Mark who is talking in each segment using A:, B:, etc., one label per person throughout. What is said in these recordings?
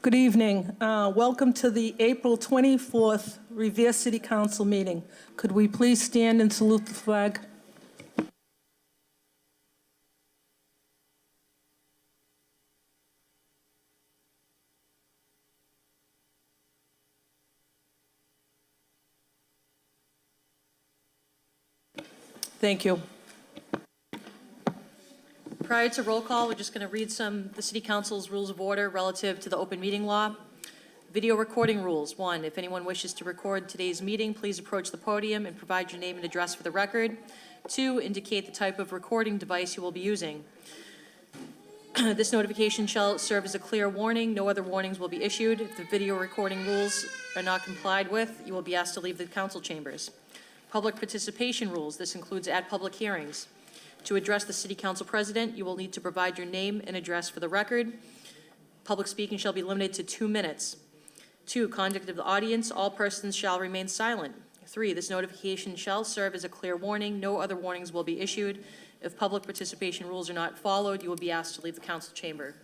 A: Good evening. Welcome to the April 24th Revere City Council meeting. Could we please stand and salute the flag? Thank you.
B: Prior to roll call, we're just going to read the City Council's rules of order relative to the open meeting law. Video recording rules. 1, if anyone wishes to record today's meeting, please approach the podium and provide your name and address for the record. 2, indicate the type of recording device you will be using. This notification shall serve as a clear warning. No other warnings will be issued. If the video recording rules are not complied with, you will be asked to leave the council chambers. Public participation rules. This includes at public hearings. To address the City Council President, you will need to provide your name and address for the record. Public speaking shall be limited to 2 minutes. 2, conduct of the audience. All persons shall remain silent. 3, this notification shall serve as a clear warning. No other warnings will be issued. If public participation rules are not followed, you will be asked to leave the council chamber.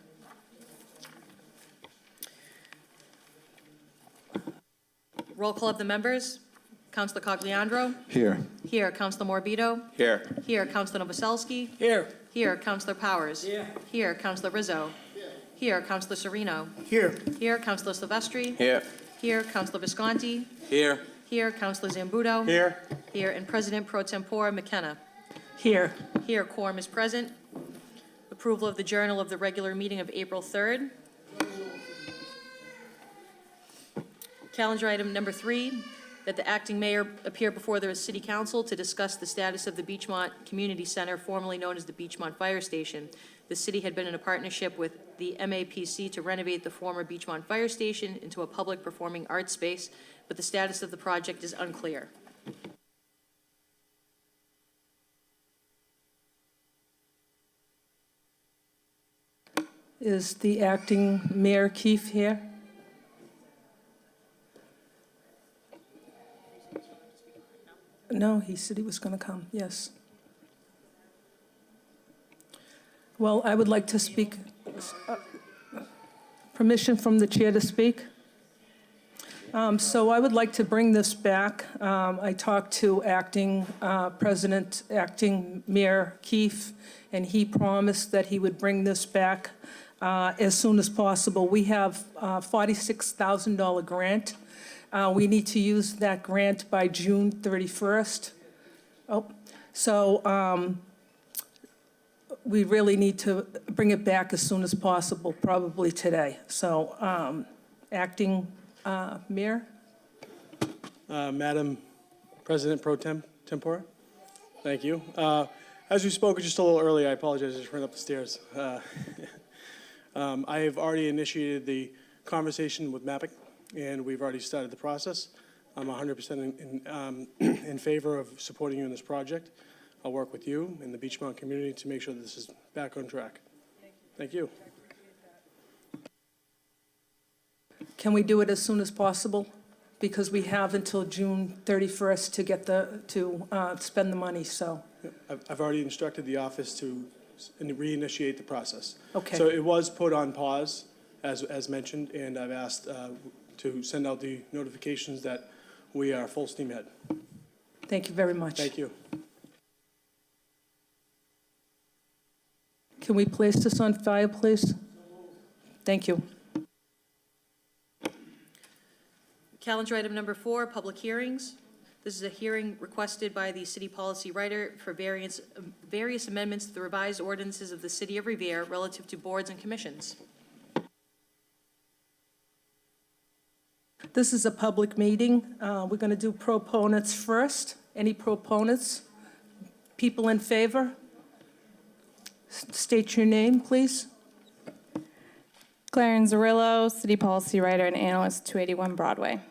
B: Roll call of the members. Councilor Cogliandro.
C: Here.
B: Here. Councilor Morbido.
C: Here.
B: Here. Councilor Novoselsky.
C: Here.
B: Here. Councilor Powers.
C: Here.
B: Here. Councilor Rizzo. Here. Councilor Sereno.
C: Here.
B: Here. Councilor Silvestri.
C: Here.
B: Here. Councilor Visconti.
C: Here.
B: Here. Councilor Zambuto.
C: Here.
B: Here. And President Pro Tempore McKenna.
A: Here.
B: Here. Quorum is present. Approval of the journal of the regular meeting of April 3rd. Calendar item number 3. That the acting mayor appear before the City Council to discuss the status of the Beachmont Community Center, formerly known as the Beachmont Fire Station. The city had been in a partnership with the MAPC to renovate the former Beachmont Fire Station into a public performing arts space, but the status of the project is unclear.
A: Is the acting Mayor Keefe here? No, he said he was going to come, yes. Well, I would like to speak. Permission from the chair to speak? So I would like to bring this back. I talked to acting Mayor Keefe, and he promised that he would bring this back as soon as possible. We have a $46,000 grant. We need to use that grant by June 31st. So we really need to bring it back as soon as possible, probably today. So acting Mayor?
D: Madam President Pro Tempore, thank you. As we spoke just a little earlier, I apologize, I just ran up the stairs. I have already initiated the conversation with mapping, and we've already started the process. I'm 100% in favor of supporting you in this project. I'll work with you and the Beachmont community to make sure that this is back on track. Thank you.
A: Can we do it as soon as possible? Because we have until June 31st to get spend the money, so.
D: I've already instructed the office to reinitiate the process.
A: Okay.
D: So it was put on pause, as mentioned, and I've asked to send out the notifications that we are full steam ahead.
A: Thank you very much.
D: Thank you.
A: Can we place this on file, please? Thank you.
B: Calendar item number 4, public hearings. This is a hearing requested by the city policy writer for various amendments to the revised ordinances of the City of Revere relative to boards and commissions.
A: This is a public meeting. We're going to do proponents first. Any proponents? People in favor? State your name, please.
E: Clarence Zarillo, City Policy Writer and Analyst, 281 Broadway.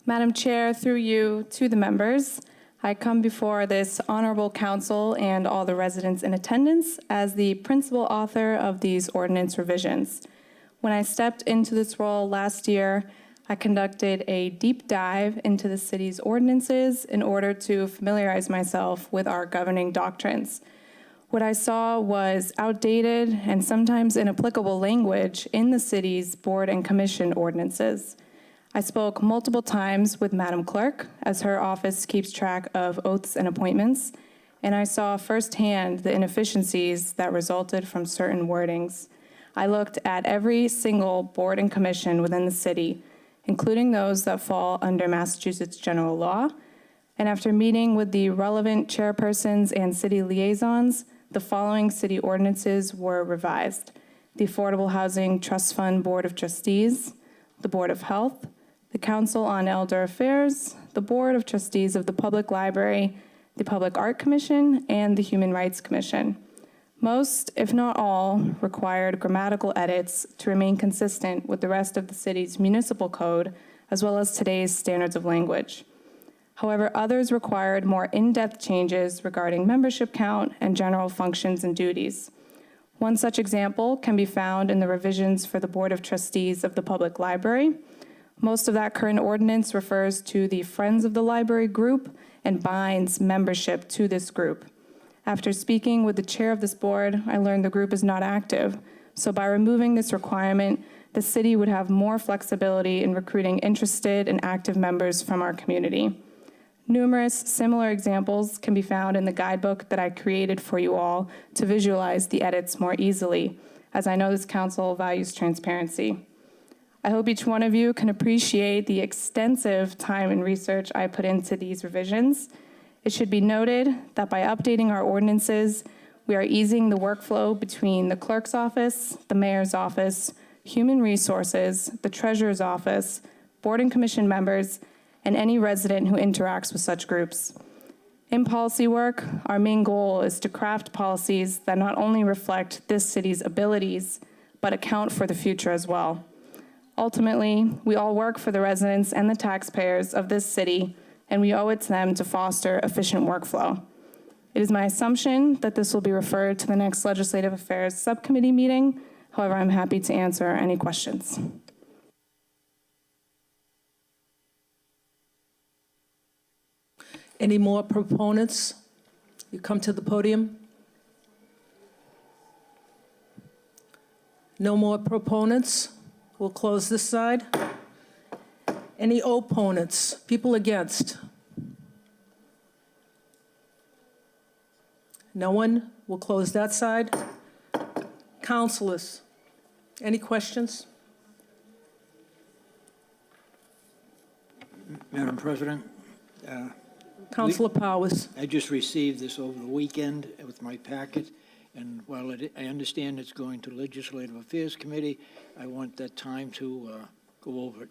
E: Madam Chair, through you to the members, I come before this honorable council and all the residents in attendance as the principal author of these ordinance revisions. When I stepped into this role last year, I conducted a deep dive into the city's ordinances in order to familiarize myself with our governing doctrines. What I saw was outdated and sometimes inapplicable language in the city's board and commission ordinances. I spoke multiple times with Madam Clerk, as her office keeps track of oaths and appointments, and I saw firsthand the inefficiencies that resulted from certain wordings. I looked at every single board and commission within the city, including those that fall under Massachusetts general law, and after meeting with the relevant chairpersons and city liaisons, the following city ordinances were revised: the Affordable Housing Trust Fund Board of Trustees, the Board of Health, the Council on Elder Affairs, the Board of Trustees of the Public Library, the Public Art Commission, and the Human Rights Commission. Most, if not all, required grammatical edits to remain consistent with the rest of the city's municipal code, as well as today's standards of language. However, others required more in-depth changes regarding membership count and general functions and duties. One such example can be found in the revisions for the Board of Trustees of the Public Library. Most of that current ordinance refers to the Friends of the Library group and binds membership to this group. After speaking with the chair of this board, I learned the group is not active. So by removing this requirement, the city would have more flexibility in recruiting interested and active members from our community. Numerous similar examples can be found in the guidebook that I created for you all to visualize the edits more easily, as I know this council values transparency. I hope each one of you can appreciate the extensive time and research I put into these revisions. It should be noted that by updating our ordinances, we are easing the workflow between the clerk's office, the mayor's office, human resources, the treasurer's office, board and commission members, and any resident who interacts with such groups. In policy work, our main goal is to craft policies that not only reflect this city's abilities, but account for the future as well. Ultimately, we all work for the residents and the taxpayers of this city, and we owe it to them to foster efficient workflow. It is my assumption that this will be referred to the next Legislative Affairs Subcommittee meeting. However, I'm happy to answer any questions.
A: Any more proponents? You come to the podium. No more proponents? We'll close this side. Any opponents? People against? No one? We'll close that side. Councilors, any questions?
C: Madam President,
A: Councilor Powers.
C: I just received this over the weekend with my packet, and while I understand it's going to Legislative Affairs Committee, I want that time to go over it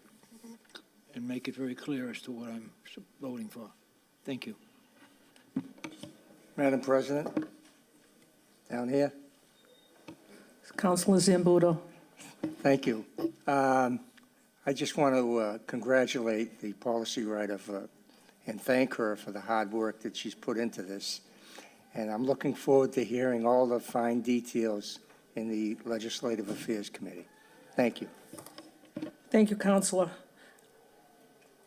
C: and make it very clear as to what I'm voting for. Thank you.
F: Madam President, down here.
A: Councilor Zambudo.
F: Thank you. I just want to congratulate the policy writer and thank her for the hard work that she's put into this. And I'm looking forward to hearing all the fine details in the Legislative Affairs Committee. Thank you.
A: Thank you, Councilor.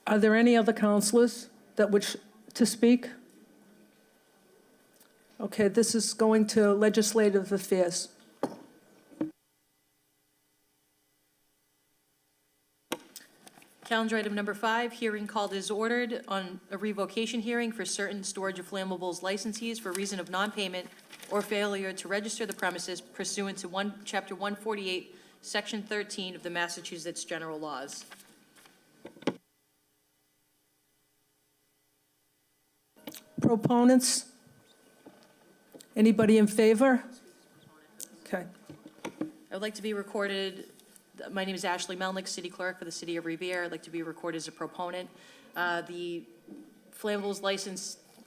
A: Are there any other councilors that wish to speak? Okay, this is going to Legislative Affairs.
B: Calendar item number 5, hearing called is ordered on a revocation hearing for certain storage of flammables licensees for reason of non-payment or failure to register the premises pursuant to Chapter 148, Section 13 of the Massachusetts General Laws.
A: Proponents? Anybody in favor? Okay.
B: I would like to be recorded, my name is Ashley Melnick, City Clerk for the City of Revere. I'd like to be recorded as a proponent. The flammables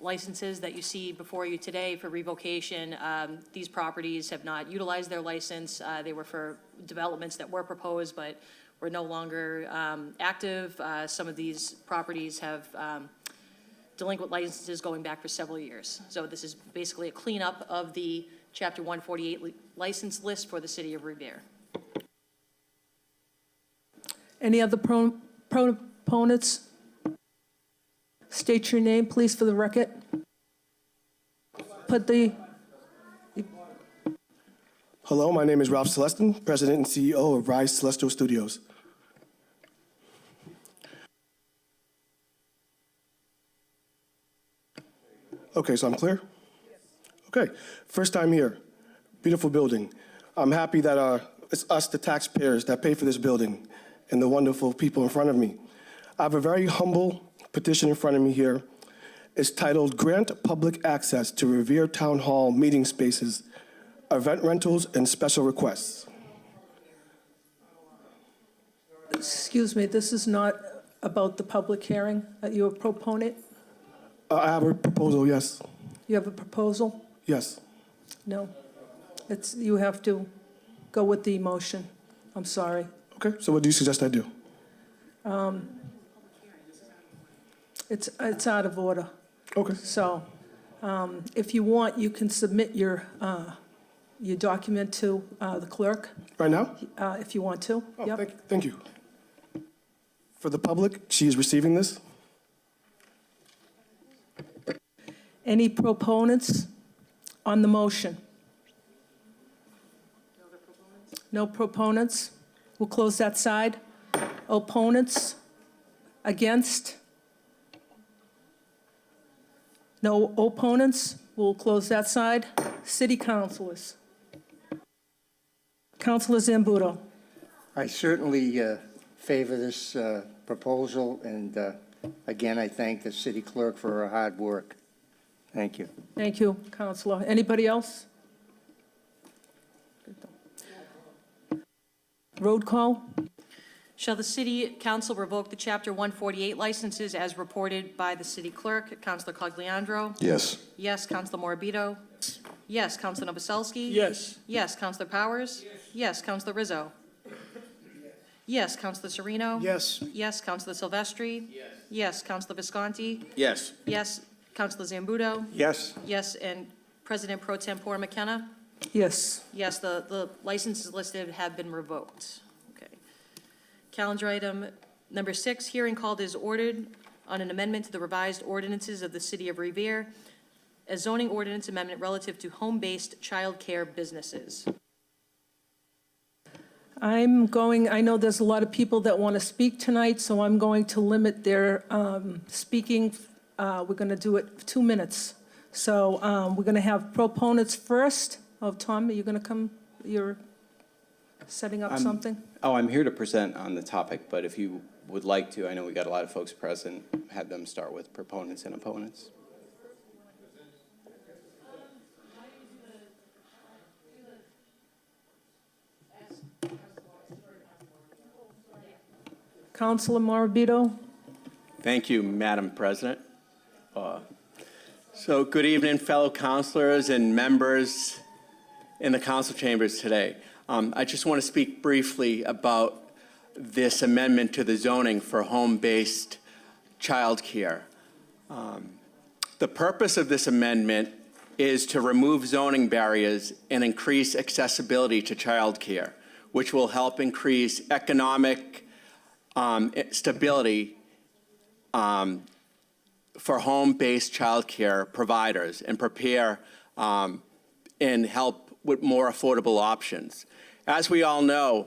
B: licenses that you see before you today for revocation, these properties have not utilized their license. They were for developments that were proposed but were no longer active. Some of these properties have delinquent licenses going back for several years. So this is basically a cleanup of the Chapter 148 license list for the City of Revere.
A: Any other proponents? State your name, please, for the record.
G: Hello, my name is Ralph Celestin, President and CEO of Rise Celestial Studios. Okay, so I'm clear? Okay, first time here. Beautiful building. I'm happy that it's us, the taxpayers, that pay for this building and the wonderful people in front of me. I have a very humble petition in front of me here. It's titled Grant Public Access to Revere Town Hall Meeting Spaces, Event Rentals, and Special Requests.
A: Excuse me, this is not about the public hearing that you're a proponent?
G: I have a proposal, yes.
A: You have a proposal?
G: Yes.
A: No. You have to go with the motion. I'm sorry.
G: Okay, so what do you suggest I do?
A: It's out of order.
G: Okay.
A: So if you want, you can submit your document to the clerk,
G: Right now?
A: if you want to.
G: Oh,
A: Yep.
G: thank you. For the public, she is receiving this.
A: Any proponents on the motion? No proponents? We'll close that side. Opponents? Against? No opponents? We'll close that side. City councilors? Councilor Zambudo?
F: I certainly favor this proposal, and again, I thank the city clerk for her hard work. Thank you.
A: Thank you, Councilor. Anybody else? Road call?
B: Shall the city council revoke the Chapter 148 licenses as reported by the city clerk? Councilor Cogliandro?
H: Yes.
B: Yes. Councilor Morabito? Yes. Councilor Novoselsky?
D: Yes.
B: Yes. Councilor Powers? Yes. Councilor Rizzo? Yes. Councilor Sereno?
C: Yes.
B: Yes. Councilor Silvestri? Yes. Councilor Visconti?
H: Yes.
B: Yes. Councilor Zambudo?
F: Yes,
B: Yes. And President Pro Tempore McKenna?
A: Yes.
B: Yes, the licenses listed have been revoked. Okay. Calendar item number 6, hearing called is ordered on an amendment to the revised ordinances of the City of Revere, a zoning ordinance amendment relative to home-based childcare businesses.
A: I know there's a lot of people that want to speak tonight, so I'm going to limit their speaking. We're going to do it 2 minutes. So we're going to have proponents first. Oh, Tom, are you going to come? You're setting up something?
I: Oh, I'm here to present on the topic, but if you would like to, I know we got a lot of folks present, have them start with proponents and opponents.
A: Councilor Morabito?
J: Thank you, Madam President. So good evening, fellow councilors and members in the council chambers today. I just want to speak briefly about this amendment to the zoning for home-based childcare. The purpose of this amendment is to remove zoning barriers and increase accessibility to childcare, which will help increase economic stability for home-based childcare providers and prepare and help with more affordable options. As we all know,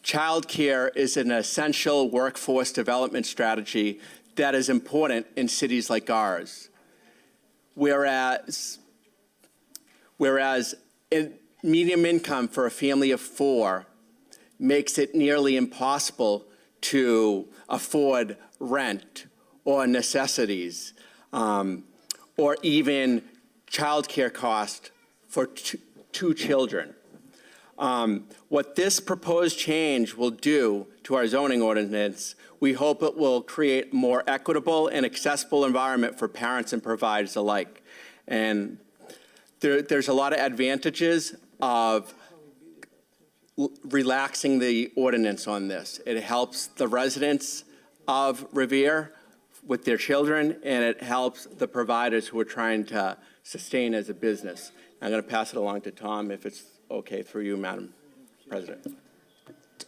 J: childcare is an essential workforce development strategy that is important in cities like ours. Whereas medium income for a family of 4 makes it nearly impossible to afford rent or necessities, or even childcare cost for two children. What this proposed change will do to our zoning ordinance, we hope it will create a more equitable and accessible environment for parents and providers alike. And there's a lot of advantages of relaxing the ordinance on this. It helps the residents of Revere with their children, and it helps the providers who are trying to sustain as a business. I'm going to pass it along to Tom, if it's okay through you, Madam President.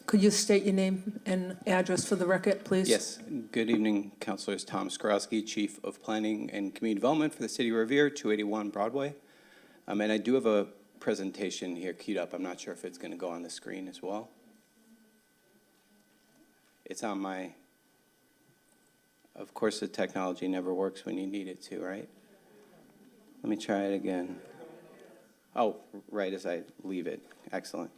A: Could you state your name and address for the record, please?
I: Yes. Good evening, Councilors. Tom Skorowski, Chief of Planning and Community Development for the City of Revere, 281 Broadway. And I do have a presentation here queued up. I'm not sure if it's going to go on the screen as well. It's on my, of course, the technology never works when you need it to, right? Let me try it again. Oh, right as I leave it. Excellent.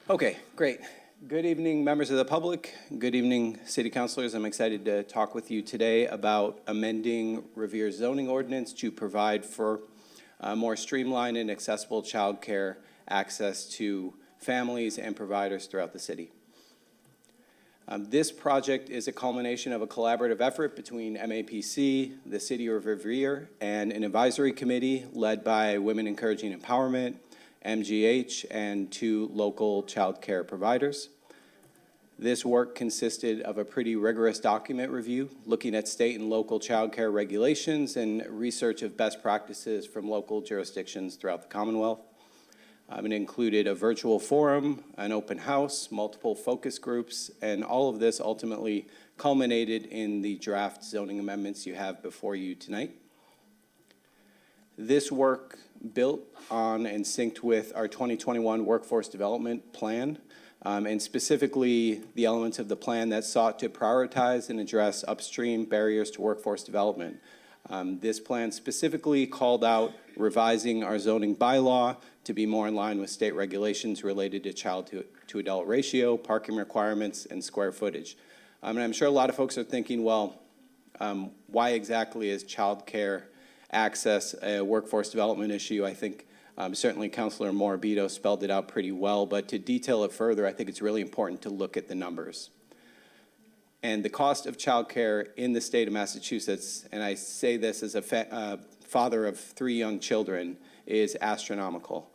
I: Okay, great. Good evening, members of the public. Good evening, city councilors. I'm excited to talk with you today about amending Revere's zoning ordinance to provide for more streamlined and accessible childcare access to families and providers throughout the city. This project is a culmination of a collaborative effort between MAPC, the City of Revere, and an advisory committee led by Women Encouraging Empowerment, MGH, and 2 local child care providers. This work consisted of a pretty rigorous document review, looking at state and local child care regulations and research of best practices from local jurisdictions throughout the Commonwealth. It included a virtual forum, an open house, multiple focus groups, and all of this ultimately culminated in the draft zoning amendments you have before you tonight. This work built on and synced with our 2021 Workforce Development Plan, and specifically the elements of the plan that sought to prioritize and address upstream barriers to workforce development. This plan specifically called out revising our zoning bylaw to be more in line with state regulations related to child to adult ratio, parking requirements, and square footage. And I'm sure a lot of folks are thinking, well, why exactly is child care access a workforce development issue? I think certainly Councilor Morabito spelled it out pretty well, but to detail it further, I think it's really important to look at the numbers. And the cost of child care in the state of Massachusetts, and I say this as a father of 3 young children, is astronomical.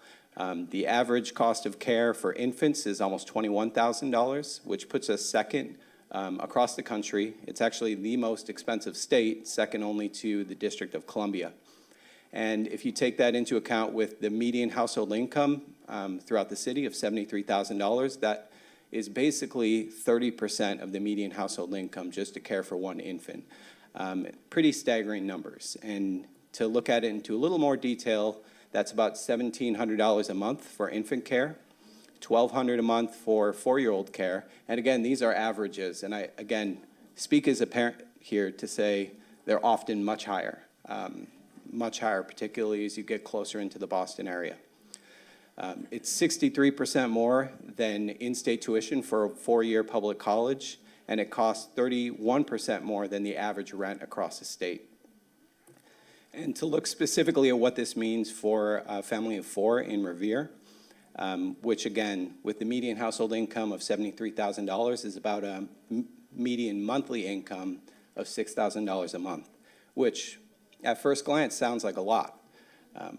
I: The average cost of care for infants is almost $21,000, which puts us second across the country. It's actually the most expensive state, second only to the District of Columbia. And if you take that into account with the median household income throughout the city of $73,000, that is basically 30% of the median household income just to care for 1 infant. Pretty staggering numbers. And to look at it into a little more detail, that's about $1,700 a month for infant care, $1,200 a month for 4-year-old care. And again, these are averages. And I, again, speak as a parent here to say they're often much higher, particularly as you get closer into the Boston area. It's 63% more than in-state tuition for a 4-year public college, and it costs 31% more than the average rent across the state. And to look specifically at what this means for a family of 4 in Revere, which again, with the median household income of $73,000 is about a median monthly income of $6,000 a month, which at first glance sounds like a lot,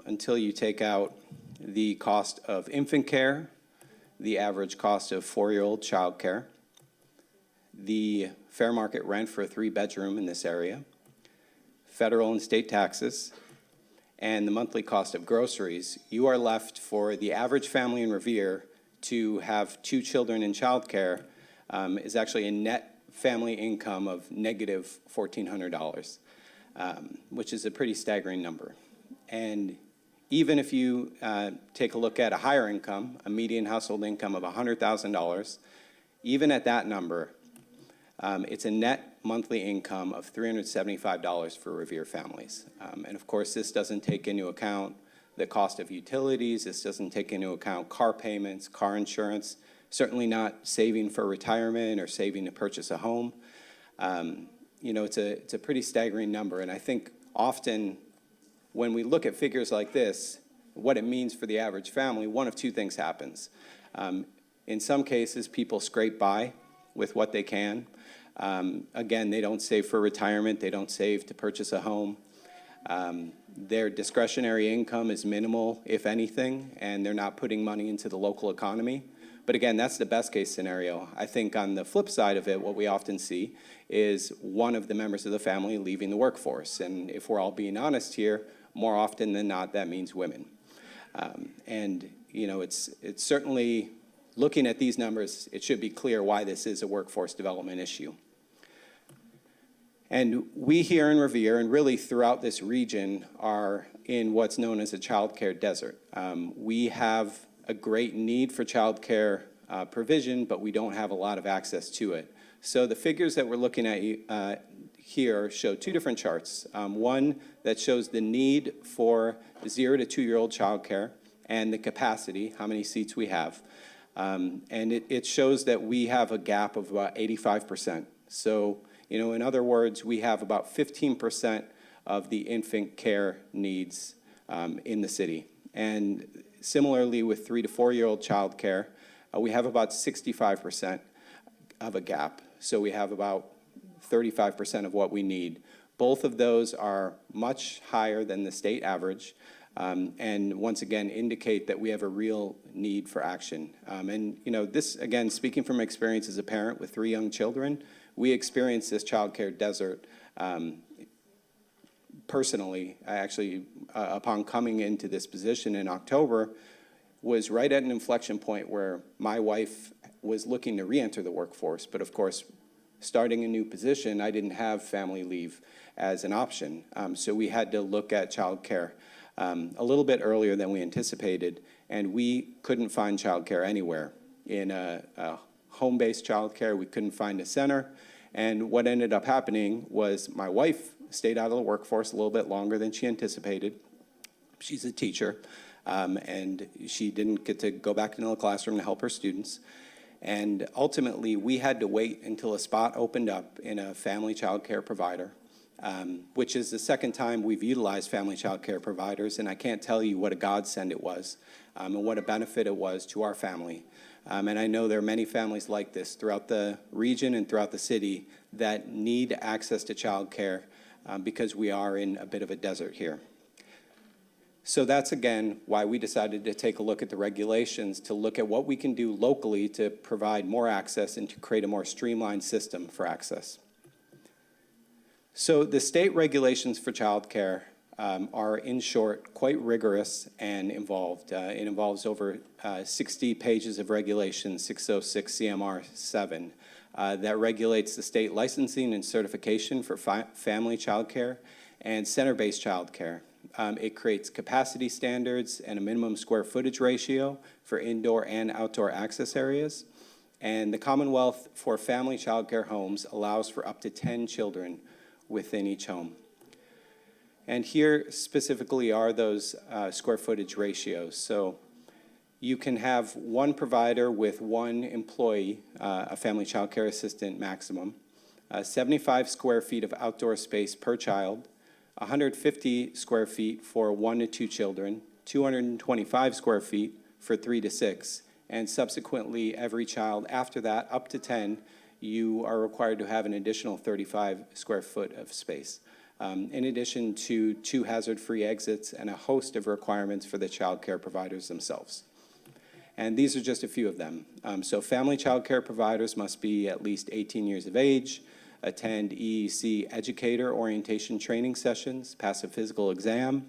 I: until you take out the cost of infant care, the average cost of 4-year-old child care, the fair market rent for a 3-bedroom in this area, federal and state taxes, and the monthly cost of groceries. You are left for the average family in Revere to have 2 children in child care is actually a net family income of negative $1,400, which is a pretty staggering number. And even if you take a look at a higher income, a median household income of $100,000, even at that number, it's a net monthly income of $375 for Revere families. And of course, this doesn't take into account the cost of utilities. This doesn't take into account car payments, car insurance, certainly not saving for retirement or saving to purchase a home. You know, it's a pretty staggering number. And I think often when we look at figures like this, what it means for the average family, one of 2 things happens. In some cases, people scrape by with what they can. Again, they don't save for retirement. They don't save to purchase a home. Their discretionary income is minimal, if anything, and they're not putting money into the local economy. But again, that's the best case scenario. I think on the flip side of it, what we often see is one of the members of the family leaving the workforce. And if we're all being honest here, more often than not, that means women. And you know, it's certainly, looking at these numbers, it should be clear why this is a workforce development issue. And we here in Revere, and really throughout this region, are in what's known as a childcare desert. We have a great need for childcare provision, but we don't have a lot of access to it. So the figures that we're looking at here show two different charts. One that shows the need for 0 to 2-year-old childcare and the capacity, how many seats we have. And it shows that we have a gap of about 85%. So, in other words, we have about 15% of the infant care needs in the city. And similarly with 3 to 4-year-old childcare, we have about 65% of a gap. So we have about 35% of what we need. Both of those are much higher than the state average, and once again indicate that we have a real need for action. And this, again, speaking from experience as a parent with 3 young children, we experienced this childcare desert personally. I actually, upon coming into this position in October, was right at an inflection point where my wife was looking to re-enter the workforce, but of course, starting a new position, I didn't have family leave as an option. So we had to look at childcare a little bit earlier than we anticipated, and we couldn't find childcare anywhere. In a home-based childcare, we couldn't find a center, and what ended up happening was my wife stayed out of the workforce a little bit longer than she anticipated. She's a teacher, and she didn't get to go back into the classroom to help her students. And ultimately, we had to wait until a spot opened up in a family child care provider, which is the second time we've utilized family child care providers, and I can't tell you what a godsend it was and what a benefit it was to our family. And I know there are many families like this throughout the region and throughout the city that need access to child care because we are in a bit of a desert here. So that's, again, why we decided to take a look at the regulations to look at what we can do locally to provide more access and to create a more streamlined system for access. So the state regulations for childcare are, in short, quite rigorous and involved. It involves over 60 pages of regulations, 606 CMR 7, that regulates the state licensing and certification for family childcare and center-based childcare. It creates capacity standards and a minimum square footage ratio for indoor and outdoor access areas. And the Commonwealth for Family Child Care homes allows for up to 10 children within each home. And here specifically are those square footage ratios. So you can have one provider with one employee, a family child care assistant maximum, 75 square feet of outdoor space per child, 150 square feet for 1 to 2 children, 225 square feet for 3 to 6, and subsequently every child after that, up to 10, you are required to have an additional 35 square foot of space, in addition to 2 hazard-free exits and a host of requirements for the child care providers themselves. And these are just a few of them. So family child care providers must be at least 18 years of age, attend EEC educator orientation training sessions, pass a physical exam,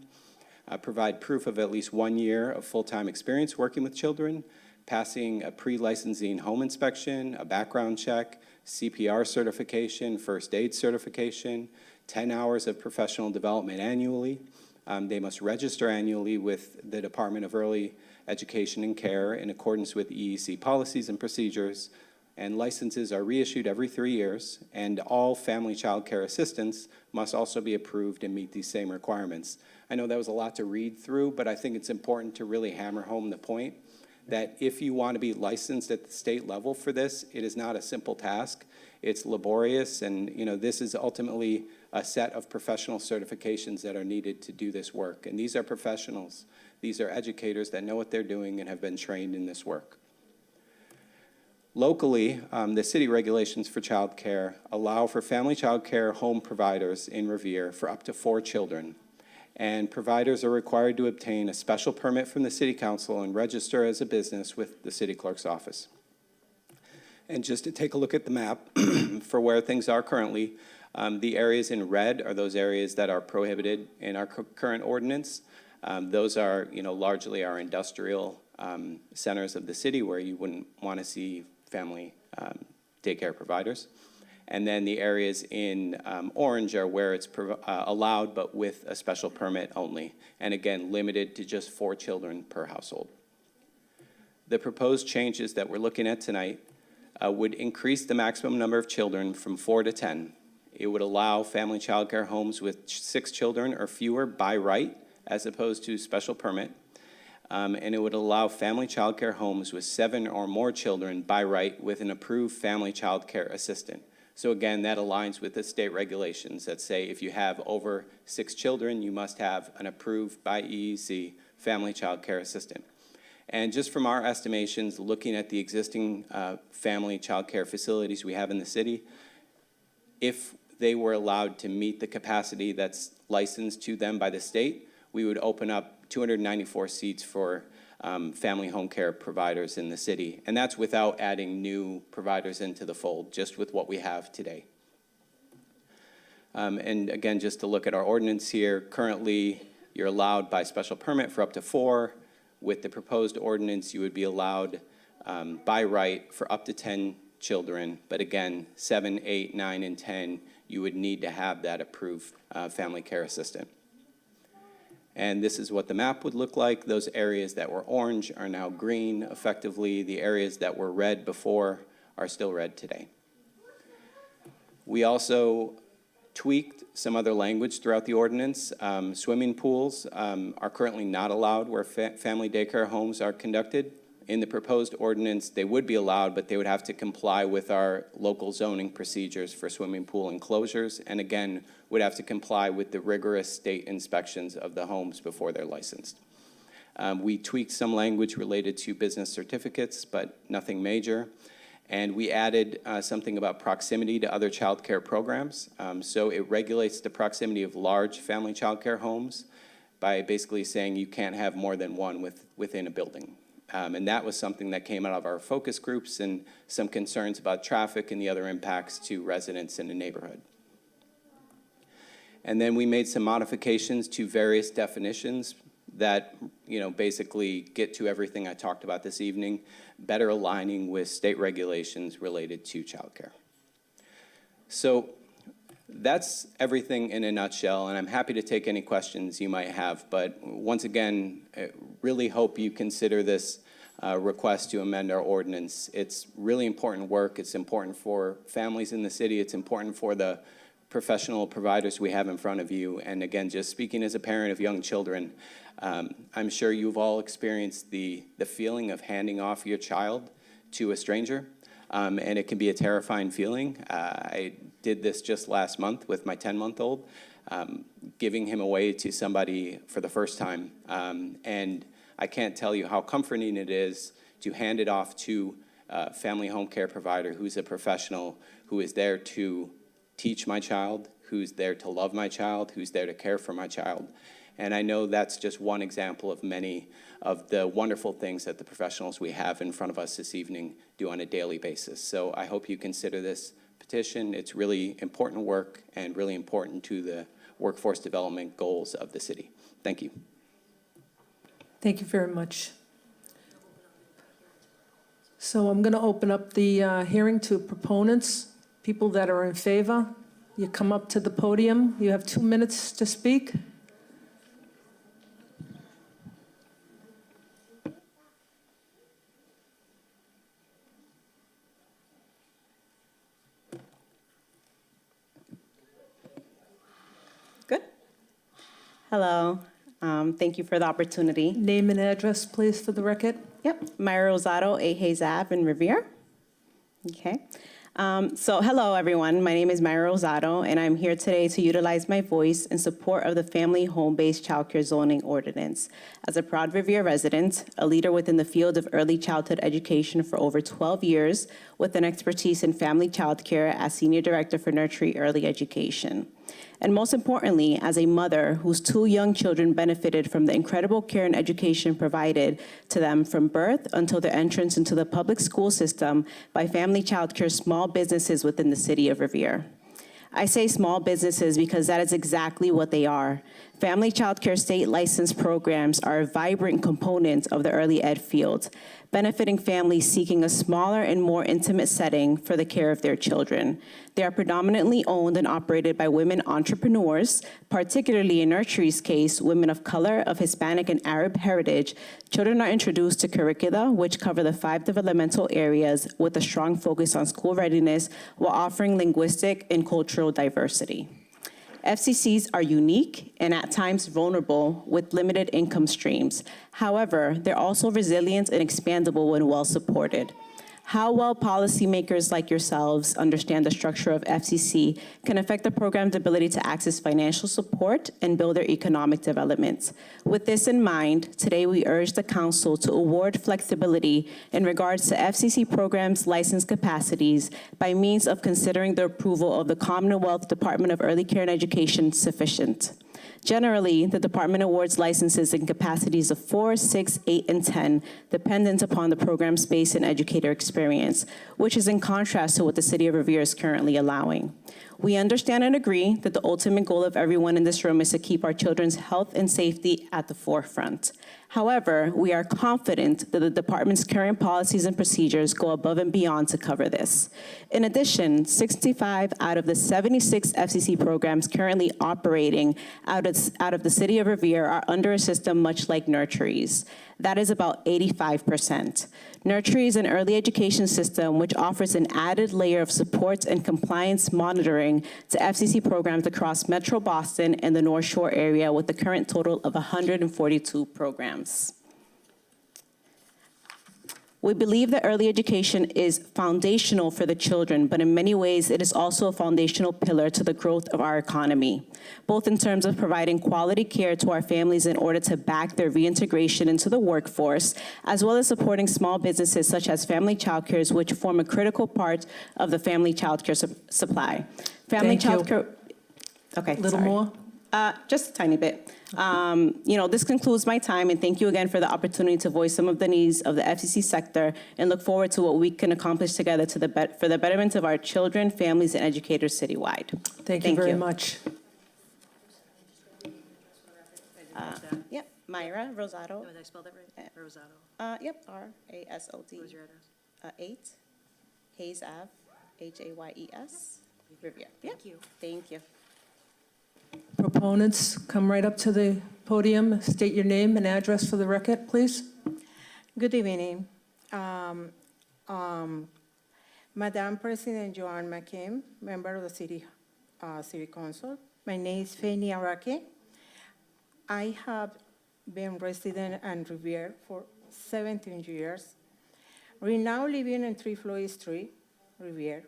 I: provide proof of at least 1 year of full-time experience working with children, passing a pre-licensing home inspection, a background check, CPR certification, first aid certification, 10 hours of professional development annually. They must register annually with the Department of Early Education and Care in accordance with EEC policies and procedures, and licenses are reissued every 3 years, and all family child care assistants must also be approved and meet these same requirements. I know that was a lot to read through, but I think it's important to really hammer home the point that if you want to be licensed at the state level for this, it is not a simple task. It's laborious, and this is ultimately a set of professional certifications that are needed to do this work. And these are professionals. These are educators that know what they're doing and have been trained in this work. Locally, the city regulations for child care allow for family child care home providers in Revere for up to 4 children. And providers are required to obtain a special permit from the city council and register as a business with the city clerk's office. And just to take a look at the map for where things are currently, the areas in red are those areas that are prohibited in our current ordinance. Those are, largely our industrial centers of the city where you wouldn't want to see family daycare providers. And then the areas in orange are where it's allowed, but with a special permit only. And again, limited to just 4 children per household. The proposed changes that we're looking at tonight would increase the maximum number of children from 4 to 10. It would allow family child care homes with 6 children or fewer by right, as opposed to special permit. And it would allow family child care homes with 7 or more children by right with an approved family child care assistant. So again, that aligns with the state regulations that say if you have over 6 children, you must have an approved by EEC family child care assistant. And just from our estimations, looking at the existing family child care facilities we have in the city, if they were allowed to meet the capacity that's licensed to them by the state, we would open up 294 seats for family home care providers in the city. And that's without adding new providers into the fold, just with what we have today. And again, just to look at our ordinance here, currently you're allowed by special permit for up to 4. With the proposed ordinance, you would be allowed by right for up to 10 children. But again, 7, 8, 9, and 10, you would need to have that approved family care assistant. And this is what the map would look like. Those areas that were orange are now green effectively. The areas that were red before are still red today. We also tweaked some other language throughout the ordinance. Swimming pools are currently not allowed where family daycare homes are conducted. In the proposed ordinance, they would be allowed, but they would have to comply with our local zoning procedures for swimming pool enclosures, and again, would have to comply with the rigorous state inspections of the homes before they're licensed. We tweaked some language related to business certificates, but nothing major. And we added something about proximity to other child care programs. So it regulates the proximity of large family child care homes by basically saying you can't have more than one within a building. And that was something that came out of our focus groups and some concerns about traffic and the other impacts to residents in the neighborhood. And then we made some modifications to various definitions that, basically get to everything I talked about this evening, better aligning with state regulations related to childcare. So that's everything in a nutshell, and I'm happy to take any questions you might have. But once again, I really hope you consider this request to amend our ordinance. It's really important work. It's important for families in the city. It's important for the professional providers we have in front of you. And again, just speaking as a parent of young children, I'm sure you've all experienced the feeling of handing off your child to a stranger. And it can be a terrifying feeling. I did this just last month with my 10-month-old, giving him away to somebody for the first time. And I can't tell you how comforting it is to hand it off to a family home care provider who's a professional, who is there to teach my child, who's there to love my child, who's there to care for my child. And I know that's just one example of many of the wonderful things that the professionals we have in front of us this evening do on a daily basis. So I hope you consider this petition. It's really important work and really important to the workforce development goals of the city. Thank you.
A: Thank you very much. So I'm going to open up the hearing to proponents, people that are in favor. You come up to the podium. You have 2 minutes to speak.
H: Good. Hello. Thank you for the opportunity.
A: Name and address, please, for the record.
H: Yep. Myra Rosado, 8 Hayes Ave in Revere. Okay. So hello, everyone. My name is Myra Rosado, and I'm here today to utilize my voice in support of the Family Home-Based Childcare Zoning Ordinance. As a proud Revere resident, a leader within the field of early childhood education for over 12 years, with an expertise in family childcare as Senior Director for Nursery Early Education. And most importantly, as a mother whose 2 young children benefited from the incredible care and education provided to them from birth until their entrance into the public school system by family childcare small businesses within the city of Revere. I say small businesses because that is exactly what they are. Family child care state license programs are a vibrant component of the early ed field, benefiting families seeking a smaller and more intimate setting for the care of their children. They are predominantly owned and operated by women entrepreneurs, particularly in Nursery's case, women of color, of Hispanic and Arab heritage. Children are introduced to curricula which cover the 5 developmental areas with a strong focus on school readiness while offering linguistic and cultural diversity. FCCs are unique and at times vulnerable with limited income streams. However, they're also resilient and expandable when well supported. How well policymakers like yourselves understand the structure of FCC can affect the program's ability to access financial support and build their economic development. With this in mind, today we urge the Council to award flexibility in regards to FCC programs' license capacities by means of considering the approval of the Commonwealth Department of Early Care and Education sufficient. Generally, the department awards licenses in capacities of 4, 6, 8, and 10, dependent upon the program space and educator experience, which is in contrast to what the City of Revere is currently allowing. We understand and agree that the ultimate goal of everyone in this room is to keep our children's health and safety at the forefront. However, we are confident that the department's current policies and procedures go above and beyond to cover this. In addition, 65 out of the 76 FCC programs currently operating out of the City of Revere are under a system much like Nursery's. That is about 85%. Nursery is an early education system which offers an added layer of support and compliance monitoring to FCC programs across Metro Boston and the North Shore area with a current total of 142 programs. We believe that early education is foundational for the children, but in many ways it is also a foundational pillar to the growth of our economy, both in terms of providing quality care to our families in order to back their reintegration into the workforce, as well as supporting small businesses such as family child cares, which form a critical part of the family child care supply. Family
A: Thank
H: child
A: you.
H: care. Okay,
A: A little
H: sorry.
A: more?
H: Just a tiny bit. This concludes my time, and thank you again for the opportunity to voice some of the needs of the FCC sector and look forward to what we can accomplish together for the betterment of our children, families, and educators citywide.
A: Thank you very much.
H: Yep, Myra Rosado.
B: Did I spell that right? Rosado.
H: Yep, R-A-S-O-D.
B: What was your address?
H: 8 Hayes Ave, H-A-Y-E-S, Revere. Yep.
B: Thank you.
H: Thank you.
A: Proponents, come right up to the podium, state your name and address for the record, please.
K: Good evening. Madam President Joanne McKim, member of the City Council. My name is Fanny Arake. I have been resident in Revere for 17 years. We're now living in 3 Floyd Street, Revere.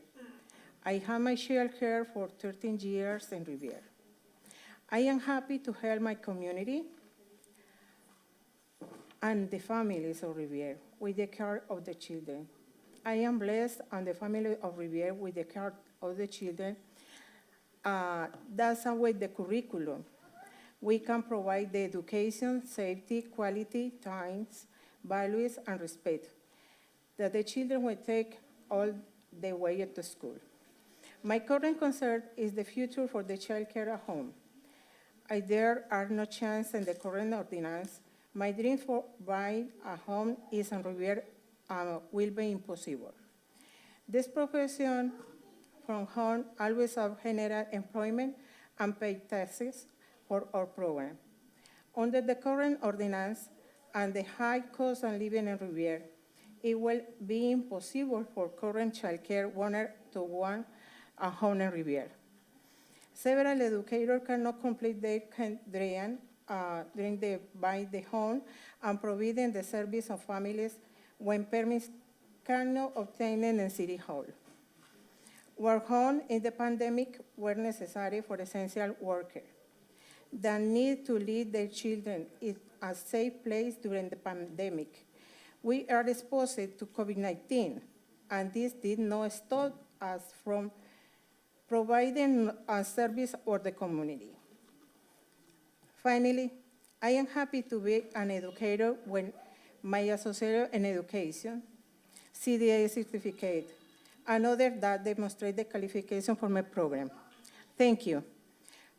K: I have my child care for 13 years in Revere. I am happy to help my community and the families of Revere with the care of the children. I am blessed and the family of Revere with the care of the children. That's with the curriculum. We can provide the education, safety, quality, times, values, and respect that the children will take all the way to school. My current concern is the future for the child care at home. There are no chance in the current ordinance. My dream for buying a home is in Revere will be impossible. This profession from home always have general employment and pay taxes for our program. Under the current ordinance and the high cost of living in Revere, it will be impossible for current child care owner to own a home in Revere. Several educators cannot complete their dream during the buy the home and providing the service of families when permits cannot obtain in City Hall. Work home in the pandemic were necessary for essential workers that need to lead their children in a safe place during the pandemic. We are exposed to COVID-19, and this did not stop us from providing a service for the community. Finally, I am happy to be an educator with my associate in education, CDA certificate, and others that demonstrate the qualification for my program. Thank you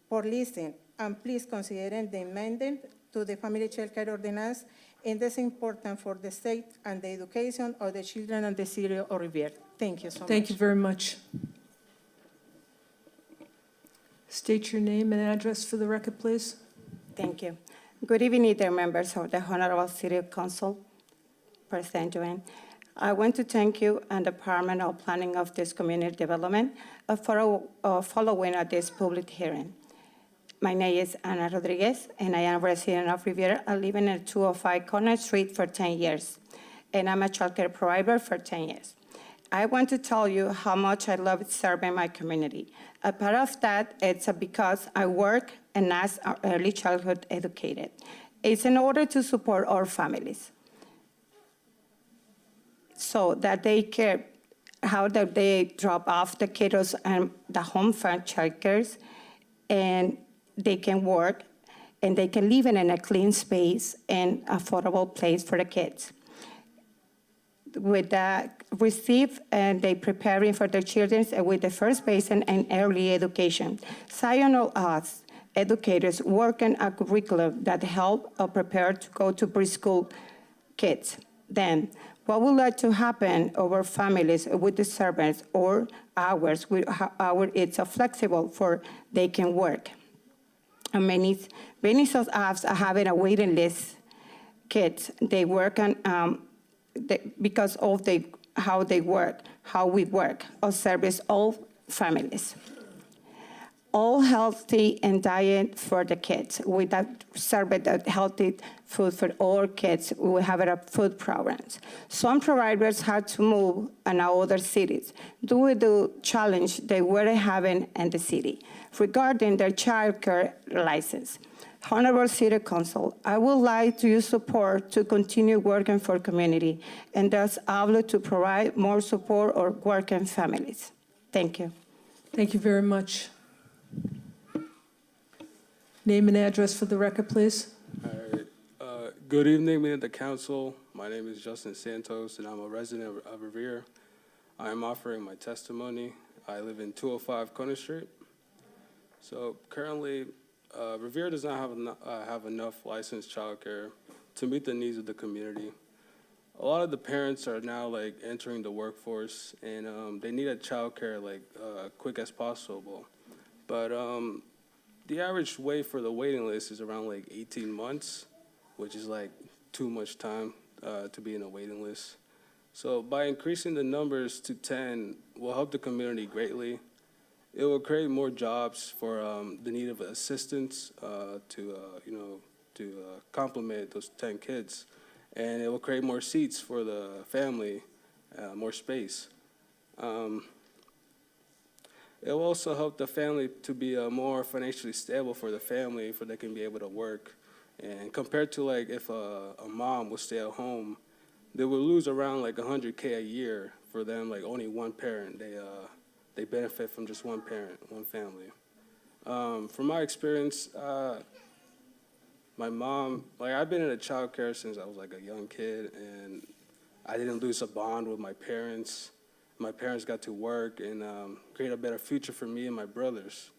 K: for listening and please consider the amendment to the Family Child Care Ordinance. It is important for the state and the education of the children in the city of Revere. Thank you so much.
A: Thank you very much. State your name and address for the record, please.
L: Thank you. Good evening, dear members of the Honorable City Council, President Joanne. I want to thank you and the Department of Planning of this Community Development for following this public hearing. My name is Ana Rodriguez, and I am a resident of Revere. I live in 205 Corner Street for 10 years, and I'm a child care provider for 10 years. I want to tell you how much I love serving my community. A part of that, it's because I work and as an early childhood educated. It's in order to support our families so that they care how that they drop off the kiddos and the home for child cares, and they can work and they can live in a clean space and affordable place for the kids. With that, receive and they preparing for their children with the first basic and early education. Zion of us, educators, work in a curriculum that help or prepare to go to preschool kids. Then, what would like to happen over families with the servants or hours, it's flexible for they can work. And many of us are having a waiting list kids. They work on, because of how they work, how we work, or service all families. All healthy and diet for the kids. We serve healthy food for all kids. We have food programs. Some providers had to move in other cities due to the challenge they were having in the city regarding their child care license. Honorable City Council, I would like to use support to continue working for community and thus able to provide more support or working families. Thank you.
A: Thank you very much. Name and address for the record, please.
M: All right. Good evening, Mayor and the council. My name is Justin Santos, and I'm a resident of Revere. I am offering my testimony. I live in 205 Corner Street. So currently, Revere does not have enough licensed childcare to meet the needs of the community. A lot of the parents are now entering the workforce, and they need a childcare quick as possible. But the average wait for the waiting list is around 18 months, which is too much time to be in a waiting list. So by increasing the numbers to 10 will help the community greatly. It will create more jobs for the need of assistance to complement those 10 kids. And it will create more seats for the family, more space. It will also help the family to be more financially stable for the family, for they can be able to work. And compared to if a mom would stay at home, they would lose around $100K a year for them, only one parent. They benefit from just one parent, one family. From my experience, my mom, I've been in a child care since I was a young kid, and I didn't lose a bond with my parents. My parents got to work and create a better future for me and my brothers.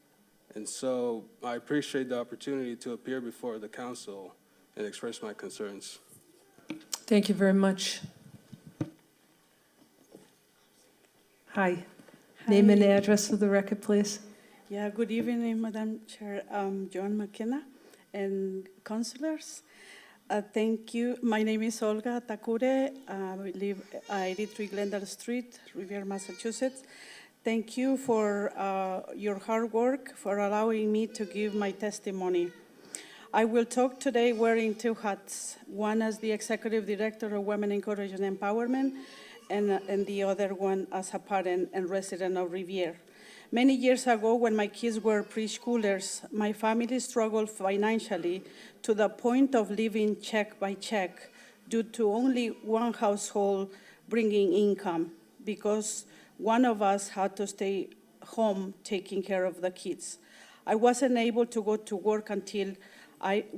M: And so I appreciate the opportunity to appear before the council and express my concerns.
A: Thank you very much. Hi. Name and address for the record, please.
N: Yeah, good evening, Madam Chair. Joan McKenna and councilors. Thank you. My name is Olga Takure. I live at 83 Glendale Street, Revere, Massachusetts. Thank you for your hard work, for allowing me to give my testimony. I will talk today wearing two hats, one as the Executive Director of Women Encouragement and Empowerment, and the other one as a parent and resident of Revere. Many years ago, when my kids were preschoolers, my family struggled financially to the point of living check by check due to only one household bringing income because one of us had to stay home taking care of the kids. I wasn't able to go to work until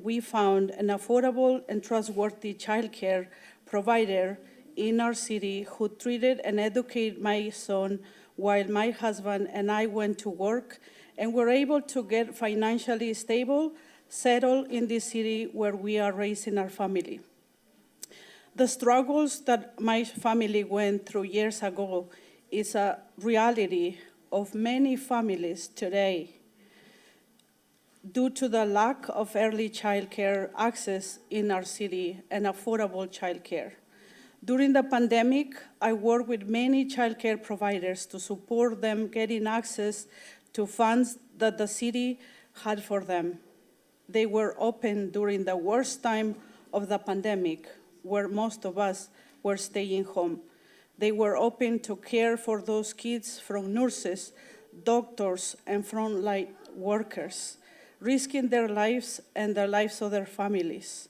N: we found an affordable and trustworthy childcare provider in our city who treated and educated my son while my husband and I went to work and we're able to get financially stable, settle in this city where we are raising our family. The struggles that my family went through years ago is a reality of many families today due to the lack of early childcare access in our city and affordable childcare. During the pandemic, I worked with many childcare providers to support them getting access to funds that the city had for them. They were open during the worst time of the pandemic, where most of us were staying home. They were open to care for those kids from nurses, doctors, and frontline workers, risking their lives and the lives of their families.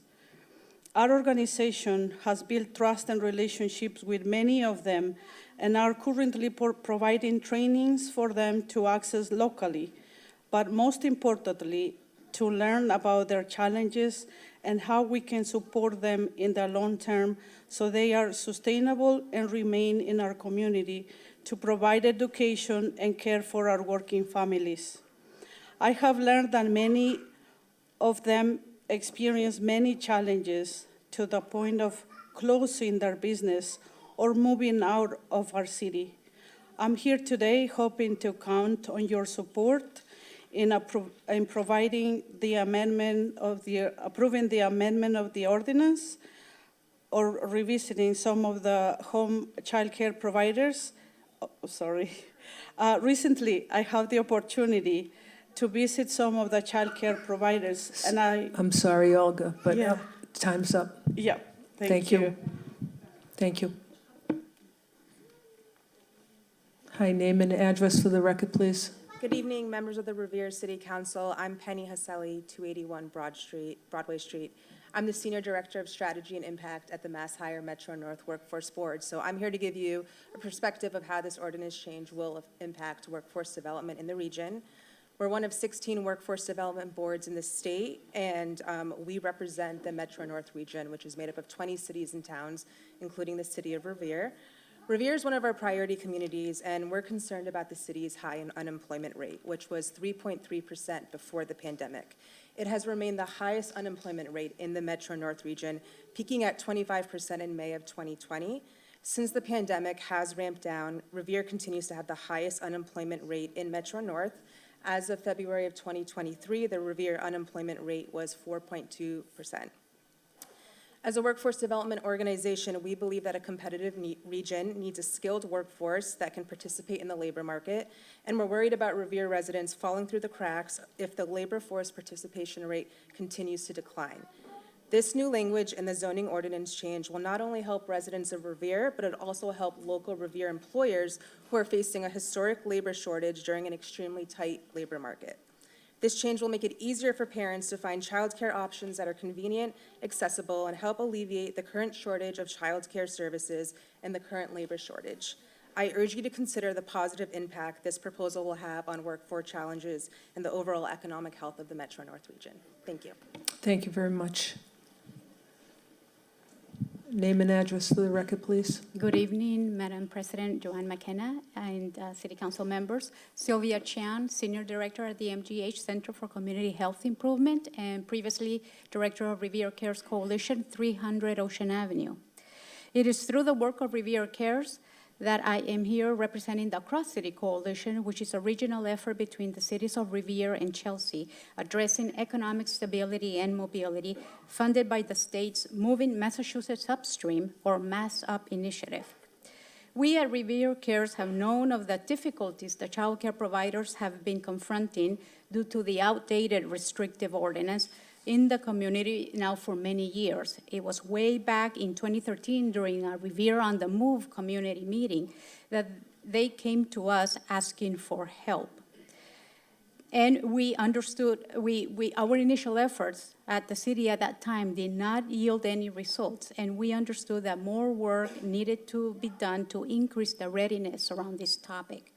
N: Our organization has built trust and relationships with many of them and are currently providing trainings for them to access locally, but most importantly, to learn about their challenges and how we can support them in the long term so they are sustainable and remain in our community to provide education and care for our working families. I have learned that many of them experience many challenges to the point of closing their business or moving out of our city. I'm here today hoping to count on your support in providing the amendment of approving the amendment of the ordinance or revisiting some of the home childcare providers. Recently, I had the opportunity to visit some of the childcare providers, and
A: I'm sorry, Olga, but
N: Yeah.
A: time's up.
N: Yeah,
A: Thank you. Thank you. Hi, name and address for the record, please.
O: Good evening, members of the Revere City Council. I'm Penny Haselli, 281 Broadway Street. I'm the Senior Director of Strategy and Impact at the Mass Hire Metro North Workforce Board. So I'm here to give you a perspective of how this ordinance change will impact workforce development in the region. We're one of 16 workforce development boards in the state, and we represent the Metro North region, which is made up of 20 cities and towns, including the city of Revere. Revere is one of our priority communities, and we're concerned about the city's high unemployment rate, which was 3.3% before the pandemic. It has remained the highest unemployment rate in the Metro North region, peaking at 25% in May of 2020. Since the pandemic has ramped down, Revere continues to have the highest unemployment rate in Metro North. As of February of 2023, the Revere unemployment rate was 4.2%. As a workforce development organization, we believe that a competitive region needs a skilled workforce that can participate in the labor market, and we're worried about Revere residents falling through the cracks if the labor force participation rate continues to decline. This new language in the zoning ordinance change will not only help residents of Revere, but it also help local Revere employers who are facing a historic labor shortage during an extremely tight labor market. This change will make it easier for parents to find childcare options that are convenient, accessible, and help alleviate the current shortage of childcare services and the current labor shortage. I urge you to consider the positive impact this proposal will have on workforce challenges and the overall economic health of the Metro North region. Thank you.
A: Thank you very much. Name and address for the record, please.
P: Good evening, Madam President Joanne McKenna and City Council members. Sylvia Chan, Senior Director at the MGH Center for Community Health Improvement and previously Director of Revere Cares Coalition, 300 Ocean Avenue. It is through the work of Revere Cares that I am here representing the Cross-City Coalition, which is a regional effort between the cities of Revere and Chelsea, addressing economic stability and mobility, funded by the state's Moving Massachusetts Upstream, or Mass Up initiative. We at Revere Cares have known of the difficulties the child care providers have been confronting due to the outdated restrictive ordinance in the community now for many years. It was way back in 2013 during our Revere on the Move community meeting that they came to us asking for help. And we understood, our initial efforts at the city at that time did not yield any results, and we understood that more work needed to be done to increase the readiness around this topic.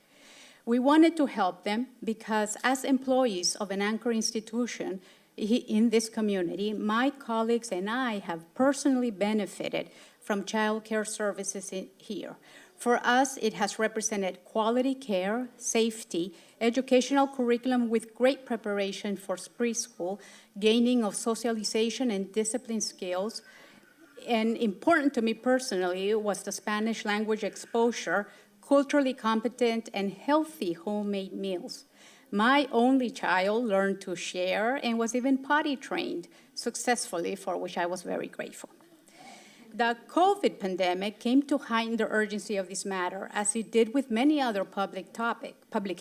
P: We wanted to help them because as employees of an anchor institution, in this community, my colleagues and I have personally benefited from child care services here. For us, it has represented quality care, safety, educational curriculum with great preparation for preschool, gaining of socialization and discipline skills, and important to me personally was the Spanish language exposure, culturally competent and healthy homemade meals. My only child learned to share and was even potty trained successfully, for which I was very grateful. The COVID pandemic came to heighten the urgency of this matter, as it did with many other public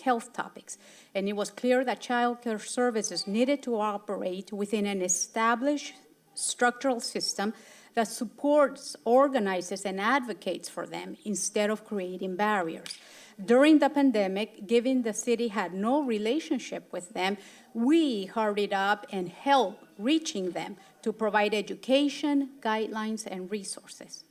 P: health topics, and it was clear that child care services needed to operate within an established structural system that supports, organizes, and advocates for them instead of creating barriers. During the pandemic, given the city had no relationship with them, we hurried up and helped reaching them to provide education, guidelines, and resources.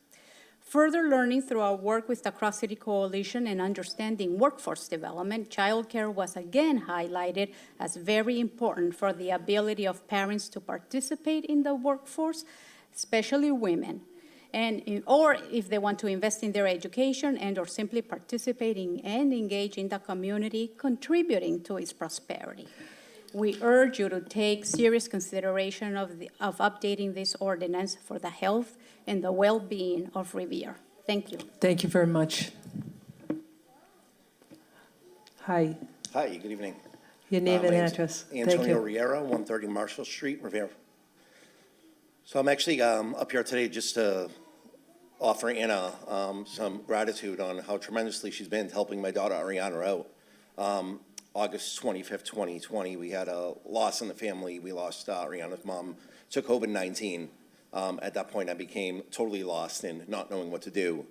P: Further learning through our work with the Cross-City Coalition and understanding workforce development, childcare was again highlighted as very important for the ability of parents to participate in the workforce, especially women, or if they want to invest in their education and or simply participating and engage in the community, contributing to its prosperity. We urge you to take serious consideration of updating this ordinance for the health and the well-being of Revere. Thank you.
A: Thank you very much. Hi,
Q: Hi, good evening.
A: your name
Q: My
A: and
Q: name's
A: address. Thank
Q: Antonio
A: you.
Q: Riera, 130 Marshall Street, Revere. So I'm actually up here today just to offer Anna some gratitude on how tremendously she's been helping my daughter Ariana out. August 25th, 2020, we had a loss in the family. We lost Ariana's mom to COVID-19. At that point, I became totally lost and not knowing what to do.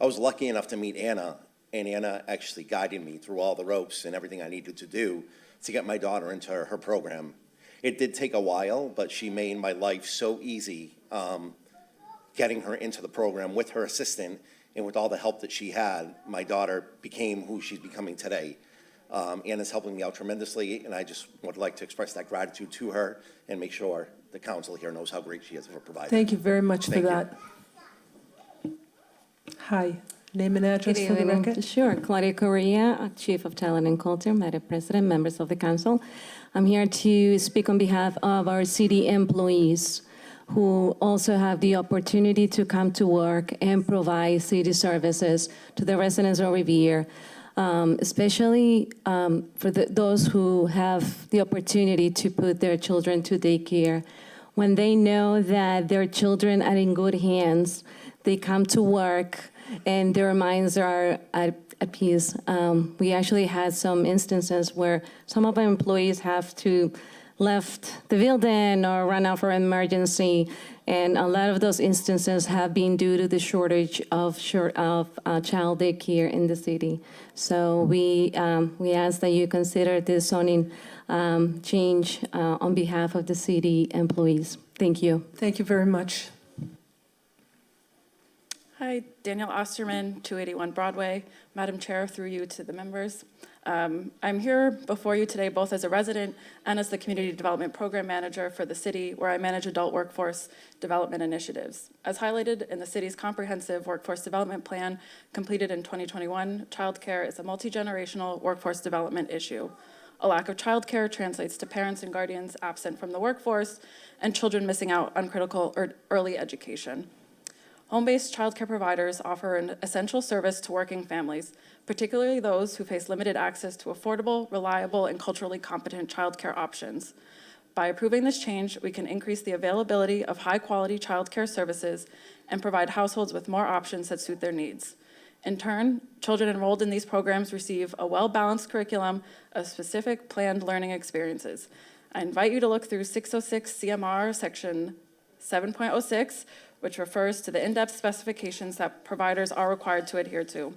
Q: I was lucky enough to meet Anna, and Anna actually guided me through all the ropes and everything I needed to do to get my daughter into her program. It did take a while, but she made my life so easy getting her into the program with her assistant, and with all the help that she had, my daughter became who she's becoming today. Anna's helping me out tremendously, and I just would like to express that gratitude to her and make sure the council here knows how great she is for providing.
A: Thank you very much for
Q: Thank you.
A: that. Hi, name and address
R: Good
A: for the
R: evening.
A: record.
R: Sure. Claudia Correa, Chief of Talent and Culture, Madam President, members of the council. I'm here to speak on behalf of our city employees who also have the opportunity to come to work and provide city services to the residents of Revere, especially for those who have the opportunity to put their children to daycare. When they know that their children are in good hands, they come to work and their minds are at peace. We actually had some instances where some of our employees have to left the building or run out for emergency, and a lot of those instances have been due to the shortage of child daycare in the city. So we ask that you consider this zoning change on behalf of the city employees. Thank you.
A: Thank you very much.
S: Hi, Danielle Osterman, 281 Broadway. Madam Chair, through you to the members. I'm here before you today both as a resident and as the Community Development Program Manager for the city, where I manage adult workforce development initiatives. As highlighted in the city's comprehensive workforce development plan completed in 2021, childcare is a multi-generational workforce development issue. A lack of childcare translates to parents and guardians absent from the workforce and children missing out on critical or early education. Home-based childcare providers offer an essential service to working families, particularly those who face limited access to affordable, reliable, and culturally competent childcare options. By approving this change, we can increase the availability of high-quality childcare services and provide households with more options that suit their needs. In turn, children enrolled in these programs receive a well-balanced curriculum of specific planned learning experiences. I invite you to look through 606 CMR section 7.06, which refers to the in-depth specifications that providers are required to adhere to.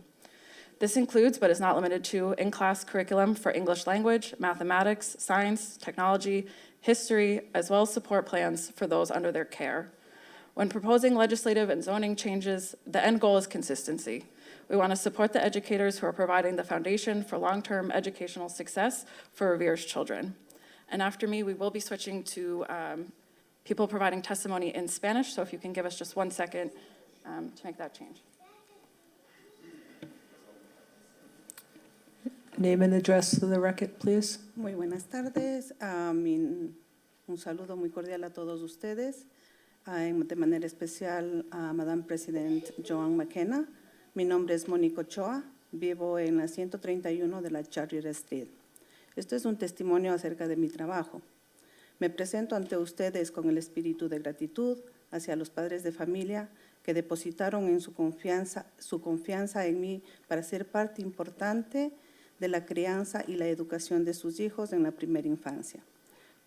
S: This includes, but is not limited to, in-class curriculum for English language, mathematics, science, technology, history, as well as support plans for those under their care. When proposing legislative and zoning changes, the end goal is consistency. We want to support the educators who are providing the foundation for long-term educational success for Revere's children. And after me, we will be switching to people providing testimony in Spanish, so if you can give us just 1 second to make that change.
A: Name and address for the record, please.
N: Muy buenas tardes. Un saludo muy cordial a todos ustedes. De manera especial a Madame President Joan McKenna. Mi nombre es Mónica Ochoa. Vivo en la 131 de la Charrier Street. Esto es un testimonio acerca de mi trabajo. Me presento ante ustedes con el espíritu de gratitud hacia los padres de familia que depositaron en su confianza en mí para ser parte importante de la crianza y la educación de sus hijos en la primera infancia.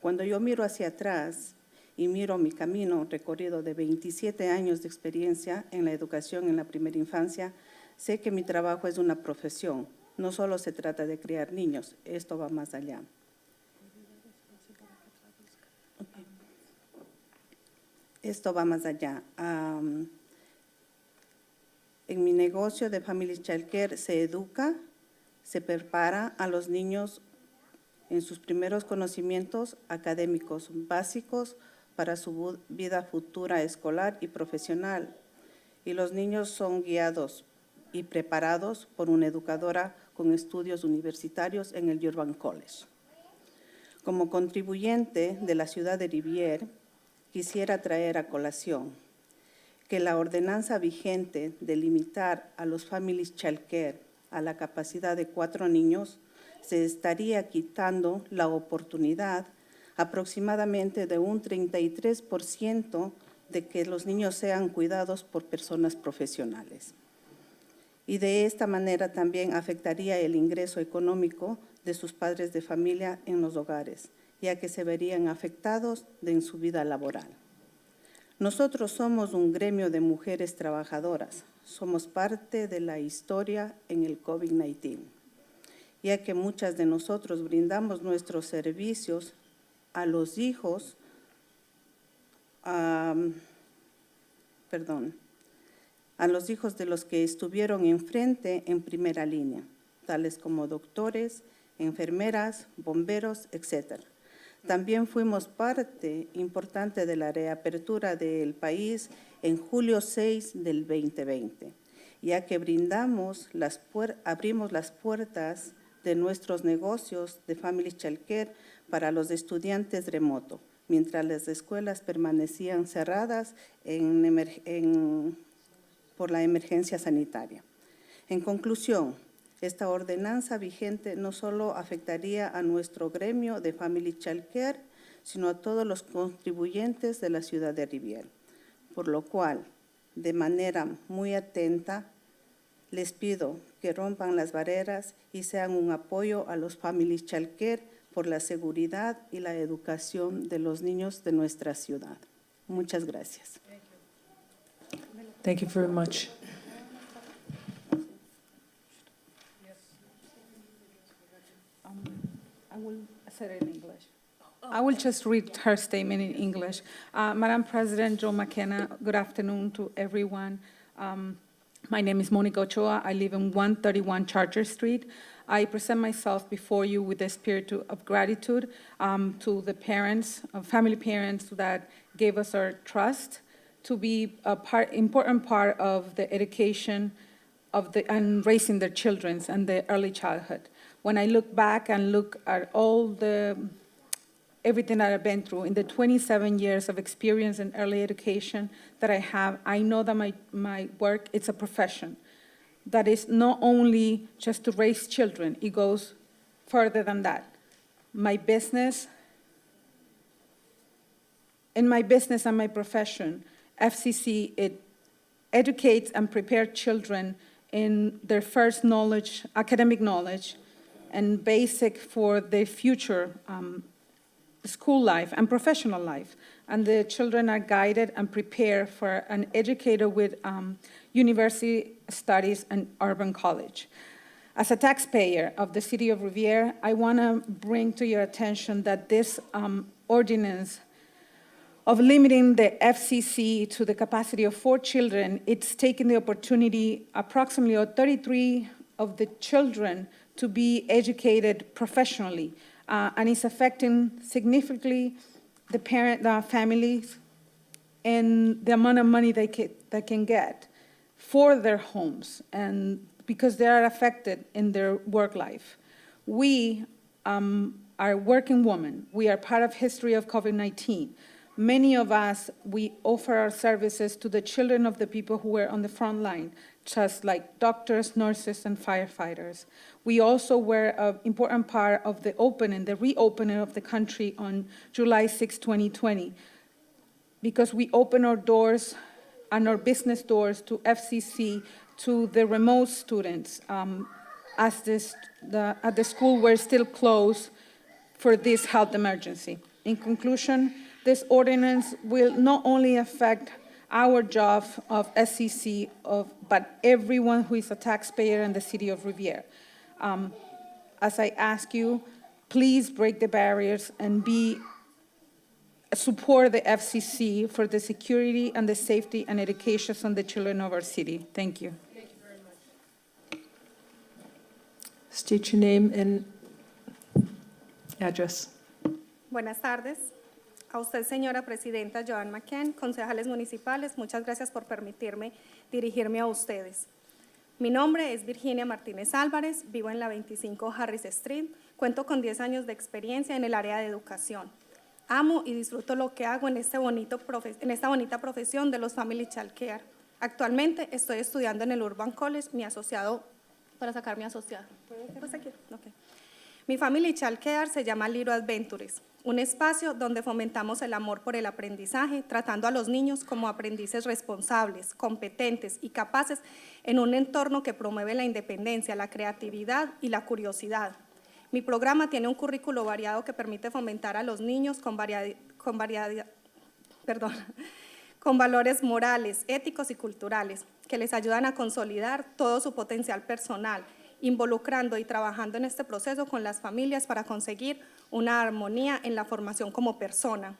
N: Cuando yo miro hacia atrás y miro mi camino recorrido de 27 años de experiencia en la educación en la primera infancia, sé que mi trabajo es una profesión. No solo se trata de criar niños, esto va más allá. Esto va más allá. En mi negocio de Family Child Care se educa, se prepara a los niños en sus primeros conocimientos académicos básicos para su vida futura escolar y profesional. Y los niños son guiados y preparados por una educadora con estudios universitarios en el Urban College. Como contribuyente de la ciudad de Revere, quisiera traer a colación que la ordenanza vigente de limitar a los Family Child Care a la capacidad de 4 niños se estaría quitando la oportunidad aproximadamente de un 33% de que los niños sean cuidados por personas profesionales. Y de esta manera también afectaría el ingreso económico de sus padres de familia en los hogares, ya que se verían afectados en su vida laboral. Nosotros somos un gremio de mujeres trabajadoras, somos parte de la historia en el COVID-19, ya que muchas de nosotros brindamos nuestros servicios a los hijos, a los hijos de los que estuvieron enfrente en primera línea, tales como doctores, enfermeras, bomberos, etc. También fuimos parte importante de la reapertura del país en julio 6 del 2020, ya que abrimos las puertas de nuestros negocios de Family Child Care para los estudiantes remotos, mientras las escuelas permanecían cerradas por la emergencia sanitaria. En conclusión, esta ordenanza vigente no solo afectaría a nuestro gremio de Family Child Care, sino a todos los contribuyentes de la ciudad de Revere, por lo cual, de manera muy atenta, les pido que rompan las barreras y sean un apoyo a los Family Child Care por la seguridad y la educación de los niños de nuestra ciudad. Muchas gracias.
A: Thank you very much.
T: I will say it in English. I will just read her statement in English. Madam President Joe McKenna, good afternoon to everyone. My name is Monica Ochoa. I live in 131 Charter Street. I present myself before you with the spirit of gratitude to the parents, family parents that gave us our trust to be important part of the education and raising their children and the early childhood. When I look back and look at everything that I've been through in the 27 years of experience in early education that I have, I know that my work, it's a profession. That is not only just to raise children, it goes further than that. My business, in my business and my profession, FCC, it educates and prepares children in their first knowledge, academic knowledge, and basic for their future school life and professional life. And the children are guided and prepared for an educator with university studies and urban college. As a taxpayer of the city of Revere, I want to bring to your attention that this ordinance of limiting the FCC to the capacity of 4 children, it's taking the opportunity, approximately 33 of the children to be educated professionally, and it's affecting significantly the families, and the amount of money they can get for their homes, and because they are affected in their work life. We are working women. We are part of history of COVID-19. Many of us, we offer our services to the children of the people who were on the front line, just like doctors, nurses, and firefighters. We also were an important part of the reopening of the country on July 6, 2020, because we opened our doors and our business doors to FCC, to the remote students, as the school were still closed for this health emergency. In conclusion, this ordinance will not only affect our job of SCC, but everyone who is a taxpayer in the city of Revere. As I ask you, please break the barriers and support the FCC for the security and the safety and education of the children of our city. Thank you.
A: Thank you very much. State your name and address.
U: Buenas tardes. A usted, señora presidenta Joan McKen, concejales municipales, muchas gracias por permitirme dirigirme a ustedes. Mi nombre es Virginia Martínez Álvarez, vivo en la 25 Harris Street, cuento con 10 años de experiencia en el área de educación. Amo y disfruto lo que hago en esta bonita profesión de los Family Child Care. Actualmente estoy estudiando en el Urban College, mi asociado, para sacar mi asociado. Pues aquí, okay. Mi Family Child Care se llama Little Adventures, un espacio donde fomentamos el amor por el aprendizaje, tratando a los niños como aprendices responsables, competentes y capaces en un entorno que promueve la independencia, la creatividad y la curiosidad. Mi programa tiene un currículo variado que permite fomentar a los niños con valores morales, éticos y culturales, que les ayudan a consolidar todo su potencial personal, involucrando y trabajando en este proceso con las familias para conseguir una armonía en la formación como persona.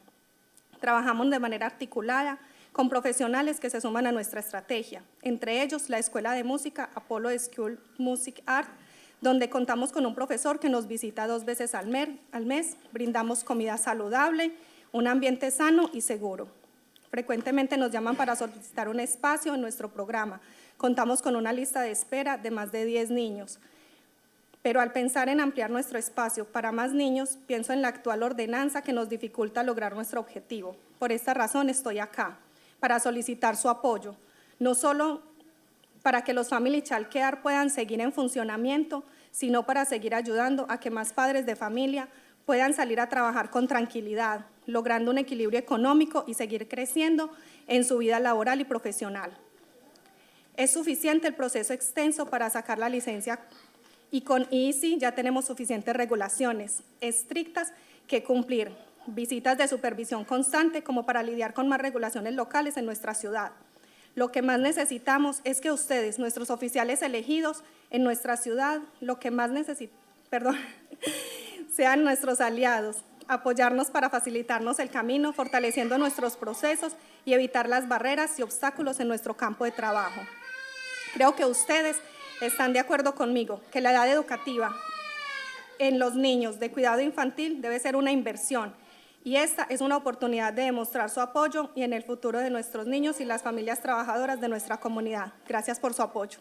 U: Trabajamos de manera articulada con profesionales que se suman a nuestra estrategia, entre ellos la Escuela de Música Apollo School Music Art, donde contamos con un profesor que nos visita 2 veces al mes, brindamos comida saludable, un ambiente sano y seguro. Frecuentemente nos llaman para solicitar un espacio en nuestro programa. Contamos con una lista de espera de más de 10 niños. Pero al pensar en ampliar nuestro espacio para más niños, pienso en la actual ordenanza que nos dificulta lograr nuestro objetivo. Por esta razón estoy acá, para solicitar su apoyo, no solo para que los Family Child Care puedan seguir en funcionamiento, sino para seguir ayudando a que más padres de familia puedan salir a trabajar con tranquilidad, logrando un equilibrio económico y seguir creciendo en su vida laboral y profesional. Es suficiente el proceso extenso para sacar la licencia y con EASY ya tenemos suficientes regulaciones estrictas que cumplir, visitas de supervisión constante como para lidiar con más regulaciones locales en nuestra ciudad. Lo que más necesitamos es que ustedes, nuestros oficiales elegidos en nuestra ciudad, sean nuestros aliados, apoyarnos para facilitarnos el camino, fortaleciendo nuestros procesos y evitar las barreras y obstáculos en nuestro campo de trabajo. Creo que ustedes están de acuerdo conmigo que la edad educativa en los niños de cuidado infantil debe ser una inversión, y esta es una oportunidad de demostrar su apoyo y en el futuro de nuestros niños y las familias trabajadoras de nuestra comunidad. Gracias por su apoyo.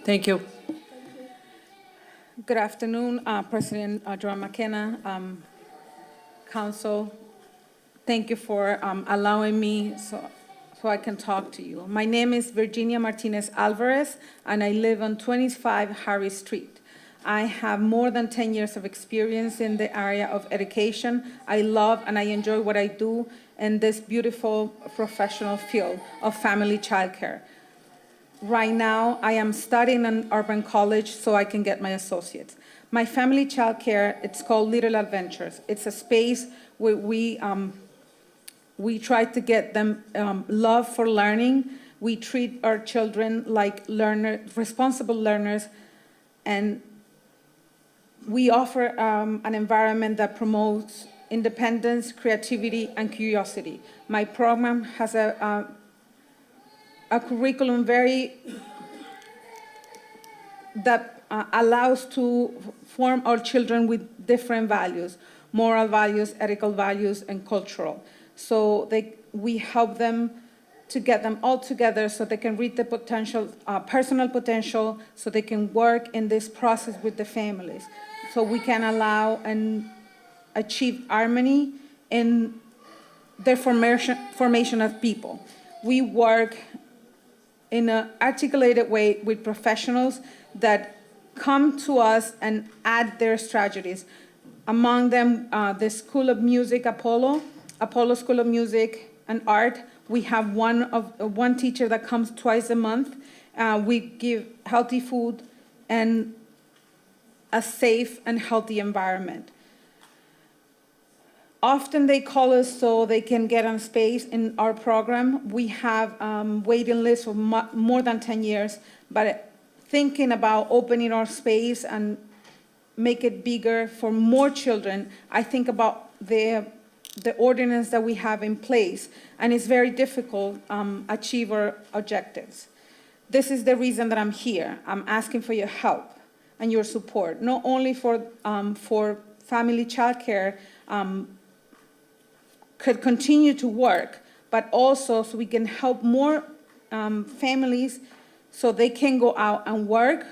A: Thank you.
T: Good afternoon, President Joan McKenna, Council. Thank you for allowing me so I can talk to you. My name is Virginia Martinez Alvarez, and I live on 25 Harris Street. I have more than 10 years of experience in the area of education. I love and I enjoy what I do in this beautiful professional field of family childcare. Right now, I am studying in Urban College so I can get my associates. My family childcare, it's called Little Adventures. It's a space where we try to get them love for learning. We treat our children like responsible learners, and we offer an environment that promotes independence, creativity, and curiosity. My program has a curriculum that allows to form our children with different values, moral values, ethical values, and cultural. So we help them to get them all together so they can reach the potential, personal potential, so they can work in this process with the families, so we can allow and achieve harmony in the formation of people. We work in an articulated way with professionals that come to us and add their strategies. Among them, the School of Music, Apollo School of Music and Art. We have one teacher that comes twice a month. We give healthy food and a safe and healthy environment. Often they call us so they can get on space in our program. We have waiting lists for more than 10 years, but thinking about opening our space and make it bigger for more children, I think about the ordinance that we have in place, and it's very difficult achieve our objectives. This is the reason that I'm here. I'm asking for your help and your support, not only for family childcare could continue to work, but also so we can help more families so they can go out and work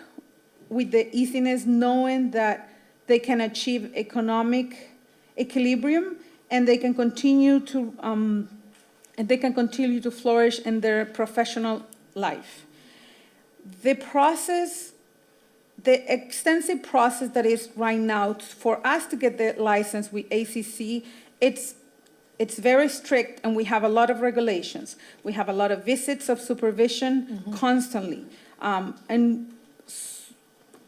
T: with the easiness, knowing that they can achieve economic equilibrium and they can continue to flourish in their professional life. The process, the extensive process that is right now for us to get the license with ACC, it's very strict, and we have a lot of regulations. We have a lot of visits of supervision constantly. And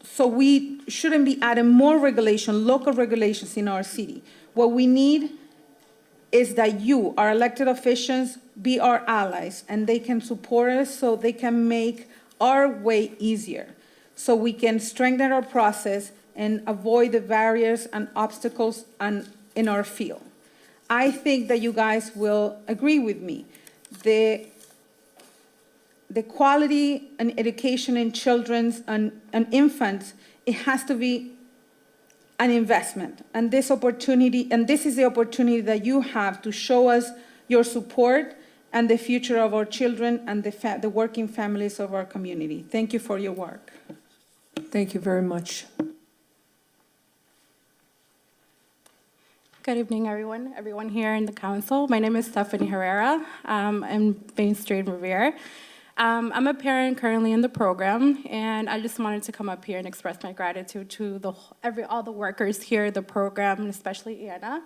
T: so we shouldn't be adding more regulation, local regulations in our city. What we need is that you, our elected officials, be our allies, and they can support us so they can make our way easier, so we can strengthen our process and avoid the barriers and obstacles in our field. I think that you guys will agree with me. The quality and education in children and infants, it has to be an investment. And this opportunity, and this is the opportunity that you have to show us your support and the future of our children and the working families of our community. Thank you for your work.
A: Thank you very much.
S: Good evening, everyone here in the council. My name is Stephanie Herrera. I'm Main Street Revere. I'm a parent currently in the program, and I just wanted to come up here and express my gratitude to all the workers here in the program, and especially Anna.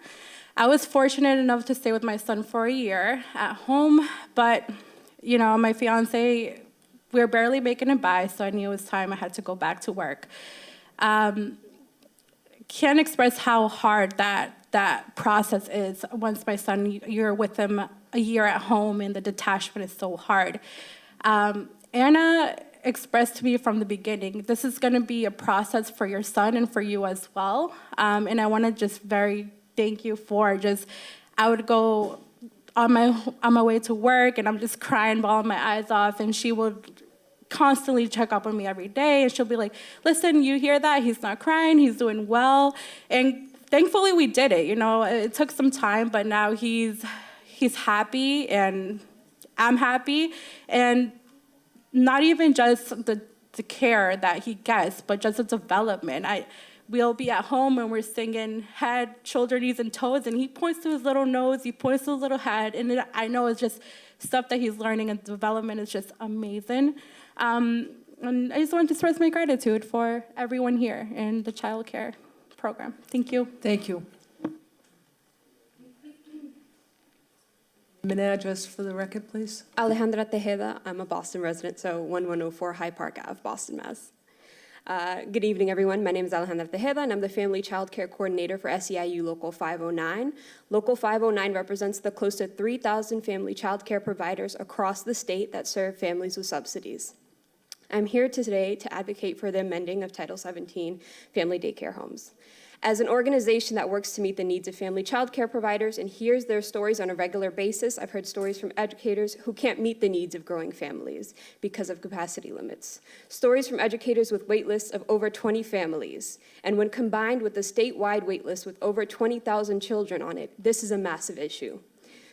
S: I was fortunate enough to stay with my son for a year at home, but my fiance, we were barely making it by, so I knew it was time I had to go back to work. Can't express how hard that process is once my son, you're with him a year at home, and the detachment is so hard. Anna expressed to me from the beginning, this is going to be a process for your son and for you as well. And I want to just thank you for I would go on my way to work, and I'm just crying, bawling my eyes off, and she would constantly check up on me every day, and she'll be like, listen, you hear that? He's not crying, he's doing well. And thankfully we did it. It took some time, but now he's happy, and I'm happy. And not even just the care that he gets, but just the development. We'll be at home and we're singing head, shoulder, knees, and toes, and he points to his little nose, he points to his little head, and I know it's just stuff that he's learning, and development is just amazing. And I just want to express my gratitude for everyone here in the child care program. Thank you.
A: Thank you. Name and address for the record, please.
E: Alejandra Tejeda. I'm a Boston resident, so 1104 High Park Ave, Boston, Mass. Good evening, everyone. My name is Alejandra Tejeda, and I'm the Family Child Care Coordinator for SEIU Local 509. Local 509 represents the close to 3,000 family child care providers across the state that serve families with subsidies. I'm here today to advocate for the amending of Title 17 family daycare homes. As an organization that works to meet the needs of family child care providers and hears their stories on a regular basis, I've heard stories from educators who can't meet the needs of growing families because of capacity limits. Stories from educators with wait lists of over 20 families. And when combined with the statewide wait list with over 20,000 children on it, this is a massive issue.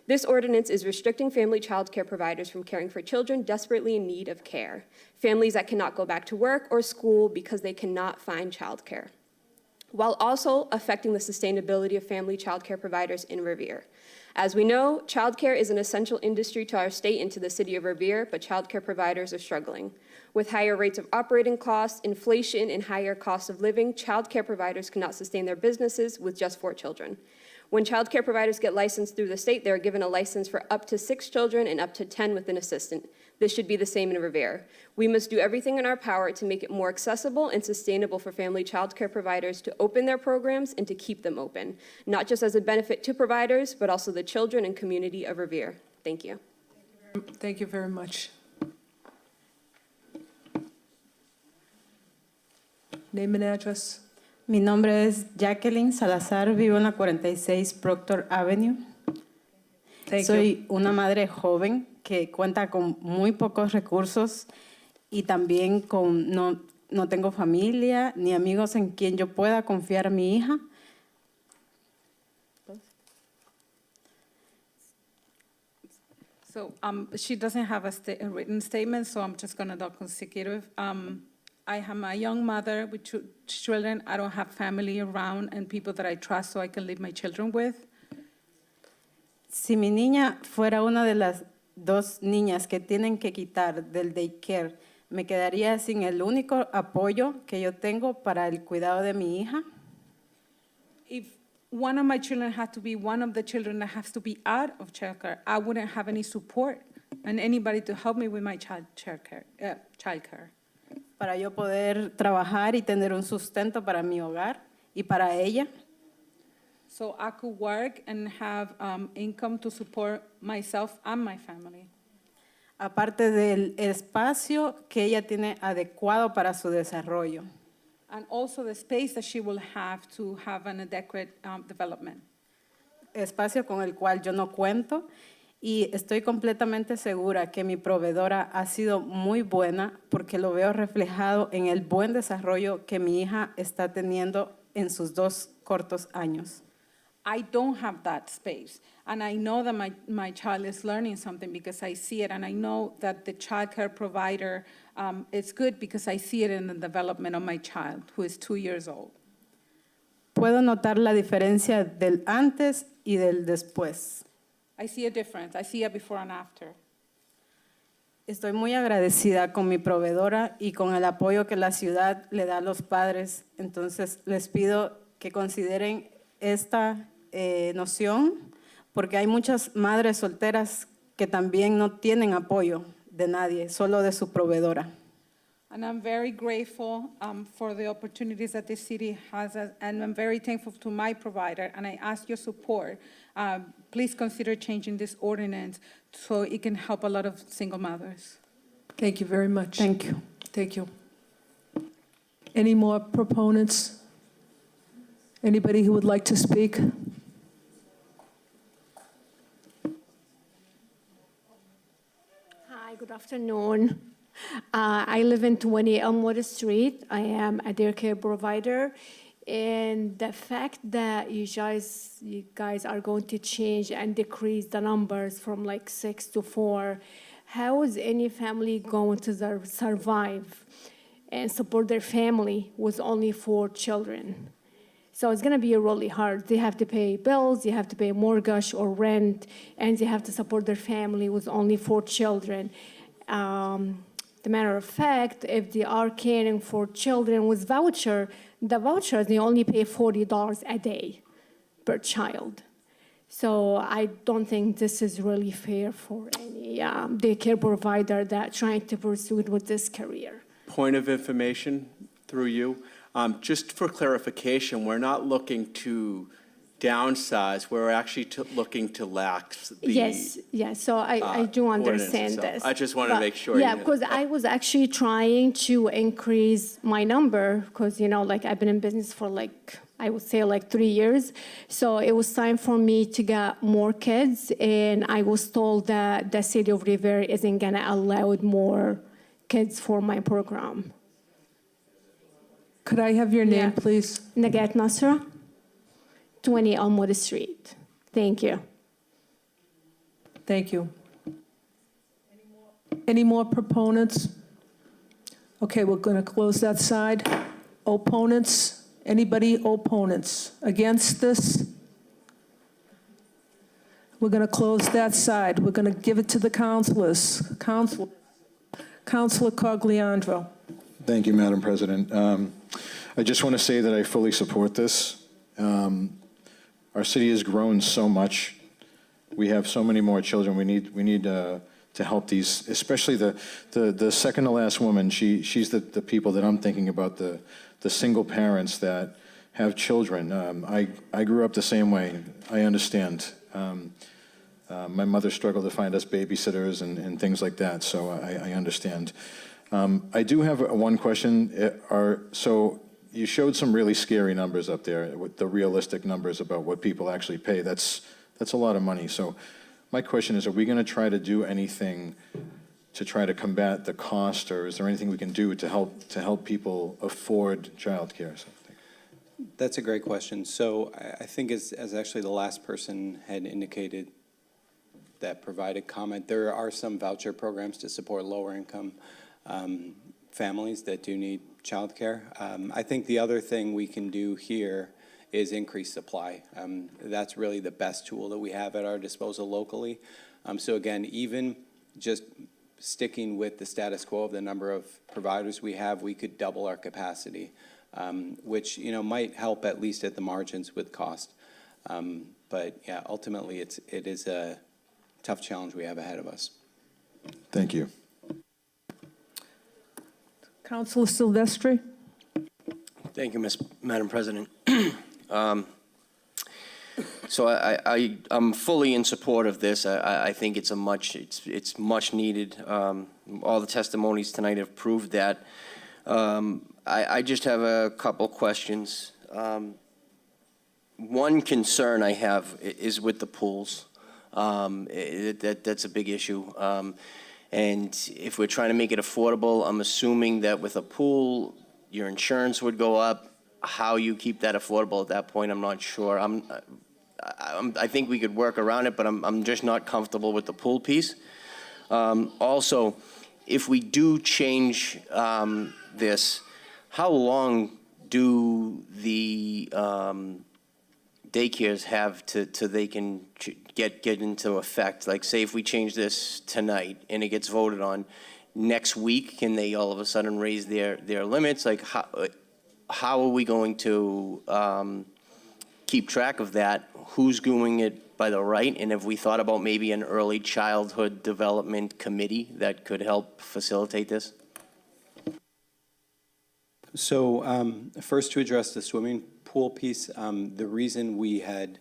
E: This ordinance is restricting family child care providers from caring for children desperately in need of care, families that cannot go back to work or school because they cannot find child care, while also affecting the sustainability of family child care providers in Revere. As we know, childcare is an essential industry to our state and to the city of Revere, but childcare providers are struggling. With higher rates of operating costs, inflation, and higher costs of living, childcare providers cannot sustain their businesses with just 4 children. When childcare providers get licensed through the state, they are given a license for up to 6 children and up to 10 with an assistant. This should be the same in Revere. We must do everything in our power to make it more accessible and sustainable for family childcare providers to open their programs and to keep them open, not just as a benefit to providers, but also the children and community of Revere. Thank you.
A: Thank you very much. Name and address.
T: Mi nombre es Jacqueline Salazar, vivo en la 46 Proctor Avenue. Soy una madre joven que cuenta con muy pocos recursos y también no tengo familia ni amigos en quien yo pueda confiar a mi hija. So she doesn't have a written statement, so I'm just going to do consecutive. I am a young mother with 2 children. I don't have family around and people that I trust so I can leave my children with. Si mi niña fuera una de las 2 niñas que tienen que quitar del daycare, me quedaría sin el único apoyo que yo tengo para el cuidado de mi hija. If one of my children had to be one of the children that has to be out of childcare, I wouldn't have any support and anybody to help me with my childcare. Para yo poder trabajar y tener un sustento para mi hogar y para ella. So I could work and have income to support myself and my family. Aparte del espacio que ella tiene adecuado para su desarrollo. And also the space that she will have to have an adequate development. Espacio con el cual yo no cuento. Y estoy completamente segura que mi proveedora ha sido muy buena porque lo veo reflejado en el buen desarrollo que mi hija está teniendo en sus 2 cortos años. I don't have that space, and I know that my child is learning something because I see it, and I know that the child care provider is good because I see it in the development of my child, who is 2 years old. Puedo notar la diferencia del antes y del después. I see a difference. I see a before and after. Estoy muy agradecida con mi proveedora y con el apoyo que la ciudad le da a los padres. Entonces, les pido que consideren esta noción, porque hay muchas madres solteras que también no tienen apoyo de nadie, solo de su proveedora. And I'm very grateful for the opportunities that this city has, and I'm very thankful to my provider, and I ask your support. Please consider changing this ordinance so it can help a lot of single mothers.
A: Thank you very much.
T: Thank you.
A: Thank you. Any more proponents? Anybody who would like to speak?
G: Hi, good afternoon. I live in 20 Elmwood Street. I am a daycare provider. And the fact that you guys are going to change and decrease the numbers from like 6 to 4, how is any family going to survive and support their family with only 4 children? So it's going to be really hard. They have to pay bills, they have to pay mortgage or rent, and they have to support their family with only 4 children. The matter of fact, if they are caring for children with voucher, the vouchers, they only pay $40 a day per child. So I don't think this is really fair for any daycare provider that trying to pursue it with this career.
J: Point of information through you. Just for clarification, we're not looking to downsize, we're actually looking to lax the
G: Yes, so I do understand
J: ordinance.
G: this.
J: I just want to make sure.
G: Yeah, because I was actually trying to increase my number because, like I've been in business for I would say 3 years. So it was time for me to get more kids, and I was told that the city of Revere isn't going to allow more kids for my program.
A: Could I have your name, please?
G: Nagat Nasra, 20 Elmwood Street. Thank you.
A: Thank you. Any more proponents? Okay, we're going to close that side. Opponents? Anybody opponents against this? We're going to close that side. We're going to give it to the councilors. Councilor Cogliandro.
D: Thank you, Madam President. I just want to say that I fully support this. Our city has grown so much. We have so many more children. We need to help these, especially the second to last woman. She's the people that I'm thinking about, the single parents that have children. I grew up the same way. I understand. My mother struggled to find us babysitters and things like that, so I understand. I do have one question. So you showed some really scary numbers up there, with the realistic numbers about what people actually pay. That's a lot of money. So my question is, are we going to try to do anything to try to combat the cost, or is there anything we can do to help people afford childcare?
I: That's a great question. So I think as actually the last person had indicated that provided comment, there are some voucher programs to support lower income families that do need childcare. I think the other thing we can do here is increase supply. That's really the best tool that we have at our disposal locally. So again, even just sticking with the status quo of the number of providers we have, we could double our capacity, which might help at least at the margins with cost. But yeah, ultimately it is a tough challenge we have ahead of us.
D: Thank you.
A: Councilor Silvestri.
V: Thank you, Madam President. So I'm fully in support of this. I think it's much needed. All the testimonies tonight have proved that. I just have a couple questions. One concern I have is with the pools. That's a big issue. And if we're trying to make it affordable, I'm assuming that with a pool, your insurance would go up. How you keep that affordable at that point, I'm not sure. I think we could work around it, but I'm just not comfortable with the pool piece. Also, if we do change this, how long do the daycares have to they can get into effect? Like, say if we change this tonight and it gets voted on, next week, can they all of a sudden raise their limits? Like, how are we going to keep track of that? Who's doing it by the right? And have we thought about maybe an early childhood development committee that could help facilitate this?
I: So first, to address the swimming pool piece, the reason we had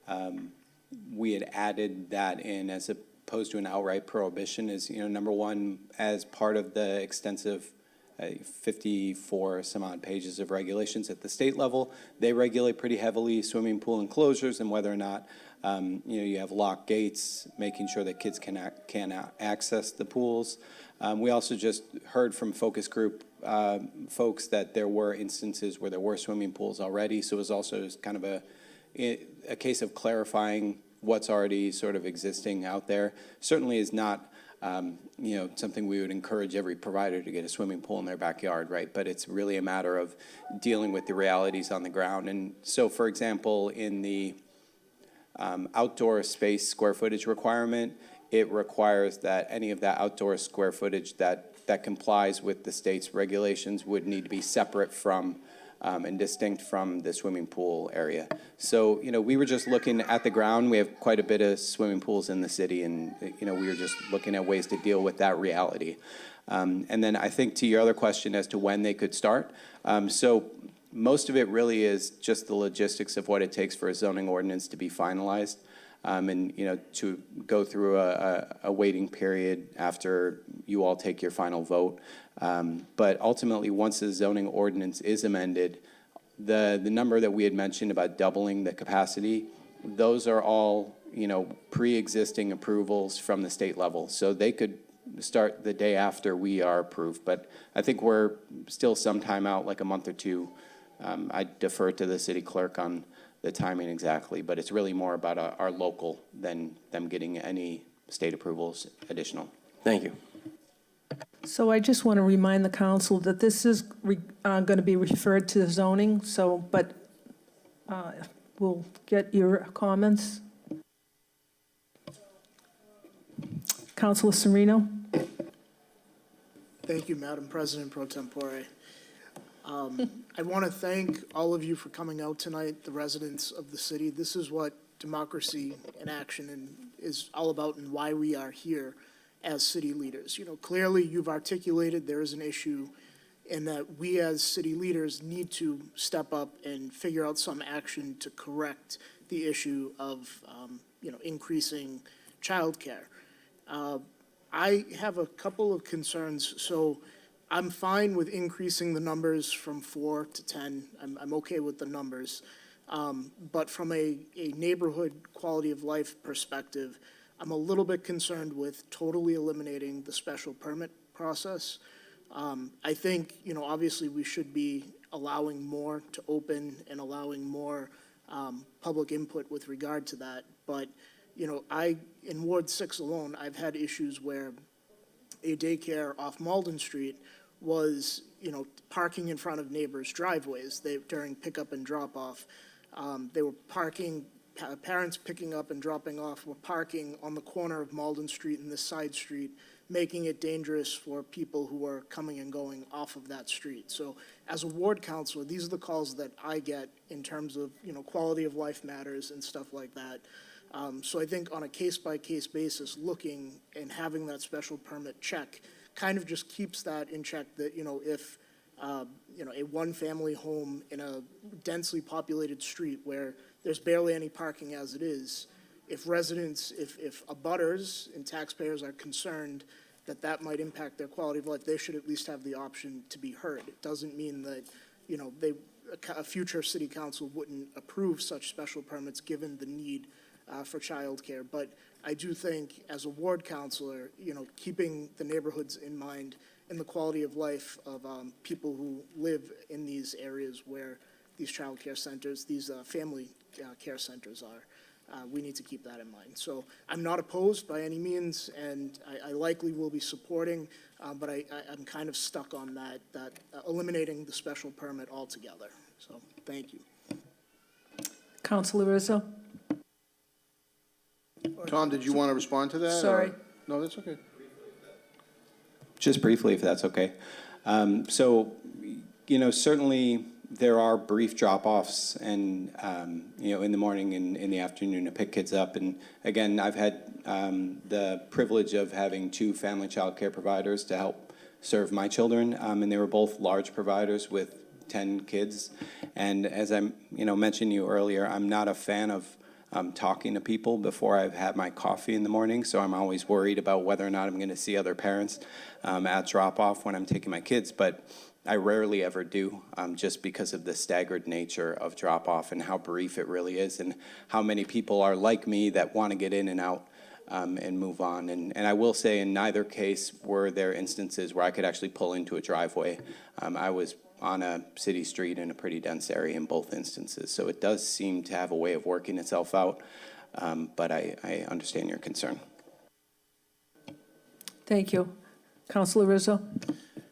I: added that in as opposed to an outright prohibition is, number one, as part of the extensive 54 some odd pages of regulations at the state level, they regulate pretty heavily swimming pool enclosures and whether or not you have locked gates, making sure that kids can access the pools. We also just heard from focus group folks that there were instances where there were swimming pools already, so it was also just kind of a case of clarifying what's already sort of existing out there. Certainly is not something we would encourage every provider to get a swimming pool in their backyard, right? But it's really a matter of dealing with the realities on the ground. And so, for example, in the outdoor space square footage requirement, it requires that any of that outdoor square footage that complies with the state's regulations would need to be separate from and distinct from the swimming pool area. So, we were just looking at the ground. We have quite a bit of swimming pools in the city, and, we were just looking at ways to deal with that reality. And then I think to your other question as to when they could start, so most of it really is just the logistics of what it takes for a zoning ordinance to be finalized. And, to go through a waiting period after you all take your final vote. But ultimately, once the zoning ordinance is amended, the number that we had mentioned about doubling the capacity, those are all, pre-existing approvals from the state level. So they could start the day after we are approved. But I think we're still some time out, like a month or two. I defer to the city clerk on the timing exactly, but it's really more about our local than them getting any state approval is additional.
V: Thank you.
A: So I just want to remind the council that this is going to be referred to zoning, so, but we'll get your comments. Councilor Sereno?
C: Thank you, Madam President Pro Tempore. I want to thank all of you for coming out tonight, the residents of the city. This is what democracy in action is all about and why we are here as city leaders. You know, clearly you've articulated there is an issue and that we as city leaders need to step up and figure out some action to correct the issue of, increasing childcare. I have a couple of concerns. So I'm fine with increasing the numbers from 4 to 10. I'm okay with the numbers. But from a neighborhood quality of life perspective, I'm a little bit concerned with totally eliminating the special permit process. I think, obviously we should be allowing more to open and allowing more public input with regard to that. But, in Ward 6 alone, I've had issues where a daycare off Malden Street was, parking in front of neighbors' driveways during pickup and drop off. They were parking, parents picking up and dropping off were parking on the corner of Malden Street and this side street, making it dangerous for people who are coming and going off of that street. So as a ward councilor, these are the calls that I get in terms of, quality of life matters and stuff like that. So I think on a case-by-case basis, looking and having that special permit check kind of just keeps that in check that, if a one-family home in a densely populated street where there's barely any parking as it is, if residents, if abutters and taxpayers are concerned that that might impact their quality of life, they should at least have the option to be heard. It doesn't mean that, a future city council wouldn't approve such special permits given the need for childcare. But I do think as a ward councilor, keeping the neighborhoods in mind and the quality of life of people who live in these areas where these child care centers, these family care centers are, we need to keep that in mind. So I'm not opposed by any means, and I likely will be supporting, but I'm kind of stuck on that eliminating the special permit altogether. So thank you.
A: Councilor Rizzo?
F: Tom, did you want to respond to that?
A: Sorry.
F: Or? No, that's okay.
I: Just briefly, if that's okay. Certainly there are brief drop-offs and, in the morning and in the afternoon to pick kids up. And again, I've had the privilege of having 2 family child care providers to help serve my children. And they were both large providers with 10 kids. And as I, mentioned to you earlier, I'm not a fan of talking to people before I've had my coffee in the morning, so I'm always worried about whether or not I'm going to see other parents at drop-off when I'm taking my kids, but I rarely ever do, just because of the staggered nature of drop-off and how brief it really is, and how many people are like me that want to get in and out and move on. And I will say in neither case were there instances where I could actually pull into a driveway. I was on a city street in a pretty dense area in both instances. So it does seem to have a way of working itself out, but I understand your concern.
A: Thank you. Councilor Rizzo?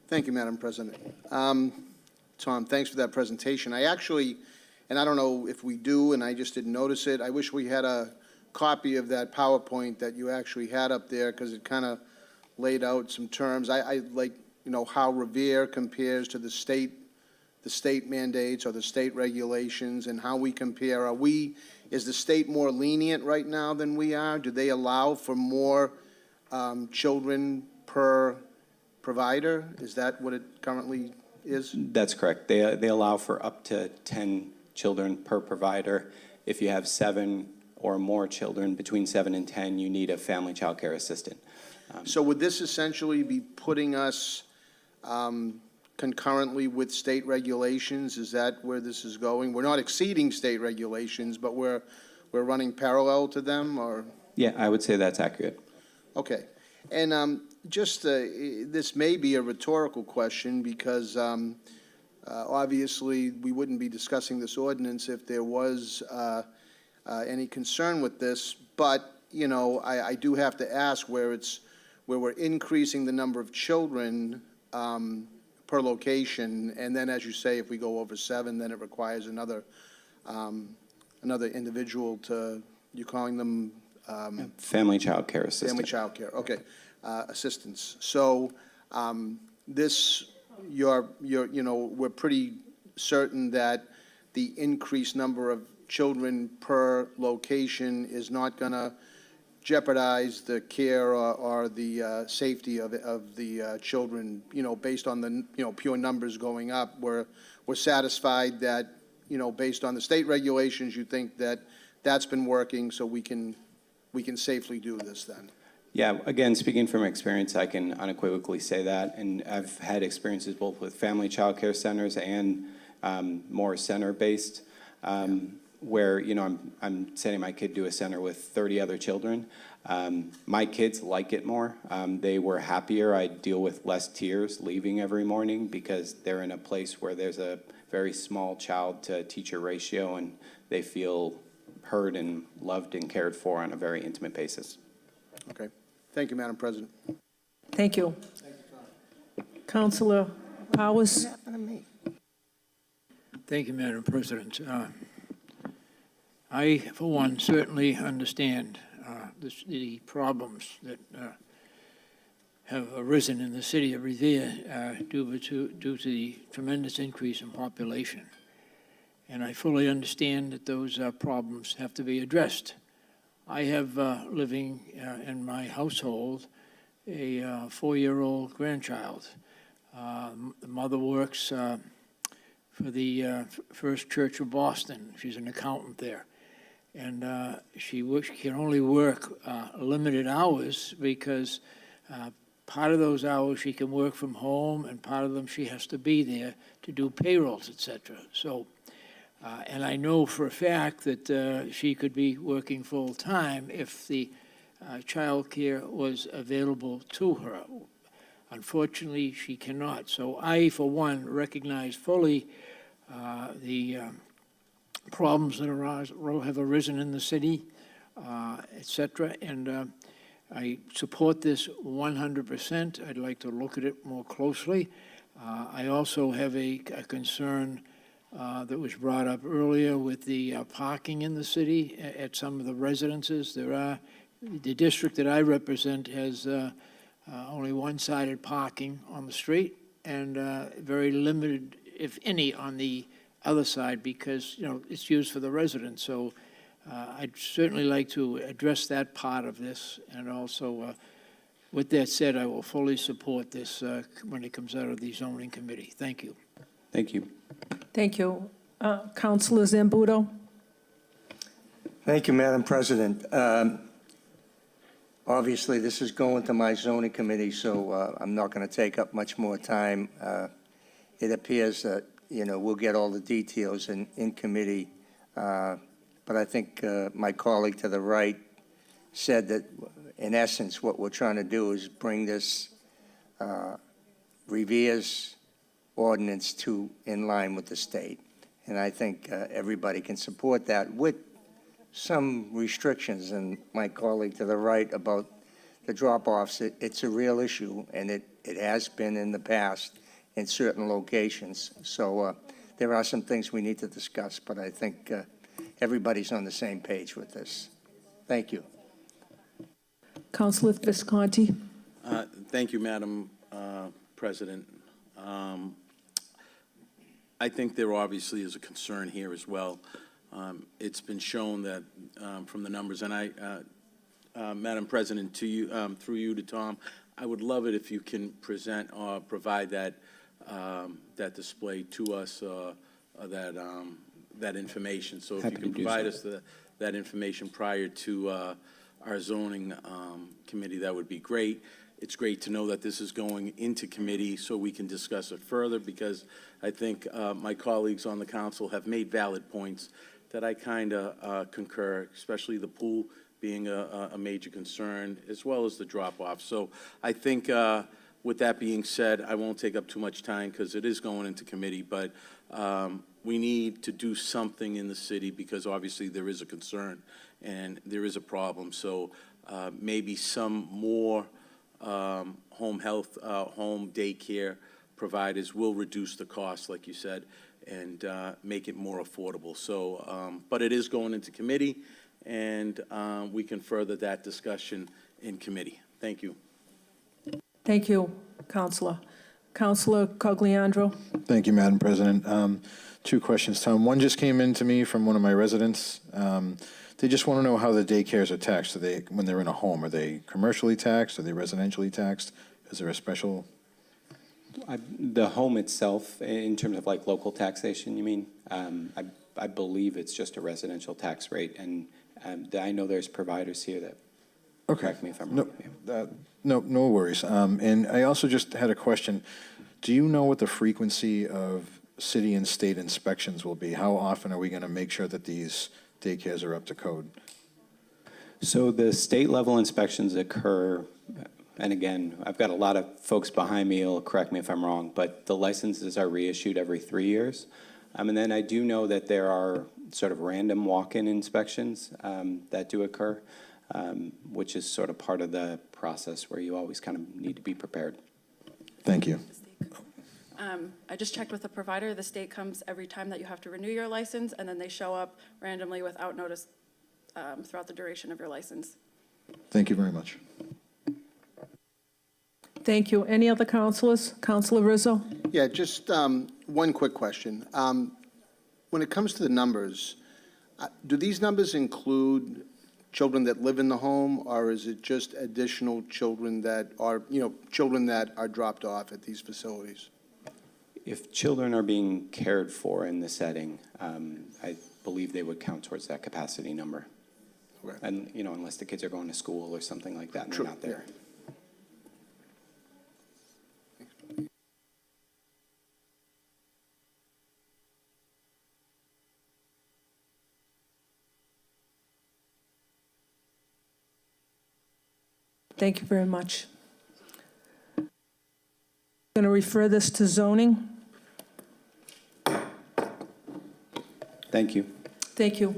F: Thank you, Madam President. Tom, thanks for that presentation. I actually, and I don't know if we do, and I just didn't notice it, I wish we had a copy of that PowerPoint that you actually had up there, because it kind of laid out some terms. I like, how Revere compares to the state mandates or the state regulations, and how we compare. Is the state more lenient right now than we are? Do they allow for more children per provider? Is that what it currently is?
I: That's correct. They allow for up to 10 children per provider. If you have 7 or more children, between 7 and 10, you need a family child care assistant.
F: So would this essentially be putting us concurrently with state regulations? Is that where this is going? We're not exceeding state regulations, but we're running parallel to them, or?
I: Yeah, I would say that's accurate.
F: Okay. And this may be a rhetorical question, because obviously we wouldn't be discussing this ordinance if there was any concern with this, but you know, I do have to ask where we're increasing the number of children per location, and then, as you say, if we go over 7, then it requires another individual to, you're calling them?
I: Family child care assistant.
F: Family child care, okay, assistance. So this, you know, we're pretty certain that the increased number of children per location is not going to jeopardize the care or the safety of the children, you know, based on the, you know, pure numbers going up. We're satisfied that, you know, based on the state regulations, you think that that's been working, so we can safely do this then.
I: Yeah, again, speaking from experience, I can unequivocally say that, and I've had experiences both with family child care centers and more center-based, where, you know, I'm sending my kid to a center with 30 other children. My kids like it more. They were happier. I deal with less tears leaving every morning because they're in a place where there's a very small child to teacher ratio, and they feel heard and loved and cared for on a very intimate basis.
F: Okay. Thank you, Madam President.
A: Thank you. Councilor Powers?
B: Thank you, Madam President. I, for one, certainly understand the problems that have arisen in the city of Revere due to the tremendous increase in population. And I fully understand that those problems have to be addressed. I have living in my household a 4-year-old grandchild. The mother works for the First Church of Boston. She's an accountant there. And she can only work limited hours because part of those hours she can work from home, and part of them she has to be there to do payrolls, et cetera. So, and I know for a fact that she could be working full-time if the child care was available to her. Unfortunately, she cannot. So I, for one, recognize fully the problems that have arisen in the city, et cetera, and I support this 100%. I'd like to look at it more closely. I also have a concern that was brought up earlier with the parking in the city at some of the residences. The district that I represent has only one-sided parking on the street and very limited, if any, on the other side because, you know, it's used for the residents. So I'd certainly like to address that part of this. And also, with that said, I will fully support this when it comes out of the zoning committee. Thank you.
I: Thank you.
A: Thank you. Councilor Zambudo?
H: Thank you, Madam President. Obviously, this is going to my zoning committee, so I'm not going to take up much more time. It appears that, you know, we'll get all the details in committee. But I think my colleague to the right said that, in essence, what we're trying to do is bring this Revere's ordinance in line with the state. And I think everybody can support that with some restrictions. And my colleague to the right about the drop-offs, it's a real issue, and it has been in the past in certain locations. So there are some things we need to discuss, but I think everybody's on the same page with this. Thank you.
A: Councilor Visconti?
W: Thank you, Madam President. I think there obviously is a concern here as well. It's been shown that from the numbers, and Madam President, to you, through you to Tom, I would love it if you can present or provide that display to us, that information. So if you can provide us that information prior to our zoning committee, that would be great. It's great to know that this is going into committee so we can discuss it further, because I think my colleagues on the council have made valid points that I kind of concur, especially the pool being a major concern, as well as the drop-off. So I think with that being said, I won't take up too much time because it is going into committee, but we need to do something in the city because obviously there is a concern and there is a problem. So maybe some more home health, home daycare providers will reduce the cost, like you said, and make it more affordable. So, but it is going into committee, and we can further that discussion in committee. Thank you.
A: Thank you, Counselor. Counselor Cogliandro?
D: Thank you, Madam President. Two questions, Tom. One just came in to me from one of my residents. They just want to know how the daycares are taxed. Are they, when they're in a home, are they commercially taxed? Are they residentially taxed? Is there a special?
I: The home itself, in terms of like local taxation, you mean? I believe it's just a residential tax rate, and I know there's providers here that, correct me if I'm wrong.
D: No worries. And I also just had a question. Do you know what the frequency of city and state inspections will be? How often are we going to make sure that these daycares are up to code?
I: So the state level inspections occur, and again, I've got a lot of folks behind me who'll correct me if I'm wrong, but the licenses are reissued every 3 years. And then I do know that there are sort of random walk-in inspections that do occur, which is sort of part of the process where you always kind of need to be prepared.
D: Thank you.
S: I just checked with the provider. The state comes every time that you have to renew your license, and then they show up randomly without notice throughout the duration of your license.
D: Thank you very much.
A: Thank you. Any other counselors? Counselor Rizzo?
F: Yeah, just one quick question. When it comes to the numbers, do these numbers include children that live in the home, or is it just additional children that are, children that are dropped off at these facilities?
I: If children are being cared for in the setting, I believe they would count towards that capacity number.
F: Okay.
I: And, unless the kids are going to school or something like that and they're not there.
A: Thank you very much. I'm going to refer this to zoning.
I: Thank you.
A: Thank you.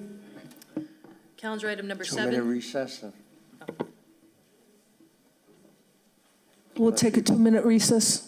K: Calendar item number
H: 2-minute
K: 7.
H: recess.
A: We'll take a 2-minute recess.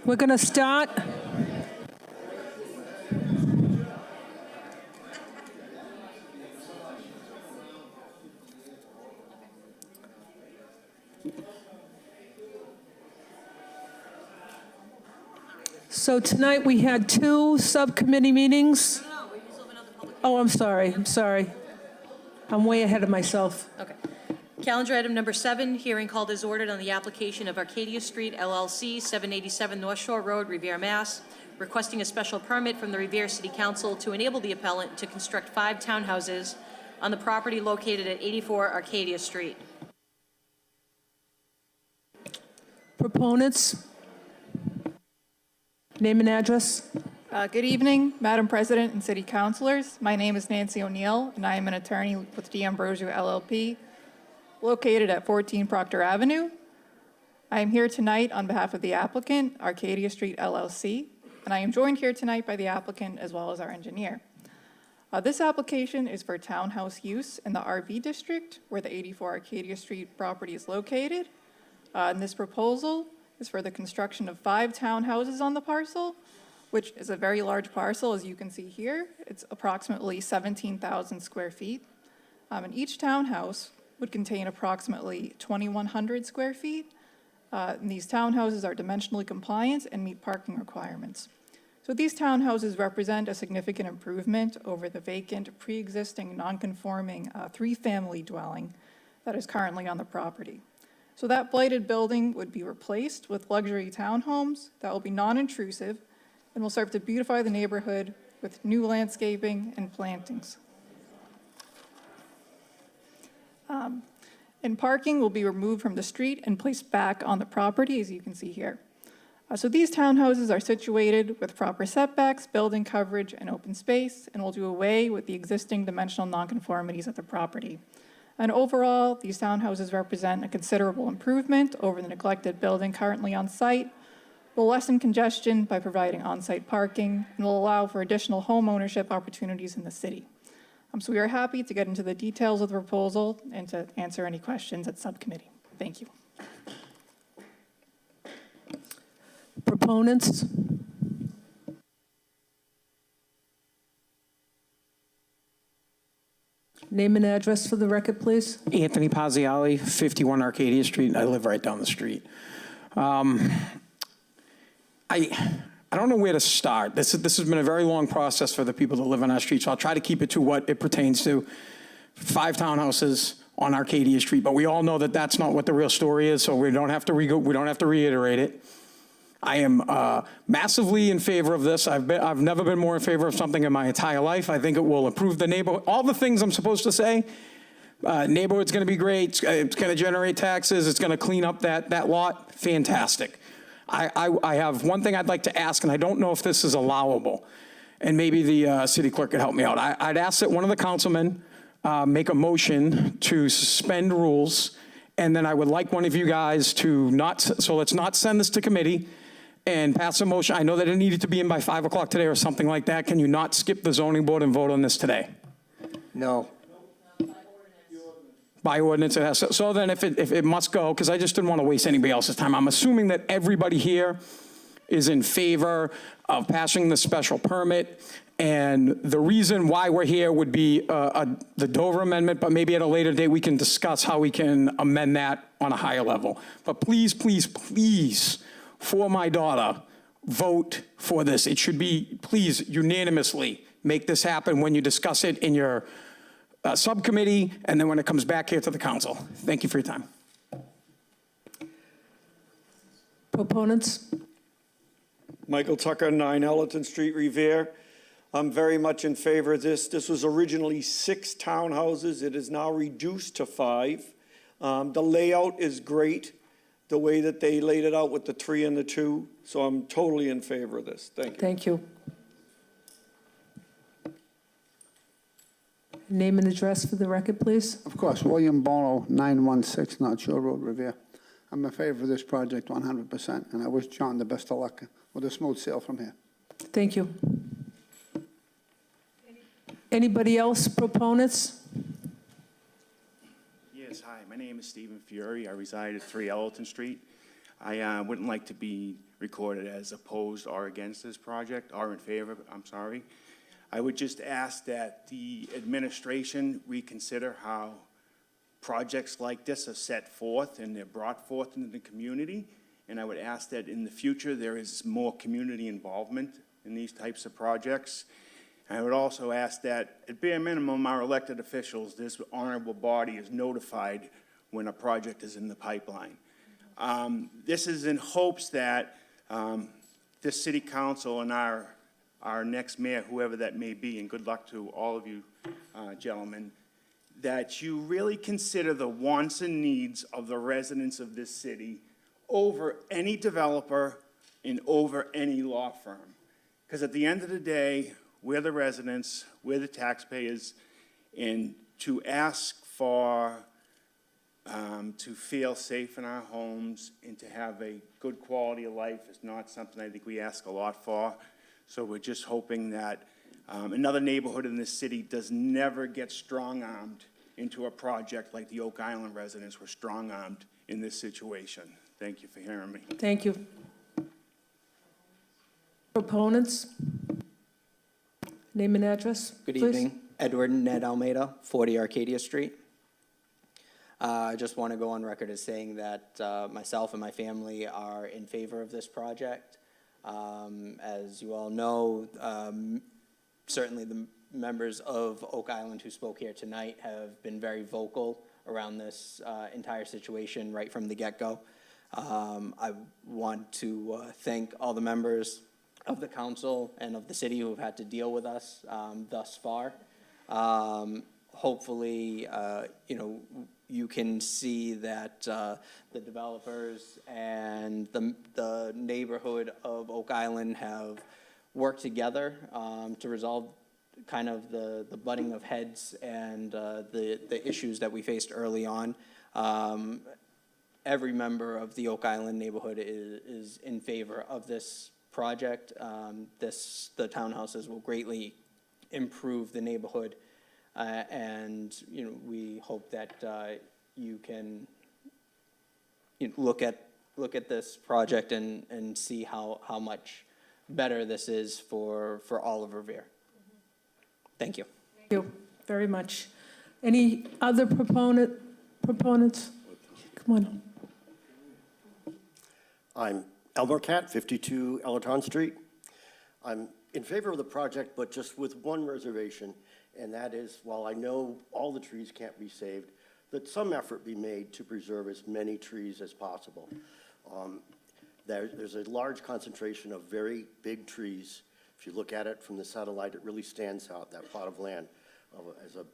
A: We're going to start. So tonight we had 2 subcommittee meetings. Oh, I'm sorry. I'm way ahead of myself.
K: Okay. Calendar item number 7, hearing called as ordered on the application of Arcadia Street LLC, 787 North Shore Road, Revere, Mass., requesting a special permit from the Revere City Council to enable the appellant to construct 5 townhouses on the property located at 84 Arcadia Street.
A: Proponents? Name and address.
L: Good evening, Madam President and City Councilors. My name is Nancy O'Neill, and I am an attorney with D'Ambrosio LLP, located at 14 Proctor Avenue. I am here tonight on behalf of the applicant, Arcadia Street LLC, and I am joined here tonight by the applicant as well as our engineer. This application is for townhouse use in the RB district, where the 84 Arcadia Street property is located. And this proposal is for the construction of 5 townhouses on the parcel, which is a very large parcel, as you can see here. It's approximately 17,000 square feet. And each townhouse would contain approximately 2,100 square feet. And these townhouses are dimensionally compliant and meet parking requirements. So these townhouses represent a significant improvement over the vacant, pre-existing, non-conforming 3-family dwelling that is currently on the property. So that blighted building would be replaced with luxury townhomes that will be non-intrusive and will serve to beautify the neighborhood with new landscaping and plantings. And parking will be removed from the street and placed back on the property, as you can see here. So these townhouses are situated with proper setbacks, building coverage, and open space, and will do away with the existing dimensional nonconformities at the property. And overall, these townhouses represent a considerable improvement over the neglected building currently on site, will lessen congestion by providing on-site parking, and will allow for additional home ownership opportunities in the city. So we are happy to get into the details of the proposal and to answer any questions at subcommittee. Thank you.
A: Proponents? Name and address for the record, please.
M: Anthony Pazziali, 51 Arcadia Street. I live right down the street. I don't know where to start. This has been a very long process for the people that live on our street, so I'll try to keep it to what it pertains to. 5 townhouses on Arcadia Street, but we all know that that's not what the real story is, so we don't have to reiterate it. I am massively in favor of this. I've never been more in favor of something in my entire life. I think it will improve the neighborhood. All the things I'm supposed to say. Neighborhood's going to be great. It's going to generate taxes. It's going to clean up that lot. Fantastic. I have one thing I'd like to ask, and I don't know if this is allowable, and maybe the city clerk could help me out. I'd ask that one of the councilmen make a motion to suspend rules, and then I would like one of you guys to let's not send this to committee and pass a motion. I know that it needed to be in by 5 o'clock today or something like that. Can you not skip the zoning board and vote on this today?
H: No.
M: By ordinance, it has to. So then if it must go, because I just didn't want to waste anybody else's time. I'm assuming that everybody here is in favor of passing the special permit. And the reason why we're here would be the Dover Amendment, but maybe at a later date we can discuss how we can amend that on a higher level. But please, please, please, for my daughter, vote for this. It should be, please, unanimously make this happen when you discuss it in your subcommittee, and then when it comes back here to the council. Thank you for your time.
A: Proponents?
O: Michael Tucker, 9 Ellerton Street, Revere. I'm very much in favor of this. This was originally 6 townhouses. It is now reduced to 5. The layout is great, the way that they laid it out with the 3 and the 2. So I'm totally in favor of this. Thank you.
A: Thank you. Name and address for the record, please.
X: Of course, William Bono, 916 North Shore Road, Revere. I'm in favor of this project 100%, and I wish John the best of luck with a smooth sail from here.
A: Thank you. Anybody else, proponents?
Y: Yes, hi, my name is Stephen Fury. I reside at 3 Ellerton Street. I wouldn't like to be
N: recorded as opposed or against this project, or in favor, I'm sorry. I would just ask that the administration reconsider how projects like this are set forth and they're brought forth into the community. And I would ask that in the future, there is more community involvement in these types of projects. I would also ask that, at bare minimum, our elected officials, this honorable body, is notified when a project is in the pipeline. This is in hopes that this city council and our next mayor, whoever that may be, and good luck to all of you gentlemen, that you really consider the wants and needs of the residents of this city over any developer and over any law firm. Because at the end of the day, we're the residents, we're the taxpayers, and to ask for to feel safe in our homes and to have a good quality of life is not something I think we ask a lot for. So we're just hoping that another neighborhood in this city does never get strong-armed into a project like the Oak Island residents were strong-armed in this situation. Thank you for hearing me.
A: Thank you. Proponents? Name and address,
P: Good
A: please.
P: evening. Edward Ned Almeida, 40 Arcadia Street. I just want to go on record as saying that myself and my family are in favor of this project. As you all know, certainly the members of Oak Island who spoke here tonight have been very vocal around this entire situation right from the get-go. I want to thank all the members of the council and of the city who have had to deal with us thus far. Hopefully, you can see that the developers and the neighborhood of Oak Island have worked together to resolve kind of the butting of heads and the issues that we faced early on. Every member of the Oak Island neighborhood is in favor of this project. The townhouses will greatly improve the neighborhood, and we hope that you can look at this project and see how much better this is for all of Revere. Thank you.
A: Thank you very much. Any other proponents? Come on.
Q: I'm Elmer Cat, 52 Ellerton Street. I'm in favor of the project, but just with one reservation, and that is, while I know all the trees can't be saved, that some effort be made to preserve as many trees as possible. There's a large concentration of very big trees. If you look at it from the satellite, it really stands out, that plot of land, as a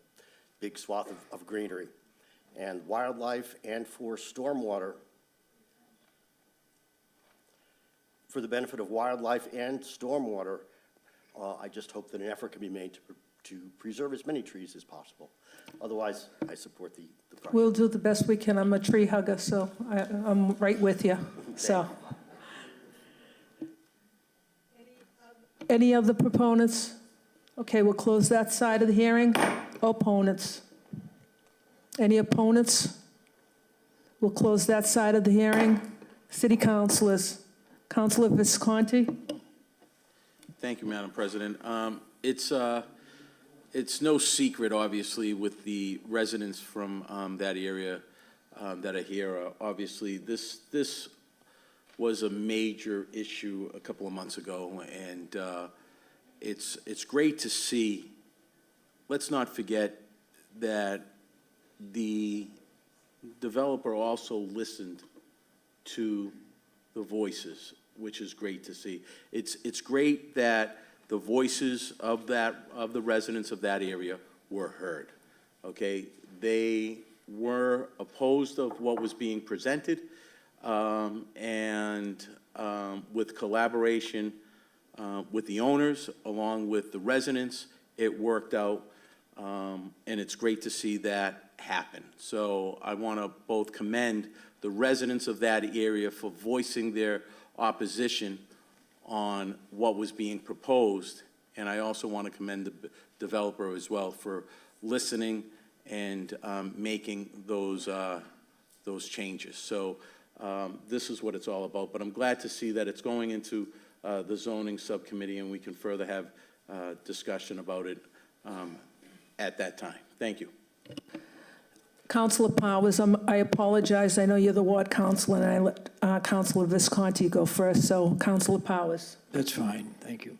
Q: big swath of greenery. And wildlife and for stormwater, for the benefit of wildlife and stormwater, I just hope that an effort can be made to preserve as many trees as possible. Otherwise, I support the project.
A: We'll do the best we can. I'm a tree hugger, so I'm right with you. So, any other proponents? Okay, we'll close that side of the hearing. Opponents? Any opponents? We'll close that side of the hearing. City councilors. Councilor Visconti?
W: Thank you, Madam President. It's no secret, obviously, with the residents from that area that are here. Obviously, this was a major issue a couple of months ago, and it's great to see. Let's not forget that the developer also listened to the voices, which is great to see. It's great that the voices of the residents of that area were heard. Okay, they were opposed of what was being presented, and with collaboration with the owners along with the residents, it worked out, and it's great to see that happen. So I want to both commend the residents of that area for voicing their opposition on what was being proposed, and I also want to commend the developer as well for listening and making those changes. So this is what it's all about. But I'm glad to see that it's going into the zoning subcommittee, and we can further have discussion about it at that time. Thank you.
A: Councilor Powers, I apologize. I know you're the ward councilor, and I let Councilor Visconti go first. So, Councilor Powers.
E: That's fine, thank you.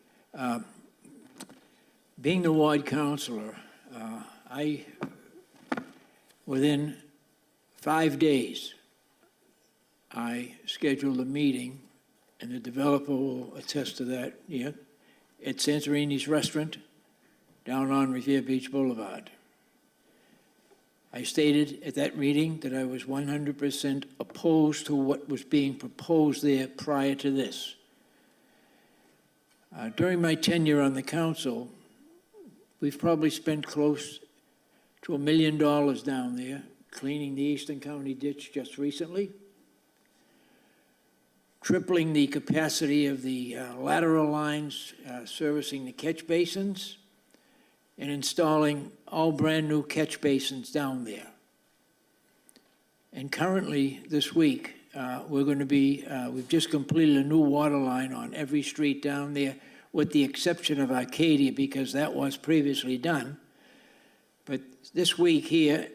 E: Being the ward councilor, within 5 days, I scheduled a meeting, and the developer will attest to that, at Santorini's Restaurant down on Revere Beach Boulevard. I stated at that meeting that I was 100% opposed to what was being proposed there prior to this. During my tenure on the council, we've probably spent close to $1 million down there cleaning the Eastern County ditch just recently, tripling the capacity of the lateral lines servicing the catch basins, and installing all brand-new catch basins down there. And currently, this week, we're going to be, we've just completed a new water line on every street down there, with the exception of Arcadia, because that was previously done. But this week here,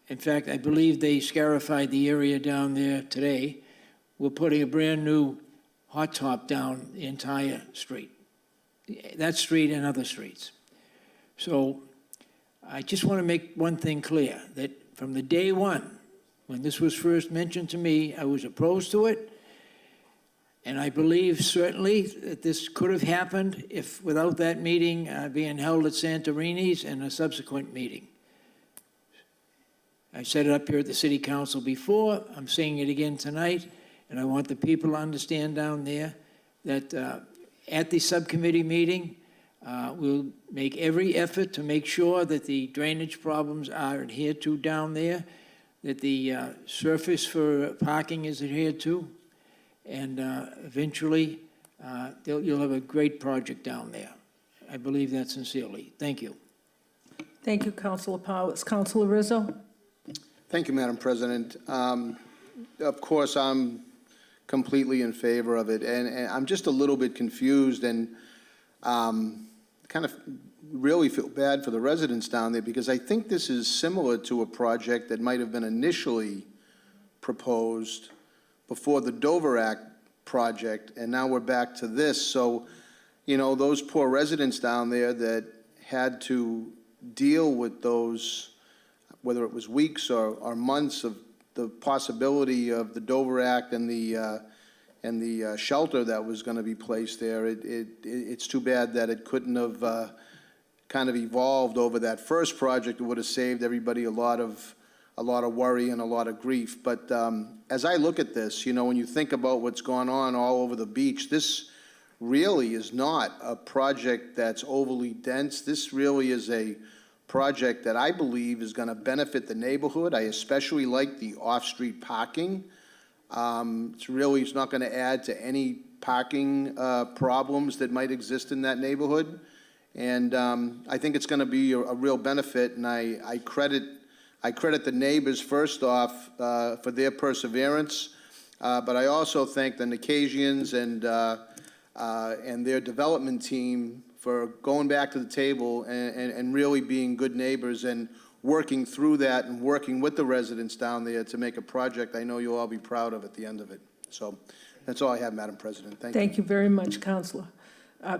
E: in fact, I believe they scarified the area down there today. We're putting a brand-new hot top down the entire street, that street and other streets. So I just want to make one thing clear, that from the day one, when this was first mentioned to me, I was opposed to it. And I believe certainly that this could have happened if, without that meeting being held at Santorini's and a subsequent meeting. I said it up here at the City Council before, I'm saying it again tonight, and I want the people to understand down there that at the subcommittee meeting, we'll make every effort to make sure that the drainage problems are adhered to down there, that the surface for parking is adhered to, and eventually you'll have a great project down there. I believe that sincerely. Thank you.
A: Thank you, Councilor Powers. Councilor Rizzo.
F: Thank you, Madam President. Of course, I'm completely in favor of it, and I'm just a little bit confused and kind of really feel bad for the residents down there, because I think this is similar to a project that might have been initially proposed before the Dover Act project, and now we're back to this. So, you know, those poor residents down there that had to deal with those, whether it was weeks or months of the possibility of the Dover Act and the shelter that was going to be placed there, it's too bad that it couldn't have kind of evolved over that first project. It would have saved everybody a lot of worry and a lot of grief. But as I look at this, you know, when you think about what's going on all over the beach, this really is not a project that's overly dense. This really is a project that I believe is going to benefit the neighborhood. I especially like the off-street parking. It's not going to add to any parking problems that might exist in that neighborhood. And I think it's going to be a real benefit, and I credit the neighbors first off for their perseverance, but I also thank the Nicasians and their development team for going back to the table and really being good neighbors and working through that and working with the residents down there to make a project I know you'll all be proud of at the end of it. So that's all I have, Madam President. Thank you.
A: Thank you very much, Councilor.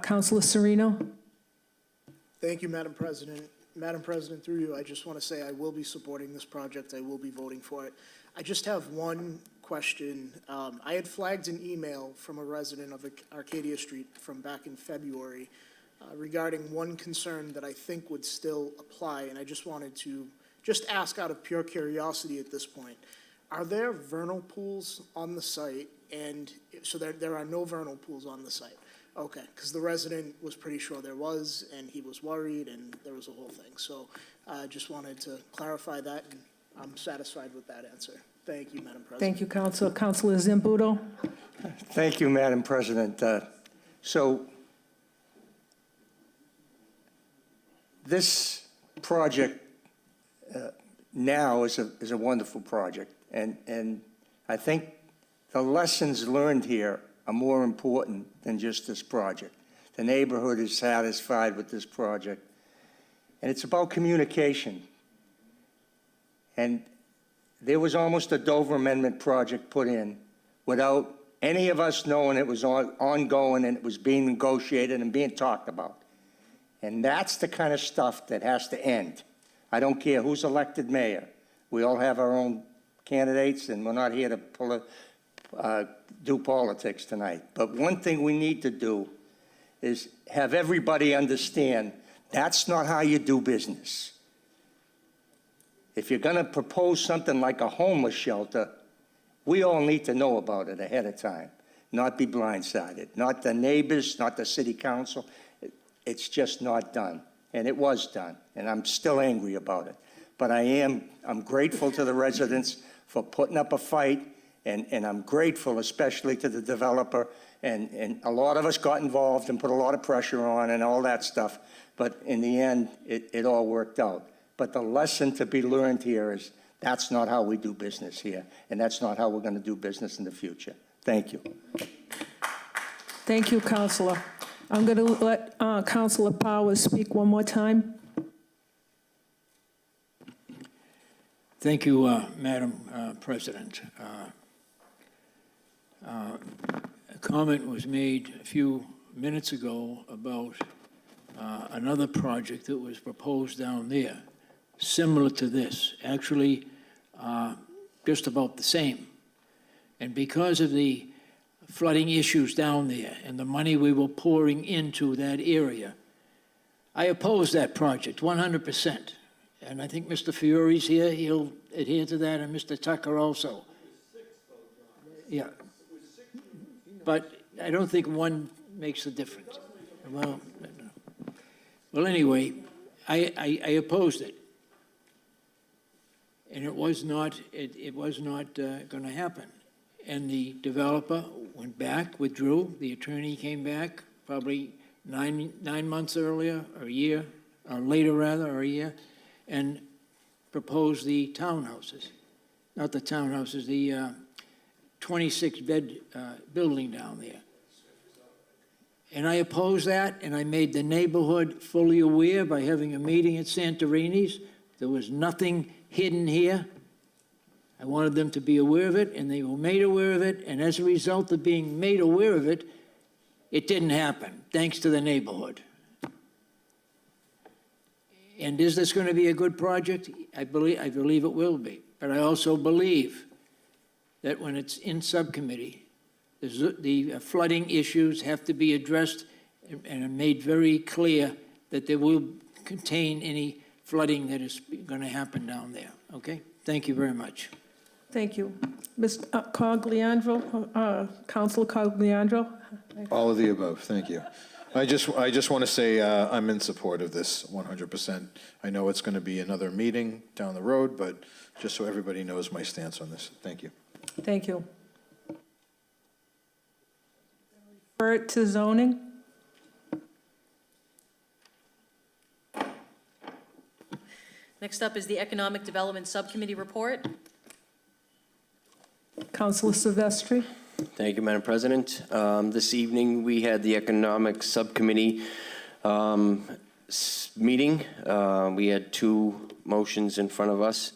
A: Councilor Serino.
C: Thank you, Madam President. Madam President, through you, I just want to say I will be supporting this project. I will be voting for it. I just have one question. I had flagged an email from a resident of Arcadia Street from back in February regarding one concern that I think would still apply, and I just wanted to just ask out of pure curiosity at this point. Are there vernal pools on the site? And so there are no vernal pools on the site. Okay, because the resident was pretty sure there was, and he was worried, and there was a whole thing. So I just wanted to clarify that, and I'm satisfied with that answer. Thank you, Madam President.
A: Thank you, Councilor. Councilor Zambudo.
H: Thank you, Madam President. So this project now is a wonderful project, and I think the lessons learned here are more important than just this project. The neighborhood is satisfied with this project. And it's about communication. And there was almost a Dover Amendment project put in without any of us knowing it was ongoing and it was being negotiated and being talked about. And that's the kind of stuff that has to end. I don't care who's elected mayor. We all have our own candidates, and we're not here to do politics tonight. But one thing we need to do is have everybody understand that's not how you do business. If you're going to propose something like a homeless shelter, we all need to know about it ahead of time, not be blindsided. Not the neighbors, not the city council. It's just not done. And it was done, and I'm still angry about it. But I'm grateful to the residents for putting up a fight, and I'm grateful especially to the developer. And a lot of us got involved and put a lot of pressure on and all that stuff. But in the end, it all worked out. But the lesson to be learned here is that's not how we do business here, and that's not how we're going to do business in the future. Thank you.
A: Thank you, Councilor. I'm going to let Councilor Powers speak one more time.
B: Thank you, Madam President. A comment was made a few minutes ago about another project that was proposed down there, similar to this, actually just about the same. And because of the flooding issues down there and the money we were pouring into that area, I oppose that project 100%. And I think Mr. Fiore's here, he'll adhere to that, and Mr. Tucker also. Yeah. But I don't think one makes a difference. Well, anyway, I opposed it. And it was not going to happen. And the developer went back, withdrew. The attorney came back probably nine months earlier, or a year, or later rather, or a year, and proposed the townhouses. Not the townhouses, the 26-bed building down there. And I opposed that, and I made the neighborhood fully aware by having a meeting at Santorini's. There was nothing hidden here. I wanted them to be aware of it, and they were made aware of it, and as a result of being made aware of it, it didn't happen, thanks to the neighborhood. And is this going to be a good project? I believe it will be. But I also believe that when it's in subcommittee, the flooding issues have to be addressed and made very clear that they will contain any flooding that is going to happen down there. Okay? Thank you very much.
A: Thank you. Ms. Cogliandro, Councilor Cogliandro?
D: All of the above, thank you. I just want to say I'm in support of this 100%. I know it's going to be another meeting down the road, but just so everybody knows my stance on this. Thank you.
A: Thank you. Refer it to zoning.
K: Next up is the Economic Development Subcommittee report.
A: Councilor Silvestri.
V: Thank you, Madam President. This evening, we had the Economic Subcommittee meeting. We had two motions in front of us.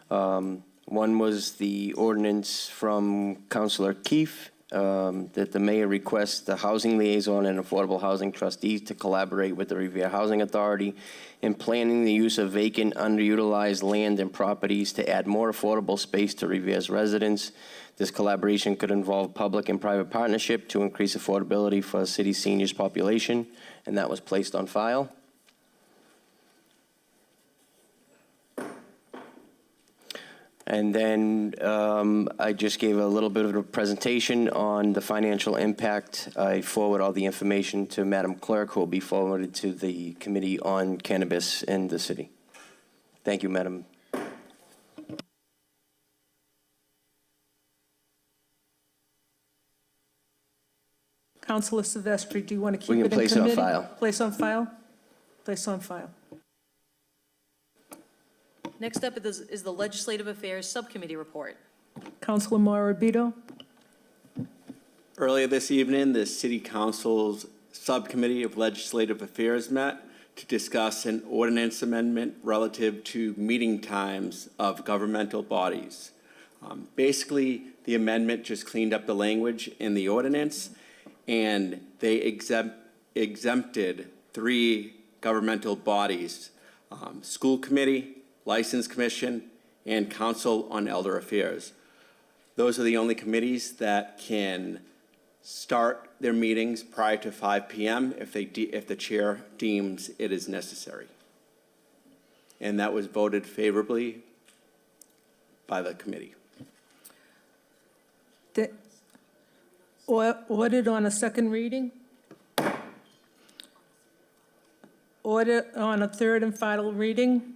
V: One was the ordinance from Councilor Keefe that the mayor requests the housing liaison and affordable housing trustees to collaborate with the Revere Housing Authority in planning the use of vacant, underutilized land and properties to add more affordable space to Revere's residents. This collaboration could involve public and private partnership to increase affordability for the city's seniors population, and that was placed on file. And then I just gave a little bit of a presentation on the financial impact. I forward all the information to Madam Clerk, who will be forwarded to the Committee on Cannabis in the city. Thank you, Madam.
A: Councilor Silvestri, do you want to keep
V: We
A: it
V: can
A: in
V: place it on
A: committee?
V: file.
A: Place on file? Place on file.
K: Next up is the Legislative Affairs Subcommittee report.
A: Councilor Morabito.
J: Earlier this evening, the City Council's Subcommittee of Legislative Affairs met to discuss an ordinance amendment relative to meeting times of governmental bodies. Basically, the amendment just cleaned up the language in the ordinance, and they exempted 3 governmental bodies, School Committee, License Commission, and Council on Elder Affairs. Those are the only committees that can start their meetings prior to 5 p.m. if the chair deems it is necessary. And that was voted favorably by the committee.
A: Ordered on a second reading? Order on a third and final reading?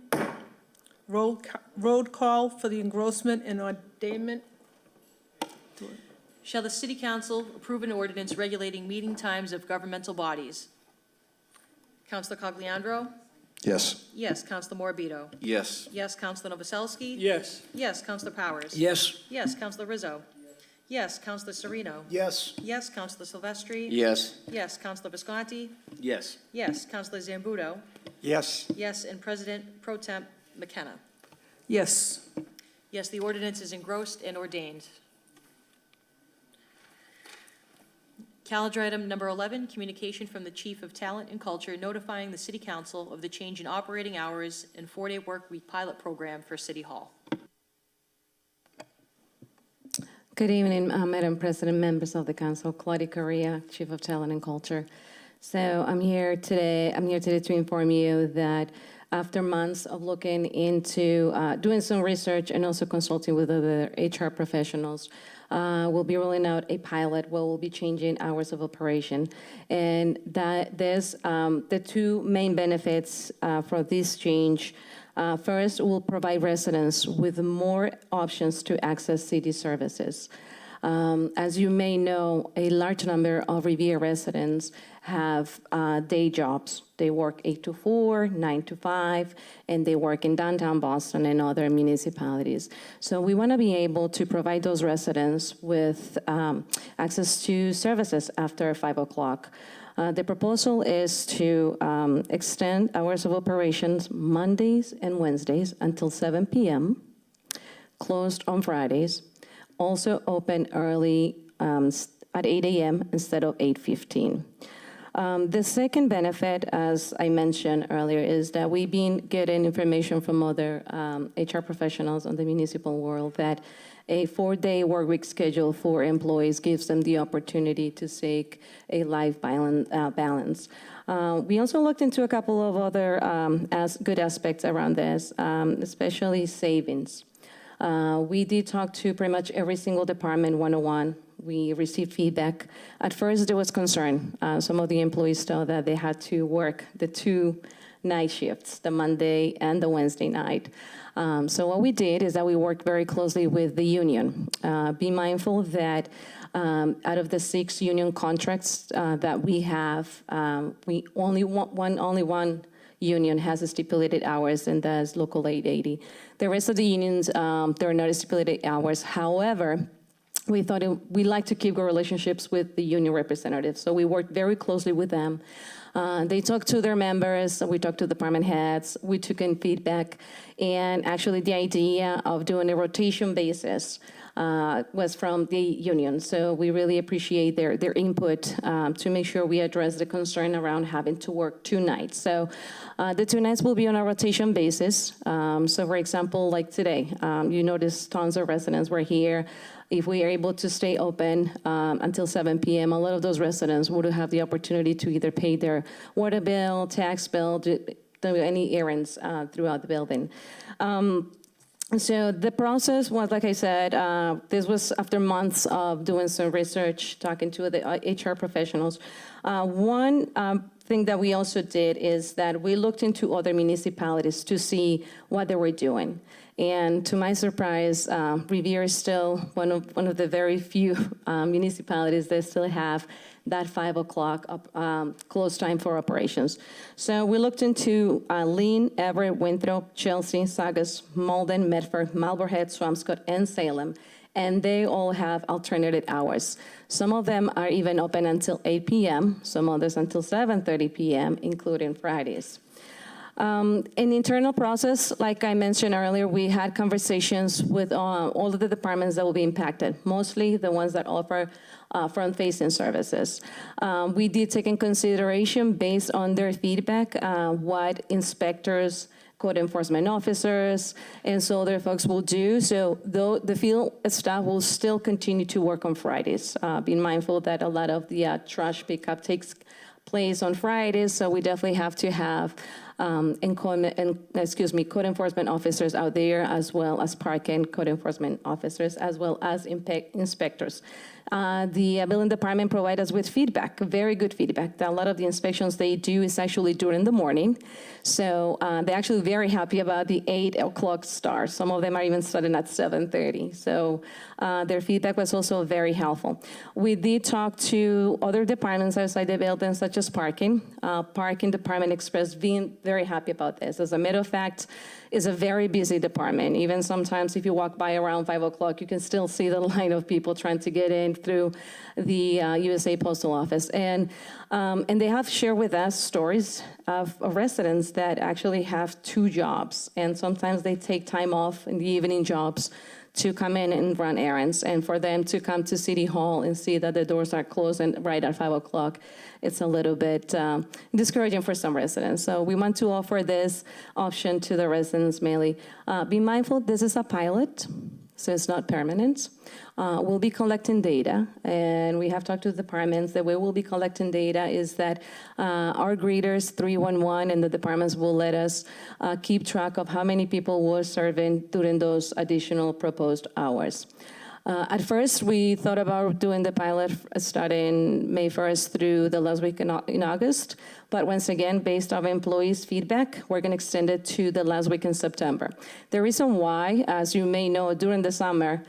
A: Road call for the engrossment and ordainment?
K: Shall the City Council approve an ordinance regulating meeting times of governmental bodies? Councilor Cogliandro?
D: Yes.
K: Yes. Councilor Morbido?
B: Yes.
K: Yes. Councilor Novoselsky?
E: Yes.
K: Yes. Councilor Powers?
E: Yes.
K: Yes. Councilor Rizzo? Yes. Councilor Sereno?
C: Yes.
K: Yes. Councilor Silvestri?
V: Yes.
K: Yes. Councilor Visconti?
W: Yes.
K: Yes. Councilor Zambudo?
O: Yes.
K: Yes. And President Pro Temp McKenna?
A: Yes.
K: Yes, the ordinance is engrossed and ordained. Calendar item number 11, communication from the Chief of Talent and Culture notifying the City Council of the change in operating hours and 4-day work week pilot program for City Hall.
R: Good evening, Madam President, members of the Council. Claudia Correa, Chief of Talent and Culture. So I'm here today to inform you that after months of looking into doing some research and also consulting with other HR professionals, we'll be rolling out a pilot where we'll be changing hours of operation. And that there's the 2 main benefits for this change. First, we'll provide residents with more options to access city services. As you may know, a large number of Revere residents have day jobs. They work 8 to 4, 9 to 5, and they work in downtown Boston and other municipalities. So we want to be able to provide those residents with access to services after 5 o'clock. The proposal is to extend hours of operations Mondays and Wednesdays until 7 p.m., closed on Fridays, also open early at 8 a.m. instead of 8:15. The second benefit, as I mentioned earlier, is that we've been getting information from other HR professionals in the municipal world that a 4-day work week schedule for employees gives them the opportunity to seek a life balance. We also looked into a couple of other good aspects around this, especially savings. We did talk to pretty much every single department one-on-one. We received feedback. At first, there was concern. Some of the employees thought that they had to work the 2 night shifts, the Monday and the Wednesday night. So what we did is that we worked very closely with the union. Be mindful that out of the 6 union contracts that we have, we only one union has stipulated hours, and that's Local 880. The rest of the unions, there are not stipulated hours. However, we thought we like to keep good relationships with the union representatives, so we worked very closely with them. They talked to their members, we talked to department heads, we took in feedback, and actually the idea of doing a rotation basis was from the union. So we really appreciate their input to make sure we address the concern around having to work 2 nights. So the 2 nights will be on a rotation basis. So for example, like today, you notice tons of residents were here. If we are able to stay open until 7 p.m., a lot of those residents would have the opportunity to either pay their water bill, tax bill, do any errands throughout the building. So the process was, like I said, this was after months of doing some research, talking to the HR professionals. One thing that we also did is that we looked into other municipalities to see what they were doing. And to my surprise, Revere is still one of the very few municipalities that still have that 5 o'clock close time for operations. So we looked into Lynn, Everett, Winthrop, Chelsea, Saugus, Malden, Medford, Marlborough Head, Swampscott, and Salem. and they all have alternative hours. Some of them are even open until 8 p.m., some others until 7:30 p.m., including Fridays. In the internal process, like I mentioned earlier, we had conversations with all of the departments that will be impacted, mostly the ones that offer front-facing services. We did take in consideration, based on their feedback, what inspectors, code enforcement officers, and so other folks will do. So though the field staff will still continue to work on Fridays, being mindful that a lot of the trash pickup takes place on Fridays, so we definitely have to have code enforcement officers out there, as well as parking code enforcement officers, as well as inspectors. The building department provide us with feedback, very good feedback. A lot of the inspections they do is actually during the morning. So they're actually very happy about the 8 o'clock start. Some of them are even starting at 7:30. So their feedback was also very helpful. We did talk to other departments outside the building, such as parking. Parking department expressed being very happy about this. As a matter of fact, it's a very busy department. Even sometimes if you walk by around 5 o'clock, you can still see the line of people trying to get in through the USA Postal Office. And they have shared with us stories of residents that actually have 2 jobs. And sometimes they take time off in the evening jobs to come in and run errands. And for them to come to City Hall and see that the doors are closed and right at 5 o'clock, it's a little bit discouraging for some residents. So we want to offer this option to the residents mainly. Be mindful, this is a pilot, so it's not permanent. We'll be collecting data, and we have talked to the departments. The way we'll be collecting data is that our greeters, 311, and the departments will let us keep track of how many people we're serving during those additional proposed hours. At first, we thought about doing the pilot starting May 1st through the last week in August. But once again, based on employees' feedback, we're going to extend it to the last week in September. The reason why, as you may know, during the summer,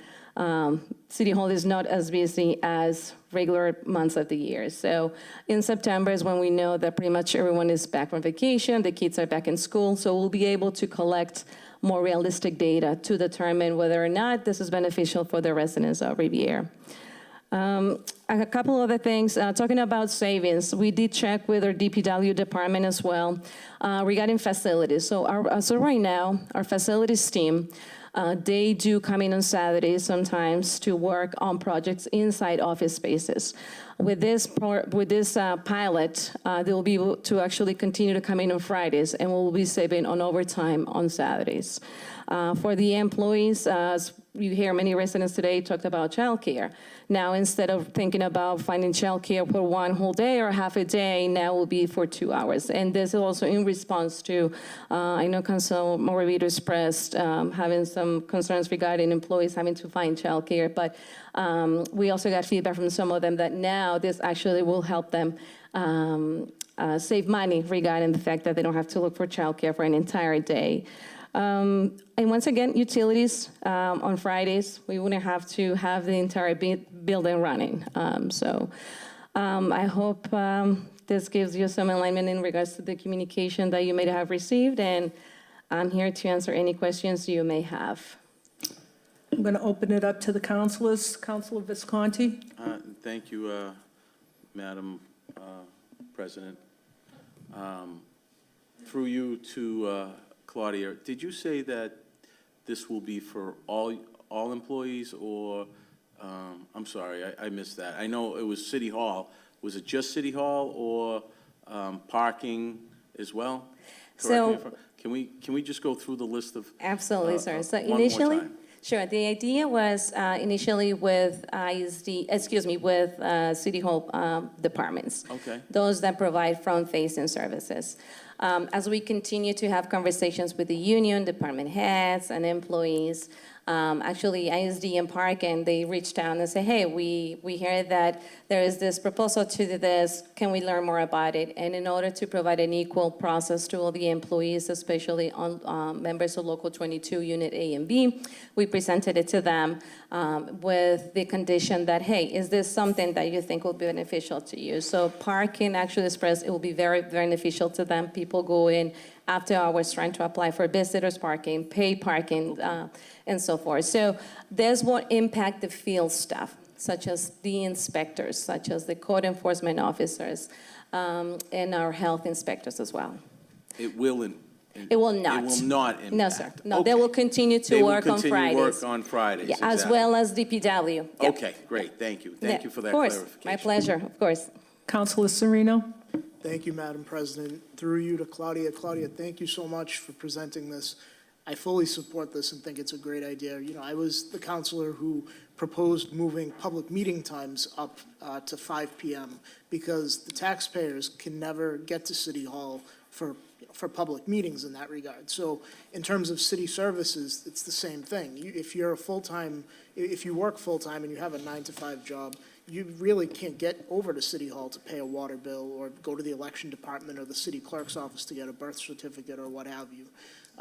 R: City Hall is not as busy as regular months of the year. So in September is when we know that pretty much everyone is back from vacation, the kids are back in school, so we'll be able to collect more realistic data to determine whether or not this is beneficial for the residents of Revere. A couple other things, talking about savings, we did check with our DPW department as well regarding facilities. So right now, our facilities team, they do come in on Saturdays sometimes to work on projects inside office spaces. With this pilot, they will be able to actually continue to come in on Fridays, and we'll be saving on overtime on Saturdays. For the employees, as you hear many residents today talked about childcare. Now, instead of thinking about finding childcare for one whole day or half a day, now will be for 2 hours. And this is also in response to, I know Council Revere expressed having some concerns regarding employees having to find childcare, but we also got feedback from some of them that now this actually will help them save money regarding the fact that they don't have to look for childcare for an entire day. And once again, utilities on Fridays, we wouldn't have to have the entire building running. I hope this gives you some alignment in regards to the communication that you may have received, and I'm here to answer any questions you may have.
A: I'm going to open it up to the councilors. Councilor Visconti.
W: Thank you, Madam President. Through you to Claudia, did you say that this will be for all employees, or, I'm sorry, I missed that. I know it was City Hall. Was it just City Hall or parking as well? Can we just go through the list of?
R: Absolutely, sir. So
W: one
R: initially,
W: more time?
R: sure. The idea was initially with with City Hall departments.
W: Okay.
R: Those that provide front-facing services. As we continue to have conversations with the union, department heads, and employees, actually ISD and Parkin, they reached out and said, hey, we hear that there is this proposal to do this, can we learn more about it? And in order to provide an equal process to all the employees, especially on members of Local 22 Unit A and B, we presented it to them with the condition that, hey, is this something that you think will be beneficial to you? So Parkin actually expressed it will be very beneficial to them. People go in after hours trying to apply for visitors parking, paid parking, and so forth. So this will impact the field staff, such as the inspectors, such as the code enforcement officers, and our health inspectors as well.
W: It will
R: It will not.
W: It will not impact.
R: No, sir. No,
W: Okay.
R: they will continue to work on
W: They will
R: Fridays.
W: continue to work on Fridays,
R: Yeah, as
W: exactly.
R: well as DPW. Yep.
W: Okay, great, thank you. Thank you for that
R: Of course,
W: clarification.
R: my pleasure, of course.
A: Councilor Sereno?
C: Thank you, Madam President. Through you to Claudia. Claudia, thank you so much for presenting this. I fully support this and think it's a great idea. You know, I was the counselor who proposed moving public meeting times up to 5 p.m. because the taxpayers can never get to City Hall for public meetings in that regard. So in terms of city services, it's the same thing. If you're a full-time, if you work full-time and you have a 9-to-5 job, you really can't get over to City Hall to pay a water bill or go to the election department or the city clerk's office to get a birth certificate or what have you.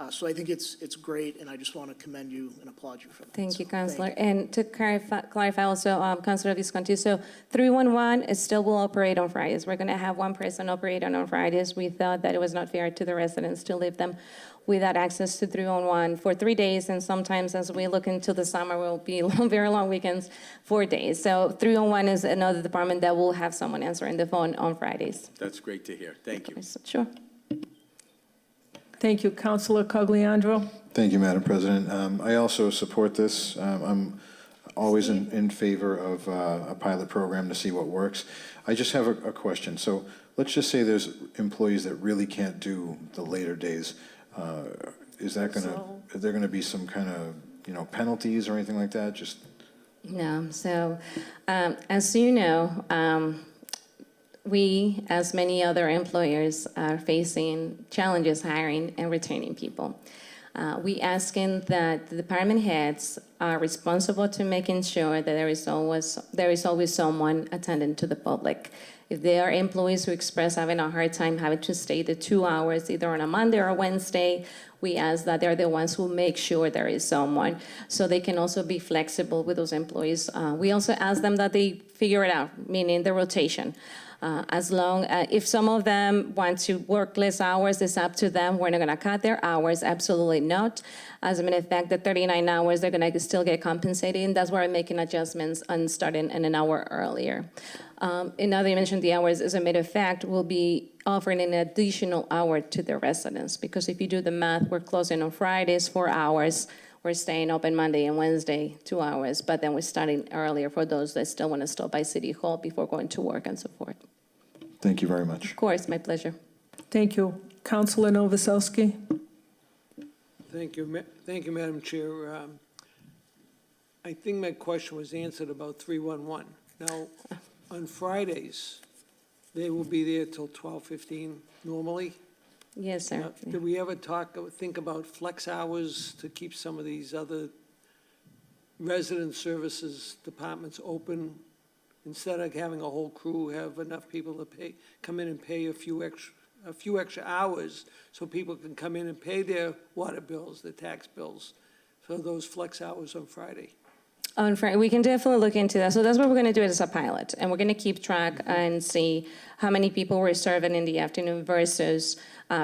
C: So I think it's great, and I just want to commend you and applaud you for that.
R: Thank you,
C: So,
R: Councilor. And to clarify also, Councilor Visconti, so 311 still will operate on Fridays. We're going to have one person operating on Fridays. We thought that it was not fair to the residents to leave them without access to 311 for 3 days, and sometimes as we look into the summer, will be very long weekends, 4 days. So 311 is another department that will have someone answering the phone on Fridays.
W: That's great to hear. Thank you.
R: Sure.
A: Thank you. Councilor Cogliandro?
D: Thank you, Madam President. I also support this. I'm always in favor of a pilot program to see what works. I just have a question. So let's just say there's employees that really can't do the later days. Is that going to, is there going to be some kind of, penalties or anything like that? Just
R: No. So as you know, we, as many other employers, are facing challenges hiring and retaining people. We asking that the department heads are responsible to making sure that there is always someone attending to the public. If there are employees who express having a hard time having to stay the 2 hours, either on a Monday or a Wednesday, we ask that they're the ones who make sure there is someone, so they can also be flexible with those employees. We also ask them that they figure it out, meaning the rotation. As long if some of them want to work less hours, it's up to them. We're not going to cut their hours, absolutely not. As a matter of fact, the 39 hours, they're going to still get compensated, and that's why we're making adjustments on starting in an hour earlier. Now that you mentioned the hours, as a matter of fact, we'll be offering an additional hour to the residents, because if you do the math, we're closing on Fridays 4 hours. We're staying open Monday and Wednesday 2 hours, but then we're starting earlier for those that still want to stop by City Hall before going to work and so forth.
D: thank you very much.
R: Of course, my pleasure.
A: Thank you. Councilor Novoselsky?
E: Thank you, Madam Chair. I think my question was answered about 311. Now, on Fridays, they will be there till 12:15 normally?
R: Yes, sir.
E: Now, did we ever think about flex hours to keep some of these other resident services departments open? Instead of having a whole crew, have enough people to come in and pay a few extra hours, so people can come in and pay their water bills, their tax bills, so those flex hours on Friday.
R: On Friday, we can definitely look into that. So that's what we're going to do as a pilot, and we're going to keep track and see how many people we're serving in the afternoon versus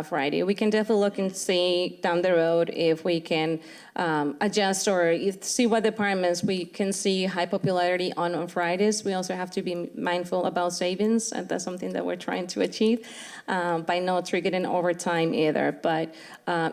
R: Friday. We can definitely look and see down the road if we can adjust or see what departments we can see high popularity on Fridays. We also have to be mindful about savings, and that's something that we're trying to achieve by not triggering overtime either. But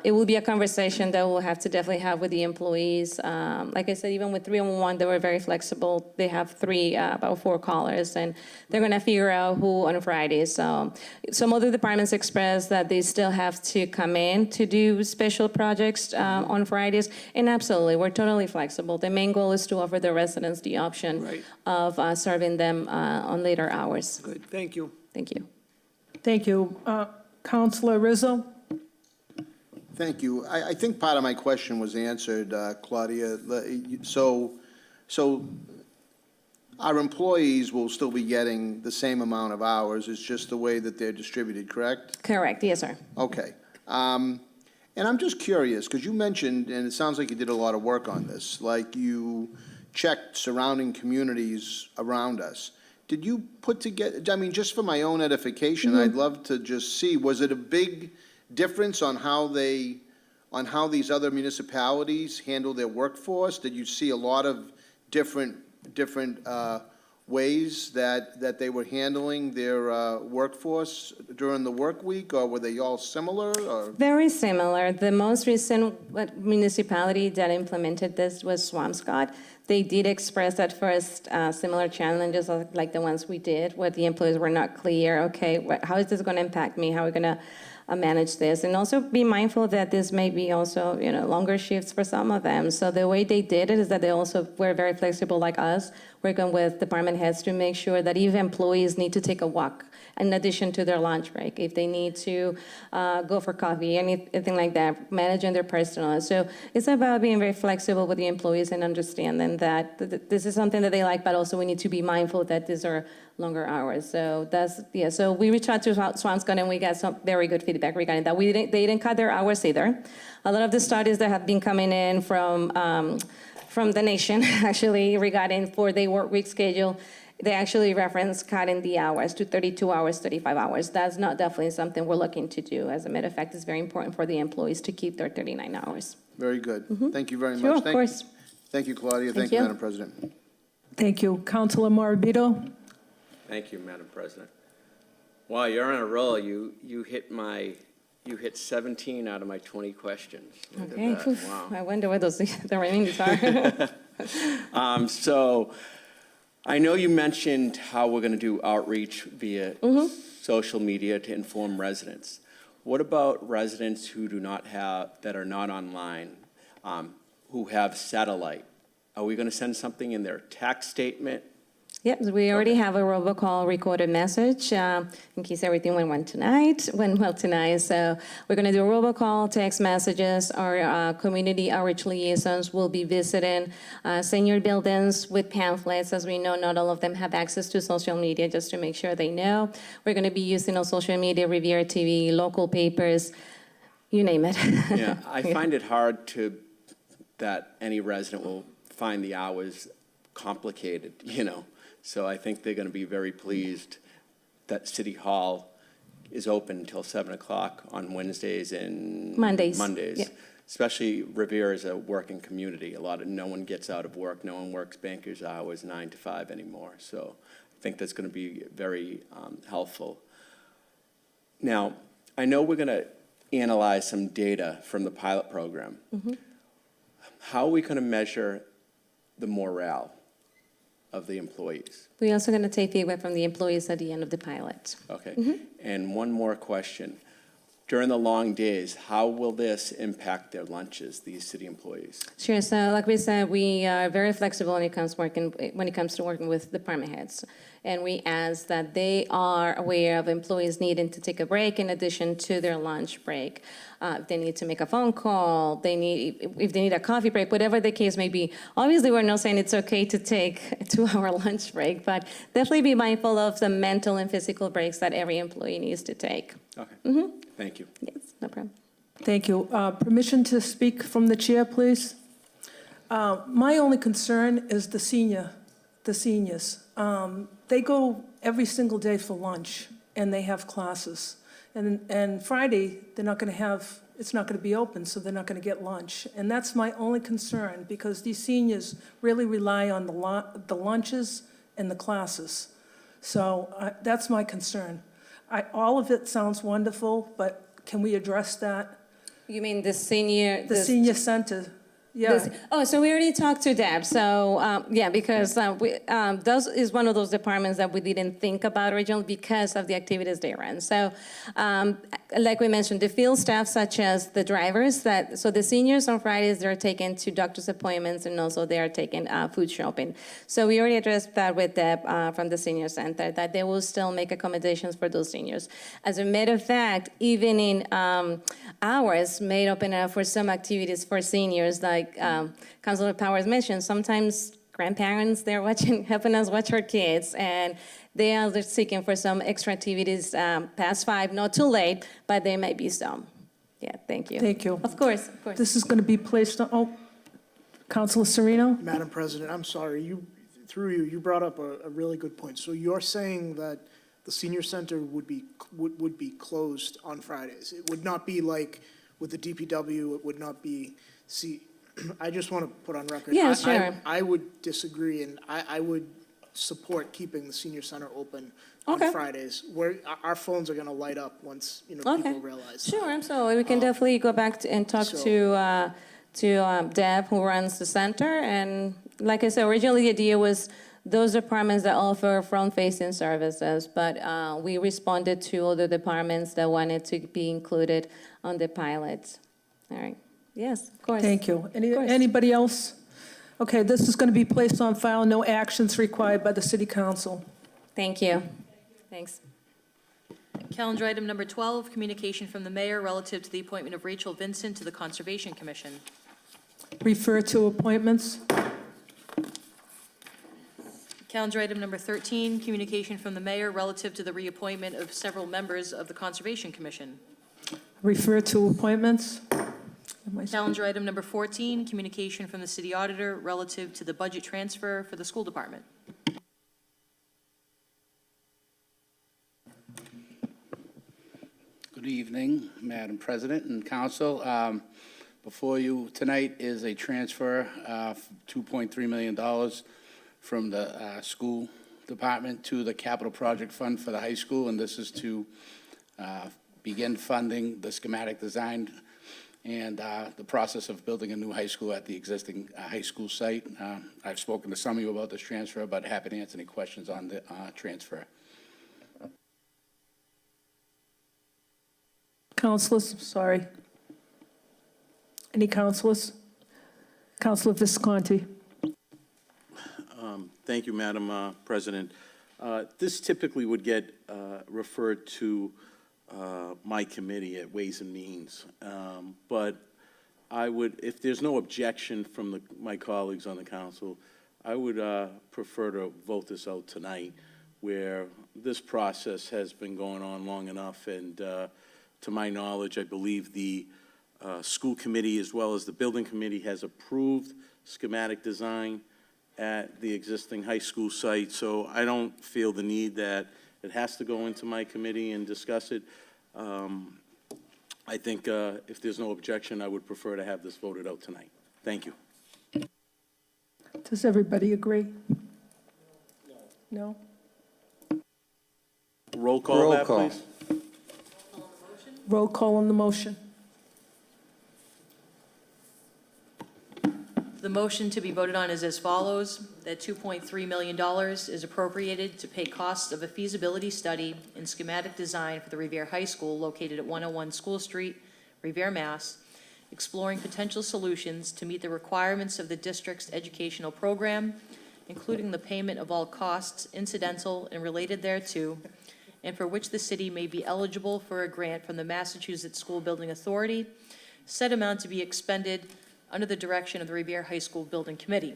R: it will be a conversation that we'll have to definitely have with the employees. Like I said, even with 311, they were very flexible. They have about 4 callers, and they're going to figure out who on Fridays. Some other departments express that they still have to come in to do special projects on Fridays. And absolutely, we're totally flexible. The main goal is to offer the residents the option of serving them on later hours.
E: Good, thank you.
R: Thank you.
A: Thank you. Councilor Rizzo?
F: Thank you. I think part of my question was answered, Claudia. So our employees will still be getting the same amount of hours. It's just the way that they're distributed, correct?
R: Correct, yes, sir.
F: Okay. And I'm just curious, because you mentioned, and it sounds like you did a lot of work on this, like you checked surrounding communities around us. Did you put together, I mean, just for my own edification, I'd love to just see, was it a big difference on how these other municipalities handle their workforce? Did you see a lot of different ways that they were handling their workforce during the work week, or were they all similar, or?
R: Very similar. The most recent municipality that implemented this was Swampscott. They did express at first similar challenges like the ones we did, where the employees were not clear, okay, how is this going to impact me? How are we going to manage this? And also be mindful that this may be also, longer shifts for some of them. So the way they did it is that they also were very flexible like us, working with department heads to make sure that if employees need to take a walk in addition to their lunch break, if they need to go for coffee, anything like that, managing their personal. So it's about being very flexible with the employees and understanding that this is something that they like, but also we need to be mindful that these are longer hours. So so we reached out to Swampscott and we got some very good feedback regarding that. They didn't cut their hours either. A lot of the studies that have been coming in from the nation, actually, regarding 4-day work week schedule, they actually reference cutting the hours to 32 hours, 35 hours. That's not definitely something we're looking to do. As a matter of fact, it's very important for the employees to keep their 39 hours.
F: Very good. Thank you very much.
R: Sure, of course.
F: Thank you, Claudia.
R: Thank
F: Thank you,
R: you.
F: Madam President.
A: Thank you. Councilor Morabito?
J: Thank you, Madam President. Wow, you're on a roll. You hit 17 out of my 20 questions. Look
R: Okay.
J: at that. Wow.
R: I wonder what the remaining are.
J: So I know you mentioned how we're going to do outreach via social media to inform residents. What about residents who that are not online, who have satellite? Are we going to send something in their tax statement?
R: Yep, we already have a robocall recorded message in case everything went well tonight. So we're going to do a robocall, text messages. Our community outreach liaisons will be visiting senior buildings with pamphlets. As we know, not all of them have access to social media, just to make sure they know. We're going to be using on social media, Revere TV, local papers, you name it.
J: Yeah, I find it hard that any resident will find the hours complicated, So I think they're going to be very pleased that City Hall is open until 7 o'clock on Wednesdays and
R: Mondays. Yeah.
J: Especially Revere is a working community. No one gets out of work. No one works banker's hours 9 to 5 anymore. So I think that's going to be very helpful. Now, I know we're going to analyze some data from the pilot program. How are we going to measure the morale of the employees?
R: We're also going to take feedback from the employees at the end of the pilot.
J: Okay. And one more question. During the long days, how will this impact their lunches, these city employees?
R: Sure. So, like we said, we are very flexible when it comes to working with department heads, and we ask that they are aware of employees needing to take a break in addition to their lunch break. If they need to make a phone call, if they need a coffee break, whatever the case may be. Obviously, we're not saying it's okay to take a 2-hour lunch break, but definitely be mindful of the mental and physical breaks that every employee needs to take.
J: Okay. Thank you.
R: Yes, no problem.
A: Thank you. Permission to speak from the chair, please? My only concern is the seniors. They go every single day for lunch, and they have classes. And Friday, they're not going to have, it's not going to be open, so they're not going to get lunch. And that's my only concern, because these seniors really rely on the lunches and the classes. So that's my concern. All of it sounds wonderful, but can we address that?
R: You mean the senior?
A: The senior center, yeah.
R: So we already talked to Deb. So, because those is one of those departments that we didn't think about originally because of the activities they run. So, like we mentioned, the field staff, such as the drivers, so the seniors on Fridays, they're taken to doctor's appointments, and also they are taking food shopping. So we already addressed that with Deb from the senior center, that they will still make accommodations for those seniors. As a matter of fact, even in hours made open for some activities for seniors, like Councilor Powers mentioned, sometimes grandparents, they're helping us watch our kids, and they are seeking for some extra activities past 5, not too late, but there might be some. Yeah, thank you.
A: Thank you.
R: Of course.
A: This is going to be placed on, Councilor Sereno?
C: Madam President, I'm sorry, you brought up a really good point. So you're saying that the senior center would be closed on Fridays. It would not be like with the DPW, it would not be, I just want to put on record.
R: Yeah, sure.
C: I would disagree, and I would support keeping the senior center open
R: Okay.
C: on Fridays, where our phones are going to light up once,
R: Okay.
C: people realize.
R: Sure, absolutely. We can definitely go back and talk to Deb, who runs the center. And like I said, originally the idea was those departments that offer front-facing services, but we responded to other departments that wanted to be included on the pilot. All right. Yes, of course.
A: Thank you.
R: Of course.
A: Anybody else? Okay, this is going to be placed on file. No actions required by the city council.
R: Thank you. Thanks.
K: Calendar item number 12, communication from the mayor relative to the appointment of Rachel Vincent to the Conservation Commission.
A: Refer to appointments.
K: Calendar item number 13, communication from the mayor relative to the reappointment of several members of the Conservation Commission.
A: Refer to appointments.
K: Calendar item number 14, communication from the city auditor relative to the budget transfer for the school department.
G: Good evening, Madam President and Council. Before you tonight is a transfer of $2.3 million from the school department to the capital project fund for the high school, and this is to begin funding the schematic design and the process of building a new high school at the existing high school site. I've spoken to some of you about this transfer, but happy to answer any questions on the transfer.
A: Councilors, sorry. Any councilors? Councilor Visconti.
W: Thank you, Madam President. This typically would get referred to my committee at Ways and Means, but I would, if there's no objection from my colleagues on the council, I would prefer to vote this out tonight, where this process has been going on long enough, and to my knowledge, I believe the school committee as well as the building committee has approved schematic design at the existing high school site, so I don't feel the need that it has to go into my committee and discuss it. I think if there's no objection, I would prefer to have this voted out tonight. Thank you.
A: Does everybody agree? No?
W: Roll call that, please.
A: Roll call on the motion.
K: The motion to be voted on is as follows, that $2.3 million is appropriated to pay costs of a feasibility study and schematic design for the Revere High School located at 101 School Street, Revere, Mass., exploring potential solutions to meet the requirements of the district's educational program, including the payment of all costs incidental and related thereto, and for which the city may be eligible for a grant from the Massachusetts School Building Authority, said amount to be expended under the direction of the Revere High School Building Committee.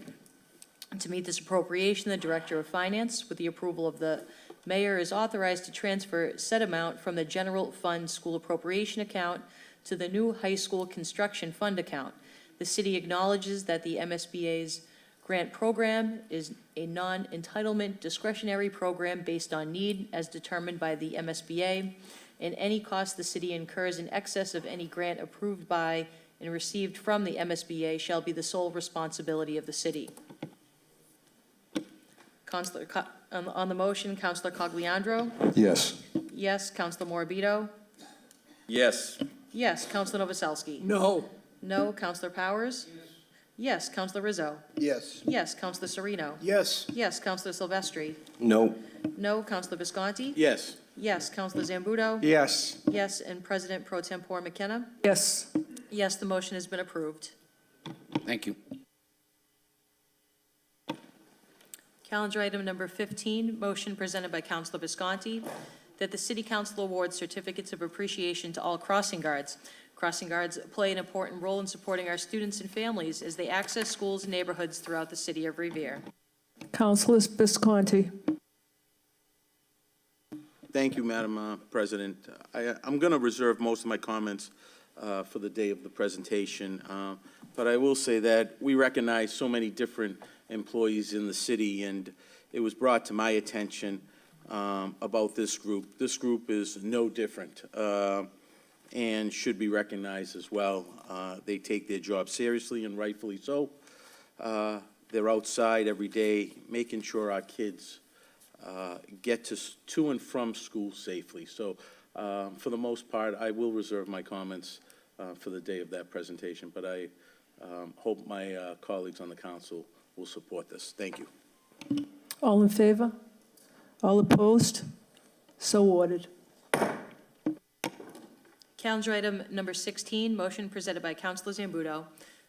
K: And to meet this appropriation, the Director of Finance, with the approval of the mayor, is authorized to transfer said amount from the General Fund School Appropriation Account to the new High School Construction Fund account. The city acknowledges that the MSBA's grant program is a non-entitlement discretionary program based on need as determined by the MSBA, and any cost the city incurs in excess of any grant approved by and received from the MSBA shall be the sole responsibility of the city. On the motion, Councilor Cogliandro?
D: Yes.
K: Yes. Councilor Morabito?
J: Yes.
K: Yes. Councilor Novoselsky?
E: No.
K: No. Councilor Powers? Yes. Councilor Rizzo?
F: Yes.
K: Yes. Councilor Sereno?
C: Yes.
K: Yes. Councilor Silvestri?
V: No.
K: No. Councilor Visconti?
W: Yes.
K: Yes. Councilor Zambuto?
O: Yes.
K: Yes. And President Pro Tempore McKenna?
A: Yes.
K: Yes, the motion has been approved.
G: Thank you.
K: Calendar item number 15, motion presented by Councilor Visconti, that the City Council awards certificates of appreciation to all crossing guards. Crossing guards play an important role in supporting our students and families as they access schools and neighborhoods throughout the city of Revere.
A: Councilor Visconti.
W: Thank you, Madam President. I'm going to reserve most of my comments for the day of the presentation, but I will say that we recognize so many different employees in the city, and it was brought to my attention about this group. This group is no different and should be recognized as well. They take their job seriously and rightfully so. They're outside every day making sure our kids get to and from school safely. So for the most part, I will reserve my comments for the day of that presentation, but I hope my colleagues on the council will support this. Thank you.
A: All in favor? All opposed? So ordered.
K: Calendar item number 16, motion presented by Councilor Zambudo,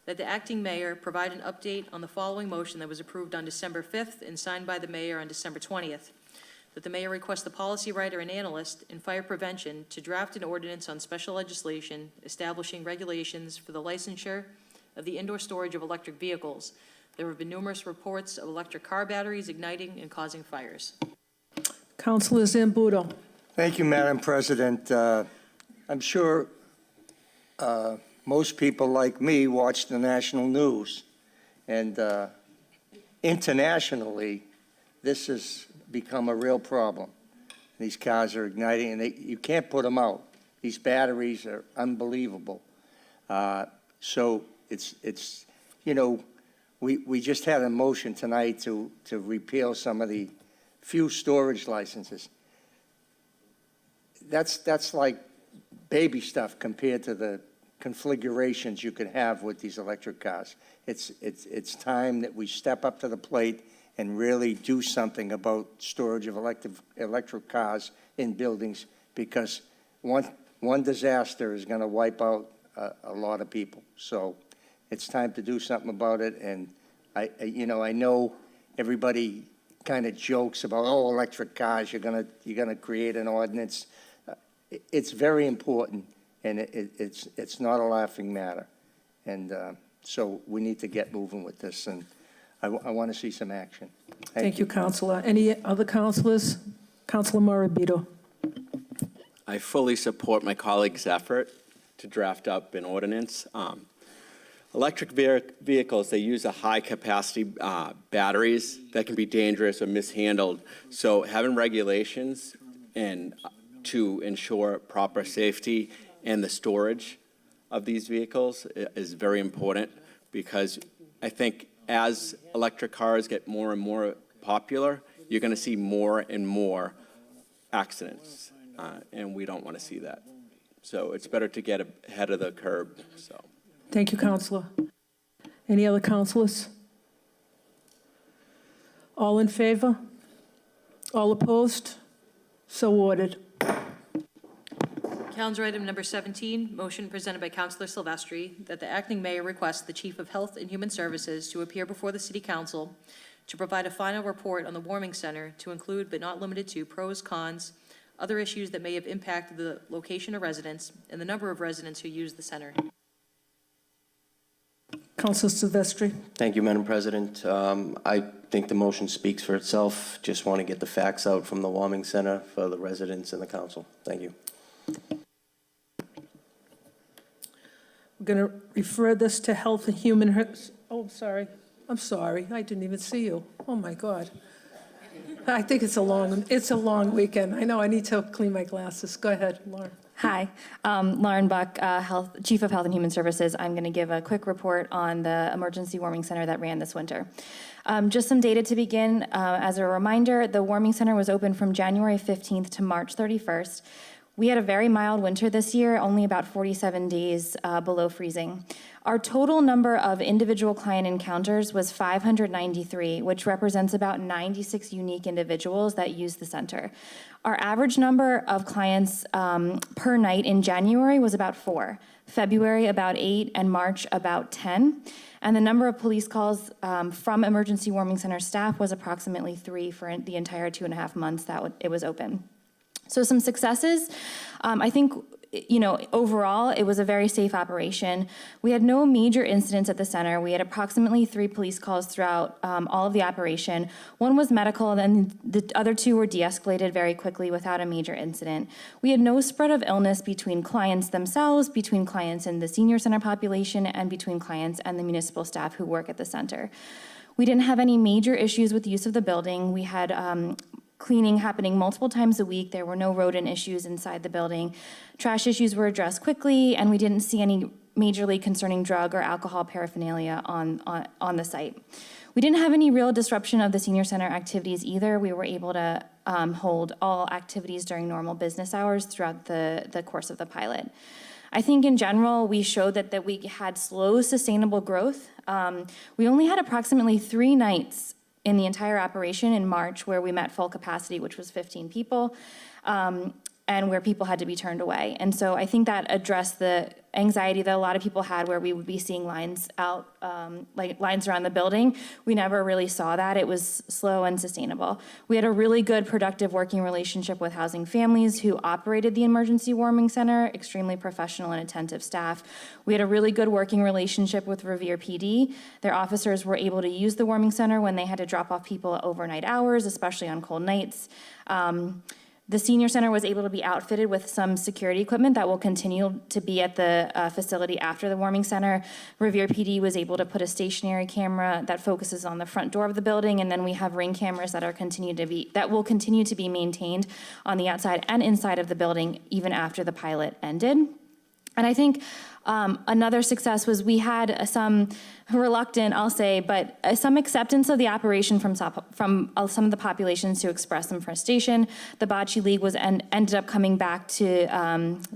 K: that the acting mayor provide an update on the following motion that was approved on December 5th and signed by the mayor on December 20th. That the mayor request the policy writer and analyst in fire prevention to draft an ordinance on special legislation establishing regulations for the licensure of the indoor storage of electric vehicles. There have been numerous reports of electric car batteries igniting and causing fires.
A: Councilor Zambudo.
H: Thank you, Madam President. I'm sure most people like me watch the national news, and internationally, this has become a real problem. These cars are igniting, and you can't put them out. These batteries are unbelievable. So it's you know, we just had a motion tonight to repeal some of the few storage licenses. That's like baby stuff compared to the configurations you can have with these electric cars. It's time that we step up to the plate and really do something about storage of electric cars in buildings, because one disaster is going to wipe out a lot of people. So it's time to do something about it. And I know everybody kind of jokes about, oh, electric cars, you're gonna create an ordinance. It's very important, and it's not a laughing matter. And so we need to get moving with this, and I want to see some action.
A: Thank you, Councilor. Any other councilors? Councilor Morabito.
J: I fully support my colleague's effort to draft up an ordinance. Electric vehicles, they use a high-capacity batteries that can be dangerous or mishandled. So having regulations and to ensure proper safety and the storage of these vehicles is very important, because I think as electric cars get more and more popular, you're going to see more and more accidents, and we don't want to see that. So it's better to get ahead of the curve. So.
A: Thank you, Councilor. Any other councilors? All in favor? All opposed? So ordered.
K: Calendar item number 17, motion presented by Councilor Silvestri, that the acting mayor request the Chief of Health and Human Services to appear before the City Council to provide a final report on the warming center, to include but not limited to pros, cons, other issues that may have impacted the location of residents and the number of residents who use the center.
A: Councilor Silvestri.
V: Thank you, Madam President. I think the motion speaks for itself. Just want to get the facts out from the warming center for the residents and the council. Thank you.
A: We're going to refer this to Health and Human... Oh, sorry. I'm sorry. I didn't even see you. Oh, my God. I think it's a long weekend. I know I need to clean my glasses. Go ahead, Lauren.
I: Hi, Lauren Buck, Chief of Health and Human Services. I'm going to give a quick report on the emergency warming center that ran this winter. Just some data to begin. As a reminder, the warming center was open from January 15th to March 31st. We had a very mild winter this year, only about 47 days below freezing. Our total number of individual client encounters was 593, which represents about 96 unique individuals that use the center. Our average number of clients per night in January was about 4, February about 8, and March about 10. And the number of police calls from emergency warming center staff was approximately 3 for the entire 2.5 months that it was open. So some successes, I think, overall, it was a very safe operation. We had no major incidents at the center. We had approximately 3 police calls throughout all of the operation. One was medical, and then the other 2 were de-escalated very quickly without a major incident. We had no spread of illness between clients themselves, between clients in the senior center population, and between clients and the municipal staff who work at the center. We didn't have any major issues with use of the building. We had cleaning happening multiple times a week. There were no rodent issues inside the building. Trash issues were addressed quickly, and we didn't see any majorly concerning drug or alcohol paraphernalia on the site. We didn't have any real disruption of the senior center activities either. We were able to hold all activities during normal business hours throughout the course of the pilot. I think in general, we showed that we had slow, sustainable growth. We only had approximately 3 nights in the entire operation in March where we met full capacity, which was 15 people. And where people had to be turned away. And so I think that addressed the anxiety that a lot of people had where we would be seeing lines out, like lines around the building. We never really saw that. It was slow and sustainable. We had a really good, productive working relationship with Housing Families who operated the Emergency Warming Center, extremely professional and attentive staff. We had a really good working relationship with Revere PD. Their officers were able to use the warming center when they had to drop off people at overnight hours, especially on cold nights. The senior center was able to be outfitted with some security equipment that will continue to be at the facility after the warming center. Revere PD was able to put a stationary camera that focuses on the front door of the building, and then we have ring cameras that will continue to be maintained on the outside and inside of the building even after the pilot ended. And I think another success was we had some reluctant, I'll say, but some acceptance of the operation from some of the populations to express some frustration. The Bocce League ended up coming back to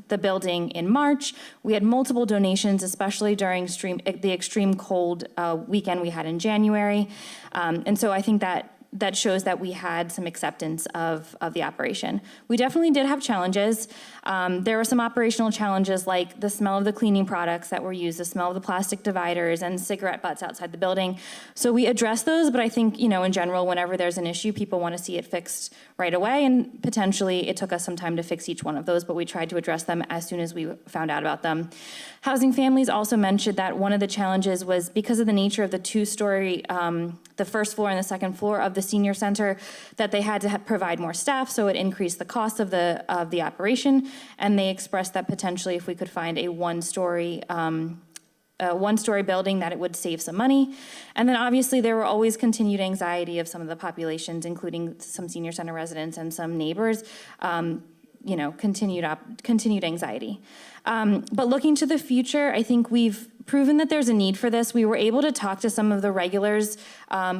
I: the building in March. We had multiple donations, especially during the extreme cold weekend we had in January. And so I think that shows that we had some acceptance of the operation. We definitely did have challenges. There were some operational challenges like the smell of the cleaning products that were used, the smell of the plastic dividers and cigarette butts outside the building. So we addressed those, but I think, in general, whenever there's an issue, people want to see it fixed right away, and potentially it took us some time to fix each one of those, but we tried to address them as soon as we found out about them. Housing Families also mentioned that one of the challenges was because of the nature of the 2-story, the first floor and the second floor of the senior center, that they had to provide more staff, so it increased the cost of the operation. And they expressed that potentially if we could find a one-story building, that it would save some money. And then obviously there were always continued anxiety of some of the populations, including some senior center residents and some neighbors, continued anxiety. But looking to the future, I think we've proven that there's a need for this. We were able to talk to some of the regulars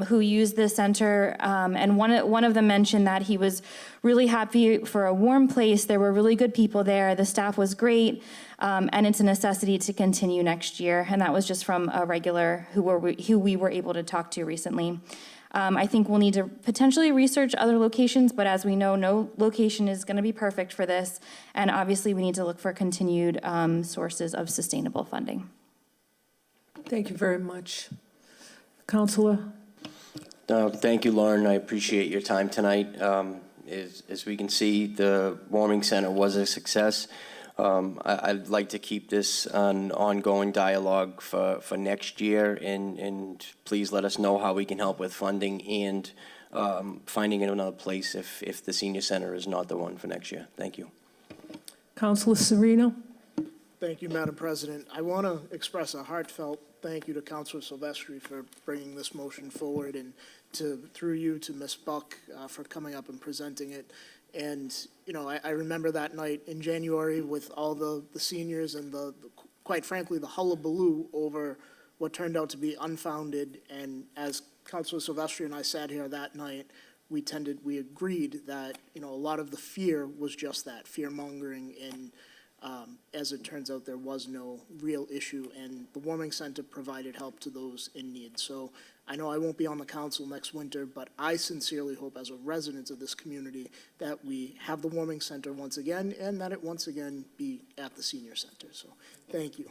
I: who use the center, and one of them mentioned that he was really happy for a warm place. There were really good people there. The staff was great, and it's a necessity to continue next year. And that was just from a regular who we were able to talk to recently. I think we'll need to potentially research other locations, but as we know, no location is going to be perfect for this. And obviously, we need to look for continued sources of sustainable funding.
A: Thank you very much. Councilor?
V: Thank you, Lauren. I appreciate your time tonight. As we can see, the warming center was a success. I'd like to keep this an ongoing dialogue for next year, and please let us know how we can help with funding and finding another place if the senior center is not the one for next year. Thank you. Councilor
A: Serino?
C: Thank you, Madam President. I want to express a heartfelt thank you to Councilor Silvestri for bringing this motion forward, and through you to Ms. Buck for coming up and presenting it. And, I remember that night in January with all the seniors and quite frankly, the hullabaloo over what turned out to be unfounded. And as Councilor Silvestri and I sat here that night, we agreed that, a lot of the fear was just that, fear-mongering, and as it turns out, there was no real issue, and the warming center provided help to those in need. So I know I won't be on the council next winter, but I sincerely hope as a resident of this community that we have the warming center once again, and that it once again be at the senior center. So thank you.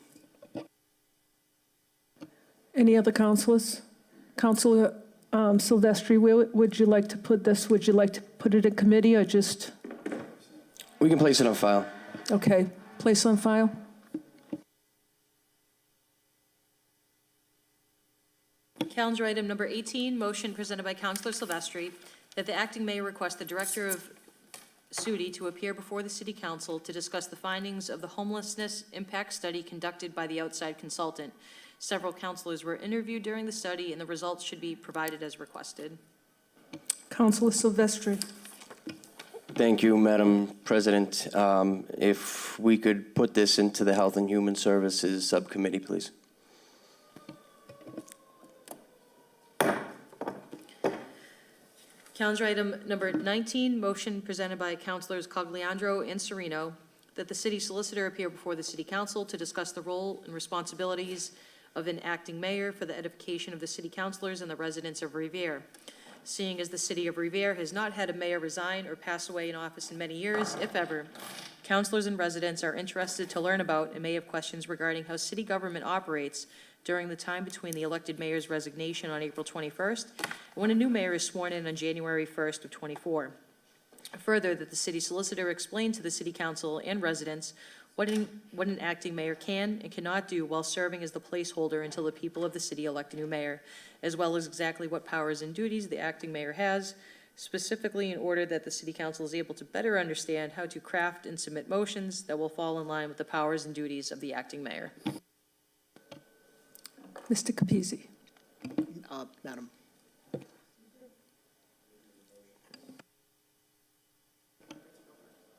A: Any other councilors? Councilor Silvestri, where would you like to put this? Would you like to put it in committee or just?
V: We can place it on file.
A: Okay, place on file.
K: Calendar item number 18, motion presented by Councilor Silvestri that the acting mayor request the director of SUDI to appear before the city council to discuss the findings of the homelessness impact study conducted by the outside consultant. Several councilors were interviewed during the study, and the results should be provided as requested.
A: Councilor Silvestri.
V: Thank you, Madam President. If we could put this into the Health and Human Services Subcommittee, please.
K: Calendar item number 19, motion presented by Councilors Cogliandro and Sereno that the city solicitor appear before the city council to discuss the role and responsibilities of an acting mayor for the edification of the city councilors and the residents of Revere. Seeing as the city of Revere has not had a mayor resign or pass away in office in many years, if ever, councilors and residents are interested to learn about and may have questions regarding how city government operates during the time between the elected mayor's resignation on April 21st and when a new mayor is sworn in on January 1st of 24. Further, that the city solicitor explain to the city council and residents what an acting mayor can and cannot do while serving as the placeholder until the people of the city elect a new mayor, as well as exactly what powers and duties the acting mayor has, specifically in order that the city council is able to better understand how to craft and submit motions that will fall in line with the powers and duties of the acting mayor.
A: Mr. Capizzi.
C: Madam.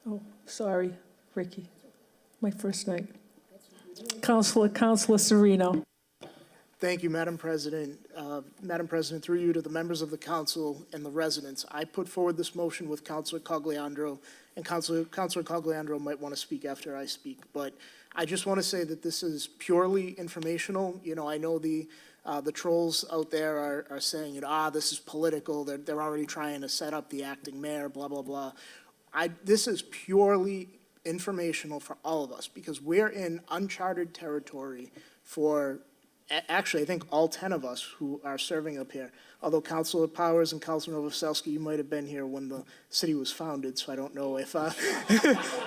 A: Oh, sorry, Ricky. My first night. Councilor Sereno.
C: Thank you, Madam President. Madam President, through you to the members of the council and the residents, I put forward this motion with Councilor Cogliandro, and Councilor Cogliandro might want to speak after I speak, but I just want to say that this is purely informational. You know, I know the trolls out there are saying, this is political. They're already trying to set up the acting mayor, blah, blah, blah. This is purely informational for all of us because we're in uncharted territory for, actually, I think all 10 of us who are serving up here. Although Councilor Powers and Councilor Novoselsky, you might have been here when the city was founded, so I don't know if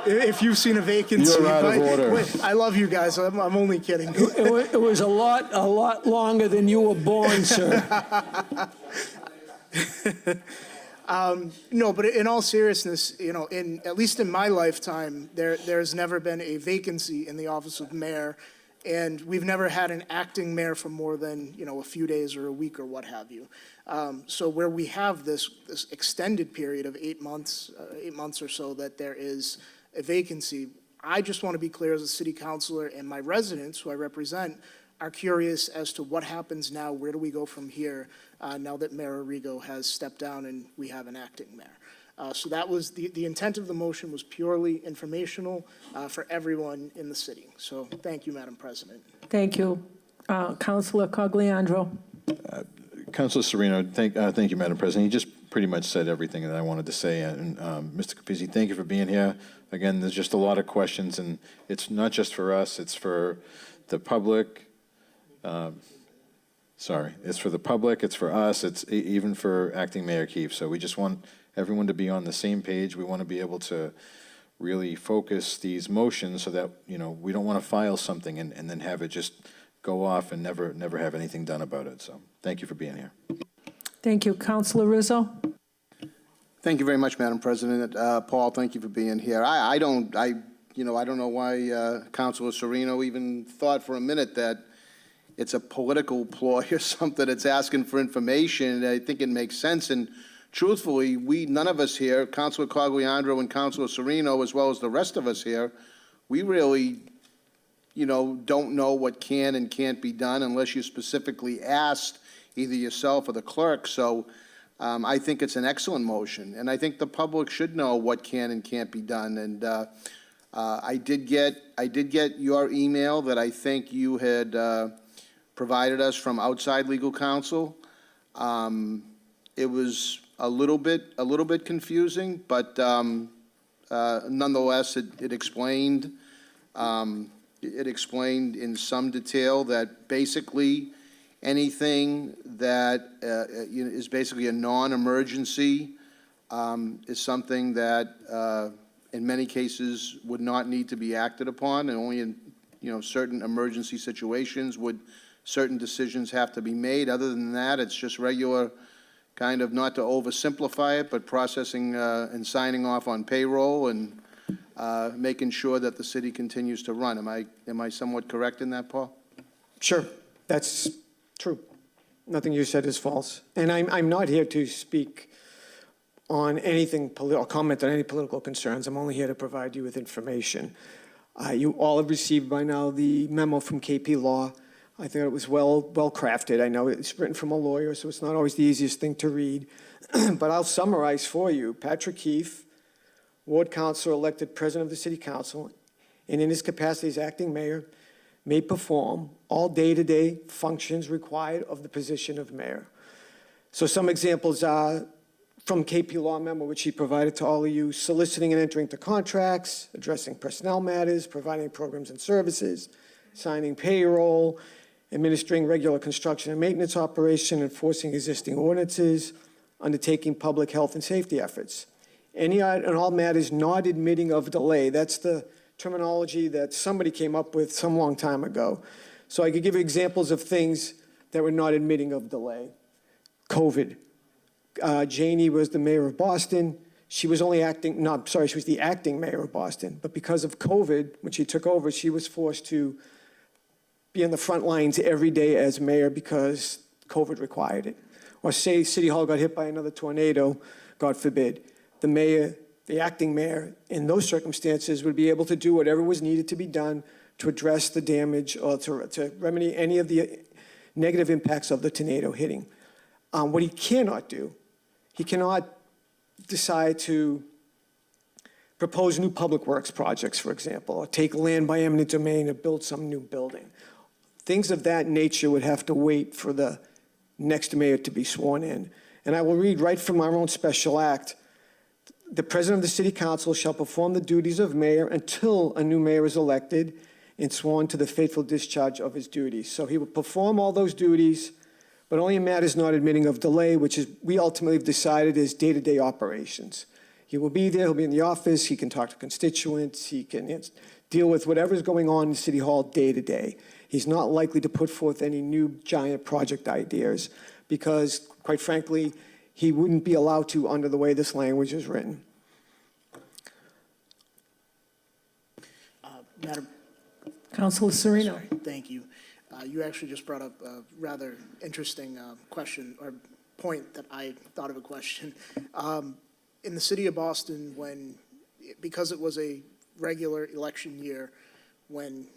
C: if you've seen a vacancy.
D: You're out of order.
C: Wait, I love you guys. I'm only kidding.
E: It was a lot longer than you were born, sir.
C: No, but in all seriousness, you know, at least in my lifetime, there's never been a vacancy in the office of mayor, and we've never had an acting mayor for more than, a few days or a week or what have you. So where we have this extended period of 8 months or so that there is a vacancy, I just want to be clear as a city councilor, and my residents who I represent are curious as to what happens now. Where do we go from here now that Mayor Arrigo has stepped down and we have an acting mayor? So that was the intent of the motion was purely informational for everyone in the city. So thank you, Madam President.
A: Thank you. Councilor Cogliandro.
D: Councilor Sereno, thank you, Madam President. You just pretty much said everything that I wanted to say. And Mr. Capizzi, thank you for being here. Again, there's just a lot of questions, and it's not just for us, it's for the public. It's for the public, it's for us, it's even for Acting Mayor Keefe. So we just want everyone to be on the same page. We want to be able to really focus these motions so that, we don't want to file something and then have it just go off and never have anything done about it. So thank you for being here.
A: Thank you. Councilor Rizzo.
F: Thank you very much, Madam President. Paul, thank you for being here. I don't know why Councilor Sereno even thought for a minute that it's a political ploy or something that's asking for information. I think it makes sense. And truthfully, none of us here, Councilor Cogliandro and Councilor Sereno, as well as the rest of us here, we really, don't know what can and can't be done unless you specifically asked either yourself or the clerk. So I think it's an excellent motion. And I think the public should know what can and can't be done. And I did get your email that I think you had provided us from outside legal counsel. It was a little bit confusing, but nonetheless, it explained in some detail that basically anything that is basically a non-emergency is something that in many cases would not need to be acted upon, and only in certain emergency situations would certain decisions have to be made. Other than that, it's just regular kind of, not to oversimplify it, but processing and signing off on payroll and making sure that the city continues to run. Am I somewhat correct in that, Paul?
M: Sure, that's true. Nothing you said is false. And I'm not here to speak
L: on anything, or comment on any political concerns. I'm only here to provide you with information. You all have received by now the memo from KP Law. I think it was well crafted. I know it's written from a lawyer, so it's not always the easiest thing to read. But I'll summarize for you. Patrick Keefe, Ward Councilor elected President of the City Council, and in his capacity as acting mayor, may perform all day-to-day functions required of the position of mayor. So some examples are from KP Law memo, which he provided to all of you: soliciting and entering into contracts, addressing personnel matters, providing programs and services, signing payroll, administering regular construction and maintenance operation, enforcing existing ordinances, undertaking public health and safety efforts. Any and all matters not admitting of delay. That's the terminology that somebody came up with some long time ago. So I could give you examples of things that were not admitting of delay. COVID. Janie was the mayor of Boston. She was only acting, no, I'm sorry, she was the acting mayor of Boston. But because of COVID, when she took over, she was forced to be on the front lines every day as mayor because COVID required it. Or say City Hall got hit by another tornado, God forbid. The mayor, the acting mayor, in those circumstances would be able to do whatever was needed to be done to address the damage or to remedy any of the negative impacts of the tornado hitting. What he cannot do, he cannot decide to propose new public works projects, for example, or take land by eminent domain or build some new building. Things of that nature would have to wait for the next mayor to be sworn in. And I will read right from our own special act. The president of the city council shall perform the duties of mayor until a new mayor is elected and sworn to the faithful discharge of his duties. So he will perform all those duties, but only in matters not admitting of delay, which is, we ultimately have decided, is day-to-day operations. He will be there, he'll be in the office, he can talk to constituents, he can deal with whatever's going on in City Hall day to day. He's not likely to put forth any new giant project ideas because, quite frankly, he wouldn't be allowed to under the way this language is written.
C: Madam.
A: Councilor Serino.
C: Sorry, thank you. You actually just brought up a rather interesting question or point that I thought of a question. In the city of Boston, because it was a regular election year, when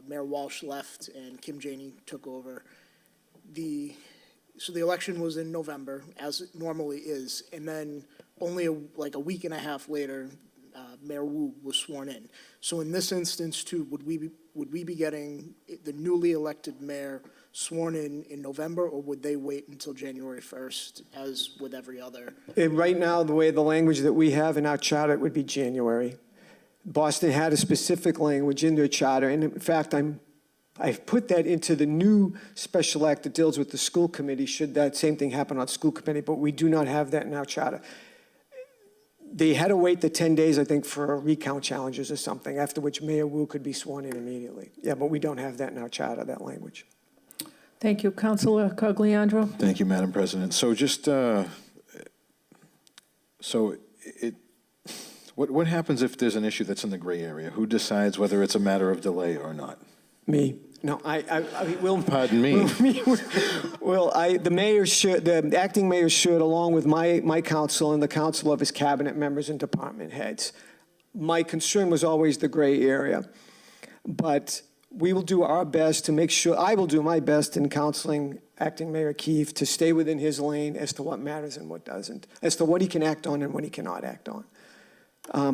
C: Mayor Walsh left and Kim Janey took over, so the election was in November, as it normally is, and then only like a week and a half later, Mayor Wu was sworn in. So in this instance, too, would we be getting the newly elected mayor sworn in November, or would they wait until January 1st, as with every other?
L: Right now, the way the language that we have in our charter, it would be January. Boston had a specific language in their charter, and in fact, I've put that into the new special act that deals with the school committee, should that same thing happen on school committee, but we do not have that in our charter. They had to wait the 10 days, I think, for recount challenges or something, after which Mayor Wu could be sworn in immediately. Yeah, but we don't have that in our charter, that language.
A: Thank you. Councilor Cogliandro.
D: Thank you, Madam President. So just, what happens if there's an issue that's in the gray area? Who decides whether it's a matter of delay or not?
L: Me. No, I will.
D: Pardon me.
L: Well, the mayor should, the acting mayor should, along with my council and the council of his cabinet members and department heads. My concern was always the gray area, but we will do our best to make sure, I will do my best in counseling acting Mayor Keefe to stay within his lane as to what matters and what doesn't, as to what he can act on and what he cannot act on.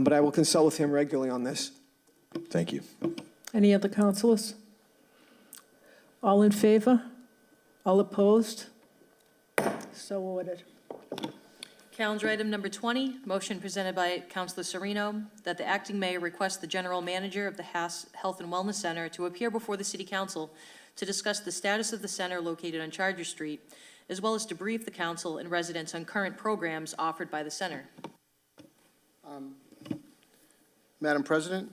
L: But I will consult with him regularly on this.
D: Thank you.
A: Any other councilors? All in favor? All opposed? So ordered.
K: Calendar item number 20, motion presented by Councilor Serino that the acting mayor request the general manager of the Health and Wellness Center to appear before the City Council to discuss the status of the center located on Charger Street, as well as to brief the council and residents on current programs offered by the center.
F: Madam President?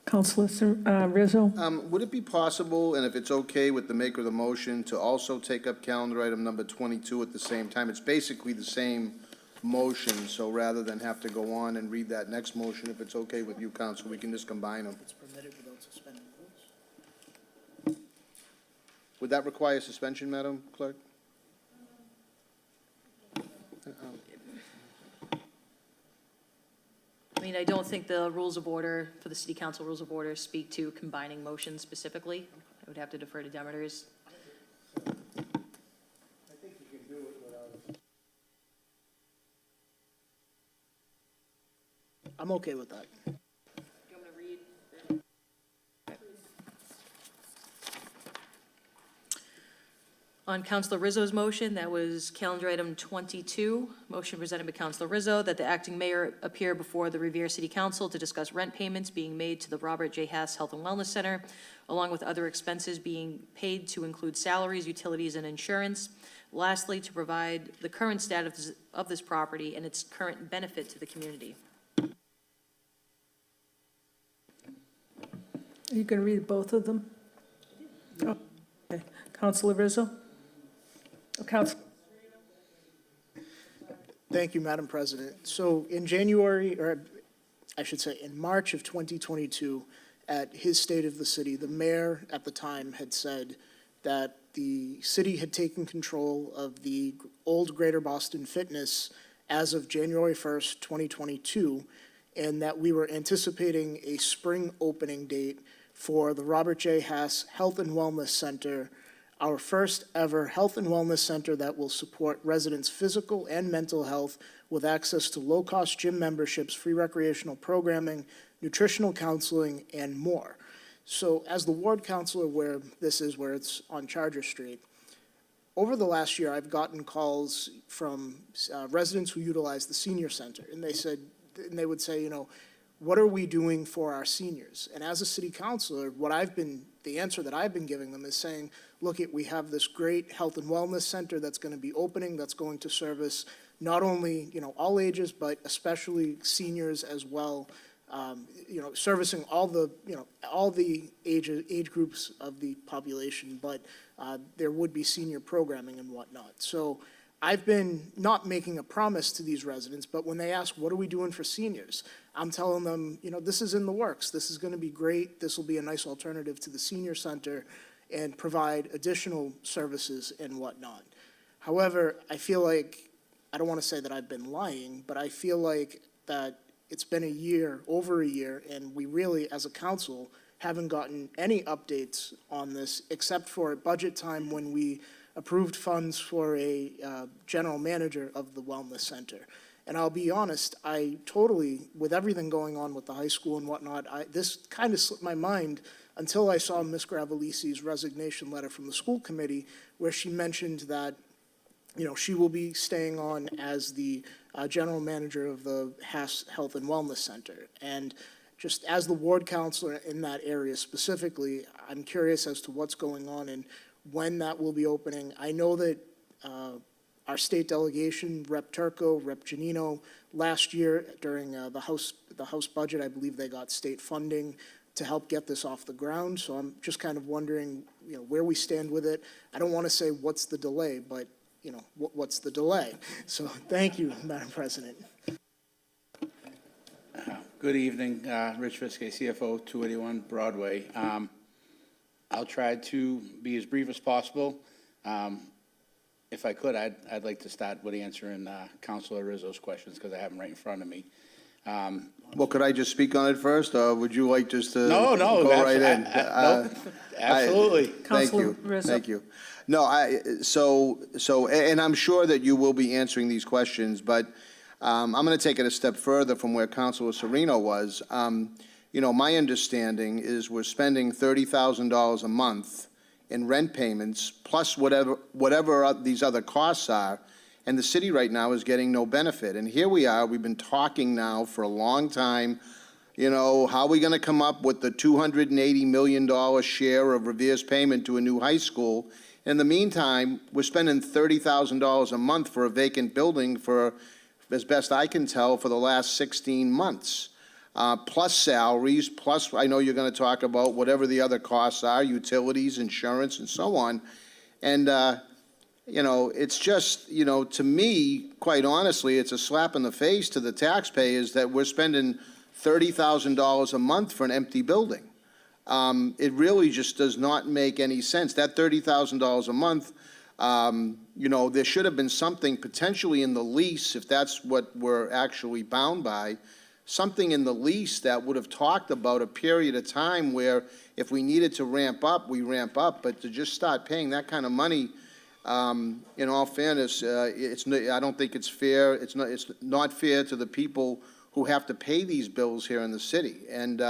A: Councilor Rizzo.
F: Would it be possible, and if it's okay with the maker of the motion, to also take up calendar item number 22 at the same time? It's basically the same motion, so rather than have to go on and read that next motion, if it's okay with you, Council, we can just combine them.
C: It's permitted without suspending rules.
F: Would that require suspension, Madam Clerk?
K: I mean, I don't think the rules of order, for the city council rules of order, speak to combining motions specifically. I would have to defer to Demeter's.
C: I'm okay with that.
K: On Councilor Rizzo's motion, that was calendar item 22. Motion presented by Councilor Rizzo that the acting mayor appear before the Revere City Council to discuss rent payments being made to the Robert J. Hass Health and Wellness Center, along with other expenses being paid to include salaries, utilities, and insurance. Lastly, to provide the current status of this property and its current benefit to the community.
A: Are you going to read both of them? Oh, okay. Councilor Rizzo? Council.
C: Thank you, Madam President. So in January, or I should say in March of 2022, at his State of the City, the mayor at the time had said that the city had taken control of the old Greater Boston Fitness as of January 1st, 2022, and that we were anticipating a spring opening date for the Robert J. Hass Health and Wellness Center, our first ever health and wellness center that will support residents' physical and mental health with access to low-cost gym memberships, free recreational programming, nutritional counseling, and more. So as the ward councilor where this is, where it's on Charger Street, over the last year, I've gotten calls from residents who utilize the senior center, and they would say, you know, what are we doing for our seniors? And as a city councilor, the answer that I've been giving them is saying, look, we have this great health and wellness center that's going to be opening, that's going to service not only, you know, all ages, but especially seniors as well, you know, servicing all the age groups of the population, but there would be senior programming and whatnot. So I've been not making a promise to these residents, but when they ask, what are we doing for seniors? I'm telling them, you know, this is in the works. This is going to be great. This will be a nice alternative to the senior center and provide additional services and whatnot. However, I feel like, I don't want to say that I've been lying, but I feel like that it's been a year, over a year, and we really, as a council, haven't gotten any updates on this except for budget time when we approved funds for a general manager of the wellness center. And I'll be honest, I totally, with everything going on with the high school and whatnot, this kind of slipped my mind until I saw Ms. Gravelisi's resignation letter from the school committee, where she mentioned that, you know, she will be staying on as the general manager of the Hass Health and Wellness Center. And just as the ward counselor in that area specifically, I'm curious as to what's going on and when that will be opening. I know that our state delegation, Rep. Turco, Rep. Janino, last year during the House budget, I believe they got state funding to help get this off the ground. So I'm just kind of wondering, you know, where we stand with it. I don't want to say what's the delay, but, you know, what's the delay? So thank you, Madam President.
G: Good evening, Rich Fiske, CFO, 281 Broadway. I'll try to be as brief as possible. If I could, I'd like to start with answering Councilor Rizzo's questions because I have them right in front of me.
F: Well, could I just speak on it first, or would you like just to
G: No,
F: go right in?
G: Nope, absolutely.
F: Thank you, thank you. No, and I'm sure that you will be answering these questions, but I'm going to take it a step further from where Councilor Serino was. You know, my understanding is we're spending $30,000 a month in rent payments, plus whatever these other costs are, and the city right now is getting no benefit. And here we are, we've been talking now for a long time, you know, how are we going to come up with the $280 million share of Revere's payment to a new high school? In the meantime, we're spending $30,000 a month for a vacant building for, as best I can tell, for the last 16 months. Plus salaries, plus I know you're going to talk about whatever the other costs are, utilities, insurance, and so on. And, you know, it's just, you know, to me, quite honestly, it's a slap in the face to the taxpayers that we're spending $30,000 a month for an empty building. It really just does not make any sense. That $30,000 a month You know, there should have been something potentially in the lease, if that's what we're actually bound by, something in the lease that would have talked about a period of time where if we needed to ramp up, we ramp up, but to just start paying that kind of money, in all fairness, I don't think it's fair. It's not fair to the people who have to pay these bills here in the city. And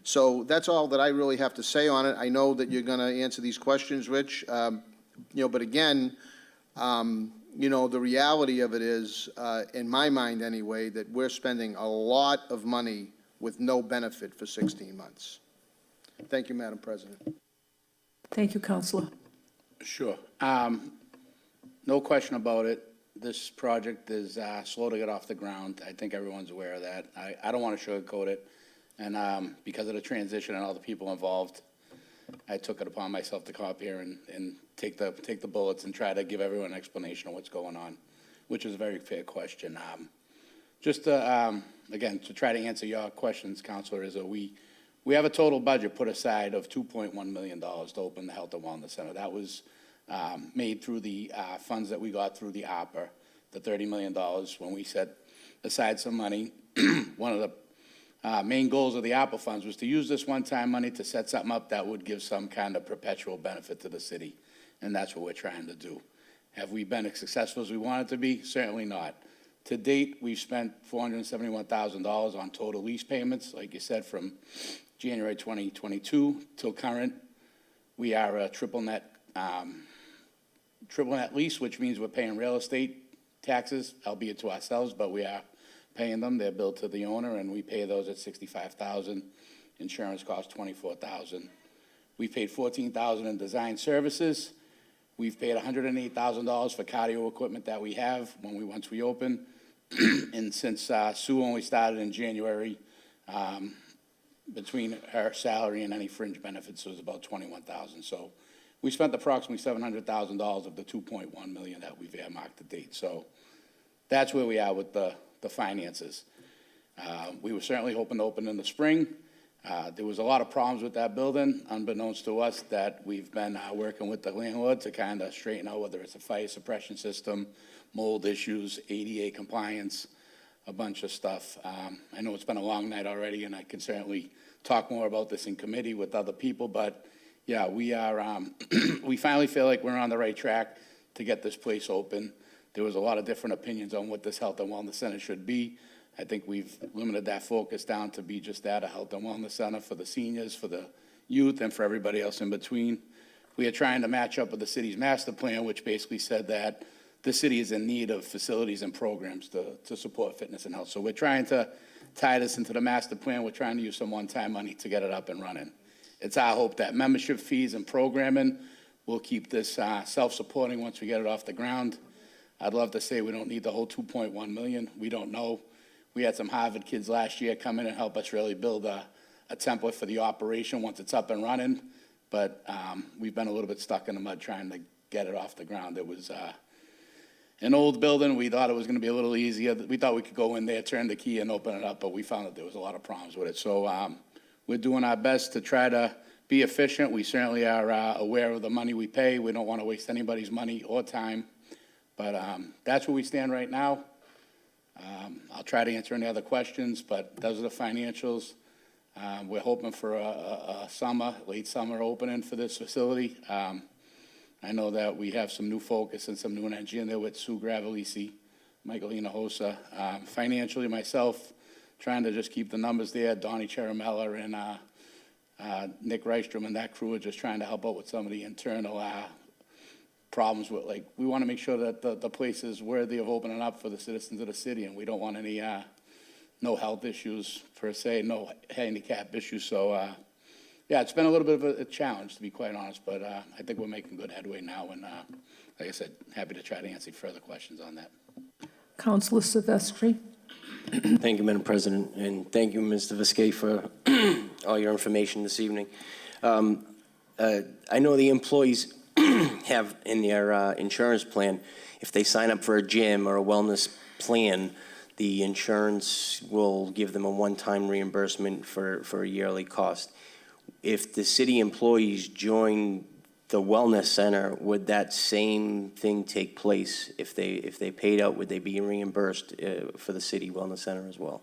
F: so that's all that I really have to say on it. I know that you're going to answer these questions, Rich. You know, but again, you know, the reality of it is, in my mind anyway, that we're spending a lot of money with no benefit for 16 months. Thank you, Madam President.
A: Thank you, Councilor.
G: Sure. No question about it. This project is slow to get off the ground. I think everyone's aware of that. I don't want to sugarcoat it. And because of the transition and all the people involved, I took it upon myself to come up here and take the bullets and try to give everyone an explanation of what's going on, which is a very fair question. Just to, again, to try to answer your questions, Councilor, is that we have a total budget put aside of $2.1 million to open the Health and Wellness Center. That was made through the funds that we got through the ARPA, the $30 million, when we set aside some money. One of the main goals of the ARPA funds was to use this one-time money to set something up that would give some kind of perpetual benefit to the city, and that's what we're trying to do. Have we been as successful as we wanted to be? Certainly not. To date, we've spent $471,000 on total lease payments, like you said, from January 2022 till current. We are a triple net lease, which means we're paying real estate taxes, albeit to ourselves, but we are paying them. They're billed to the owner, and we pay those at $65,000. Insurance costs $24,000. We paid $14,000 in design services. We've paid $108,000 for cardio equipment that we have once we open. And since Sue only started in January, between her salary and any fringe benefits, it was about $21,000. So we spent approximately $700,000 of the $2.1 million that we've earmarked to date. So that's where we are with the finances. We were certainly hoping to open in the spring. There was a lot of problems with that building, unbeknownst to us, that we've been working with the landlord to kind of straighten out, whether it's a fire suppression system, mold issues, ADA compliance, a bunch of stuff. I know it's been a long night already, and I can certainly talk more about this in committee with other people, but yeah, we are, we finally feel like we're on the right track to get this place open. There was a lot of different opinions on what this Health and Wellness Center should be. I think we've limited that focus down to be just that, a Health and Wellness Center for the seniors, for the youth, and for everybody else in between. We are trying to match up with the city's master plan, which basically said that the city is in need of facilities and programs to support fitness and health. So we're trying to tie this into the master plan. We're trying to use some one-time money to get it up and running. It's our hope that membership fees and programming will keep this self-supporting once we get it off the ground. I'd love to say we don't need the whole $2.1 million. We don't know. We had some Harvard kids last year come in and help us really build a template for the operation once it's up and running. But we've been a little bit stuck in the mud trying to get it off the ground. It was an old building. We thought it was going to be a little easier. We thought we could go in there, turn the key, and open it up, but we found that there was a lot of problems with it. So we're doing our best to try to be efficient. We certainly are aware of the money we pay. We don't want to waste anybody's money or time. But that's where we stand right now. I'll try to answer any other questions, but those are the financials. We're hoping for a late summer opening for this facility. I know that we have some new focus and some new energy in there with Sue Gravelisi, Michael Hinojosa. Financially, myself, trying to just keep the numbers there. Donnie Cheramella and Nick Rystrom and that crew are just trying to help out with some of the internal problems with, like, we want to make sure that the place is worthy of opening up for the citizens of the city, and we don't want any, no health issues per se, no handicap issues. So, yeah, it's been a little bit of a challenge, to be quite honest, but I think we're making good headway now, and like I said, happy to try to answer further questions on that.
A: Councilor Silvestri.
V: Thank you, Madam President, and thank you, Mr. Viscay, for all your information this evening. I know the employees have in their insurance plan, if they sign up for a gym or a wellness plan, the insurance will give them a one-time reimbursement for a yearly cost. If the city employees join the wellness center, would that same thing take place if they paid out? Would they be reimbursed for the city wellness center as well?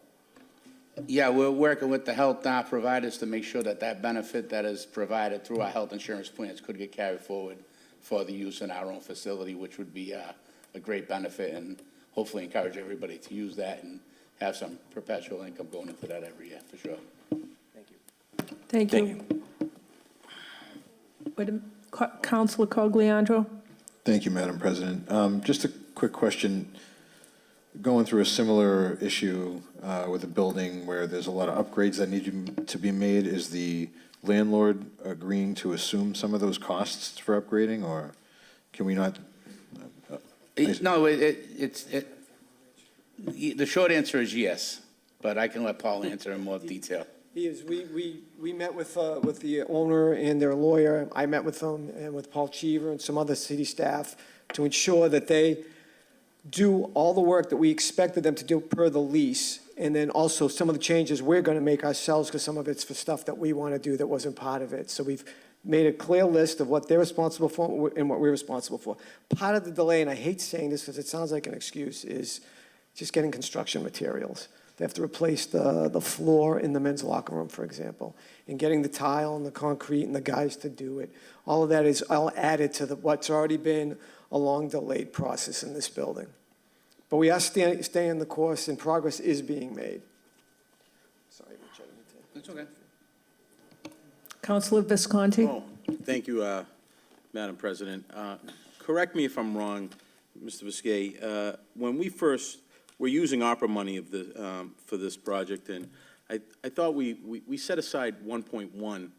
G: Yeah, we're working with the health providers to make sure that that benefit that is provided through our health insurance plans could get carried forward for the use in our own facility, which would be a great benefit, and hopefully encourage everybody to use that and have some perpetual income going into that every year, for sure.
A: Thank you. Councilor Cogliandro?
D: Thank you, Madam President. Just a quick question. Going through a similar issue with a building where there's a lot of upgrades that need to be made, is the landlord agreeing to assume some of those costs for upgrading, or can we not?
G: No, the short answer is yes, but I can let Paul answer in more detail.
L: We met with the owner and their lawyer. I met with them and with Paul Cheever and some other city staff to ensure that they do all the work that we expected them to do per the lease, and then also some of the changes we're going to make ourselves, because some of it's for stuff that we want to do that wasn't part of it. So we've made a clear list of what they're responsible for and what we're responsible for. Part of the delay, and I hate saying this because it sounds like an excuse, is just getting construction materials. They have to replace the floor in the men's locker room, for example, and getting the tile and the concrete and the guys to do it. All of that is all added to what's already been a long delayed process in this building. But we are staying the course, and progress is being made. Sorry, Rich, I didn't mean to.
G: That's okay.
A: Councilor Visconti?
W: Oh, thank you, Madam President. Correct me if I'm wrong, Mr. Biscay. When we first were using ARPA money for this project, and I thought we set aside $1.1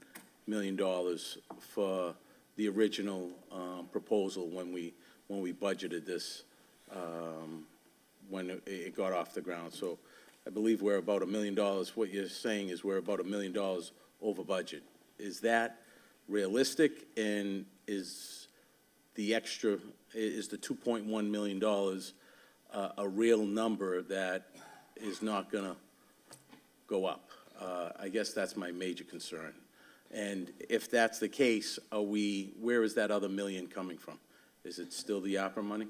W: million for the original proposal when we budgeted this, when it got off the ground. So I believe we're about $1 million. What you're saying is we're about $1 million over budget. Is that realistic? And is the $2.1 million a real number that is not going to go up? I guess that's my major concern. And if that's the case, where is that other million coming from? Is it still the ARPA money?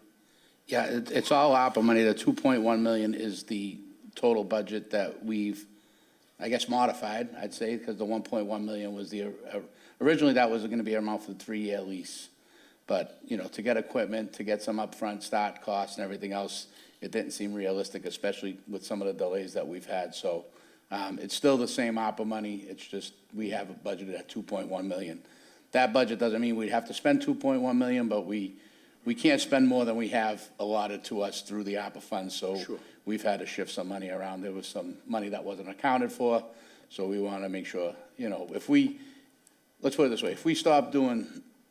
G: Yeah, it's all ARPA money. The 2.1 million is the total budget that we've, I guess, modified, I'd say, because the 1.1 million was originally that was going to be our amount for the 3-year lease. But, to get equipment, to get some upfront start costs and everything else, it didn't seem realistic, especially with some of the delays that we've had. So it's still the same ARPA money. It's just we have it budgeted at 2.1 million. That budget doesn't mean we'd have to spend 2.1 million, but we can't spend more than we have allotted to us through the ARPA funds. So we've had to shift some money around. There was some money that wasn't accounted for. So we want to make sure, let's put it this way,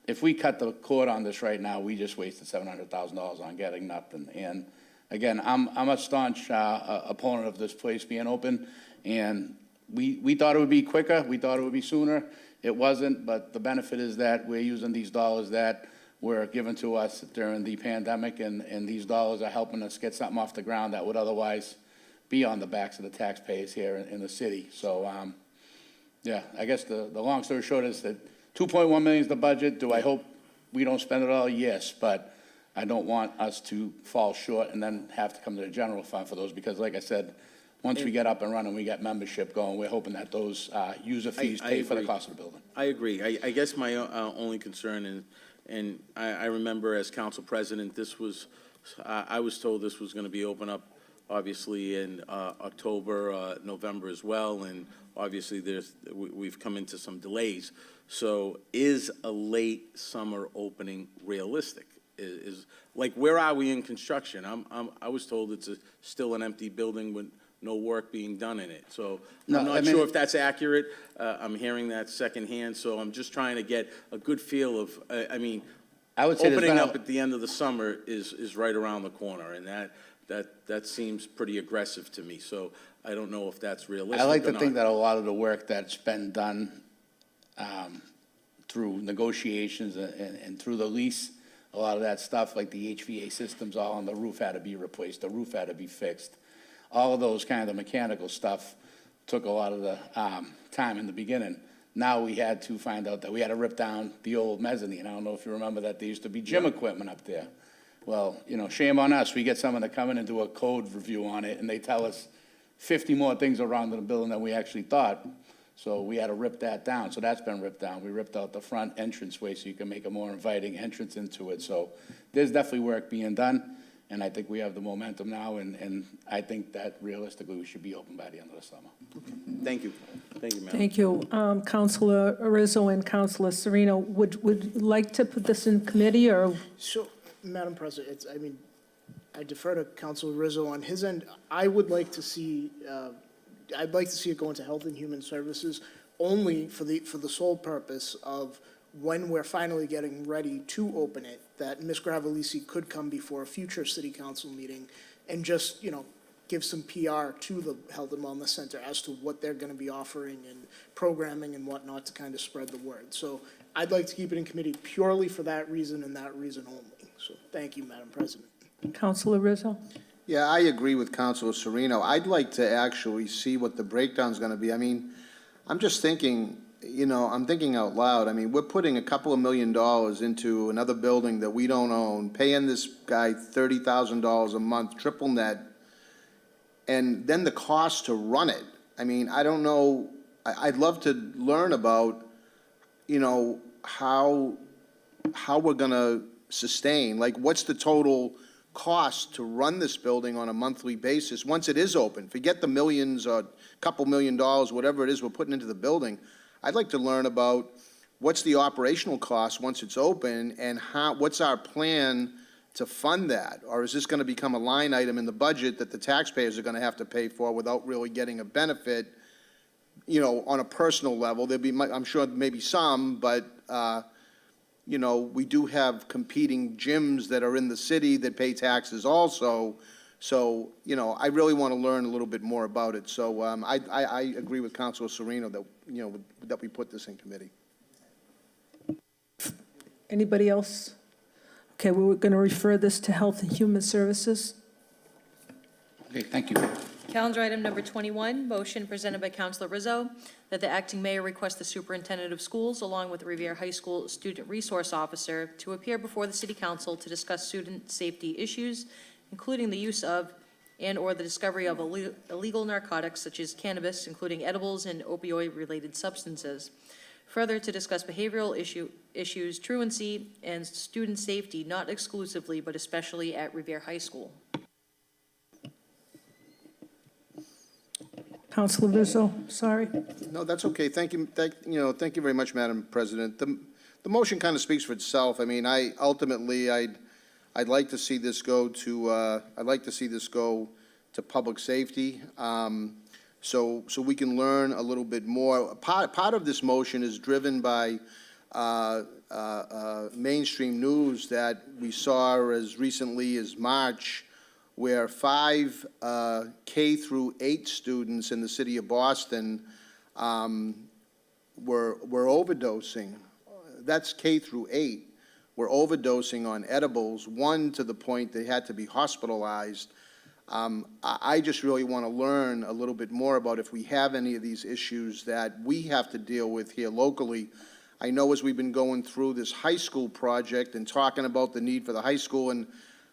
G: if we cut the cord on this right now, we just wasted $700,000 on getting nothing. And again, I'm a staunch opponent of this place being open, and we thought it would be quicker. We thought it would be sooner. It wasn't, but the benefit is that we're using these dollars that were given to us during the pandemic, and these dollars are helping us get something off the ground that would otherwise be on the backs of the taxpayers here in the city. So, yeah, I guess the long story short is that 2.1 million is the budget. Do I hope we don't spend it all? Yes, but I don't want us to fall short and then have to come to the general fund for those, because like I said, once we get up and running, we get membership going, we're hoping that those user fees pay for the cost of the building.
W: I agree. I guess my only concern is, and I remember as council president, I was told this was going to be open up, obviously, in October, November as well, and obviously we've come into some delays. So is a late summer opening realistic? Is like, where are we in construction? I was told it's still an empty building with no work being done in it. So I'm not sure if that's accurate. I'm hearing that secondhand, so I'm just trying to get a good feel of,
G: I would say
W: opening up at the end of the summer is right around the corner, and that seems pretty aggressive to me. So I don't know if that's realistic.
G: I like to think that a lot of the work that's been done through negotiations and through the lease, a lot of that stuff, like the HVA systems all on the roof had to be replaced, the roof had to be fixed. All of those kind of mechanical stuff took a lot of the time in the beginning. Now we had to find out that we had to rip down the old mezzanine. I don't know if you remember that there used to be gym equipment up there. Well, you know, shame on us. We get someone to come in and do a code review on it, and they tell us 50 more things are wrong with the building than we actually thought. So we had to rip that down. So that's been ripped down. We ripped out the front entranceway so you can make a more inviting entrance into it. So there's definitely work being done, and I think we have the momentum now, and I think that realistically we should be open by the end of the summer.
W: Thank you. Thank you, Madam.
A: Thank you. Councilor Rizzo and Councilor Sereno, would you like to put this in committee, or?
C: So, Madam President, I defer to Councilor Rizzo on his end. I would like to see, I'd like to see it go into Health and Human Services only for the sole purpose of when we're finally getting ready to open it, that Ms. Gravelisi could come before a future city council meeting and just, give some PR to the Health and Wellness Center as to what they're going to be offering and programming and whatnot to kind of spread the word. So I'd like to keep it in committee purely for that reason and that reason only. So thank you, Madam President.
A: Councilor Rizzo?
F: Yeah, I agree with Councilor Sereno. I'd like to actually see what the breakdown's gonna be. I mean, I'm just thinking, I'm thinking out loud. I mean, we're putting a couple of $1 million into another building that we don't own, paying this guy $30,000 a month, triple net, and then the cost to run it. I mean, I don't know, I'd love to learn about, how we're gonna sustain, like, what's the total cost to run this building on a monthly basis once it is open? Forget the millions or a couple $1 million, whatever it is we're putting into the building. I'd like to learn about what's the operational cost once it's open, and what's our plan to fund that? Or is this going to become a line item in the budget that the taxpayers are going to have to pay for without really getting a benefit, on a personal level? There'll be, I'm sure, maybe some, but we do have competing gyms that are in the city that pay taxes also. So, I really want to learn a little bit more about it. So I agree with Councilor Sereno that, that we put this in committee.
A: Anybody else? Okay, we're going to refer this to Health and Human Services.
G: Okay, thank you.
K: Calendar item number 21, motion presented by Councilor Rizzo that the acting mayor request the superintendent of schools, along with the Revere High School student resource officer, to appear before the city council to discuss student safety issues, including the use of and/or the discovery of illegal narcotics such as cannabis, including edibles and opioid-related substances. Further, to discuss behavioral issues, truancy, and student safety, not exclusively, but especially at Revere High School.
A: Councilor Rizzo, sorry.
F: No, that's okay. Thank you. Thank you very much, Madam President. The motion kind of speaks for itself. I mean, I'd like to see this go to public safety. So we can learn a little bit more. Part of this motion is driven by mainstream news that we saw as recently as March, where 5 K through 8 students in the city of Boston were overdosing. That's K through 8. Were overdosing on edibles, one to the point they had to be hospitalized. I just really want to learn a little bit more about if we have any of these issues that we have to deal with here locally. I know as we've been going through this high school project and talking about the need for the high school and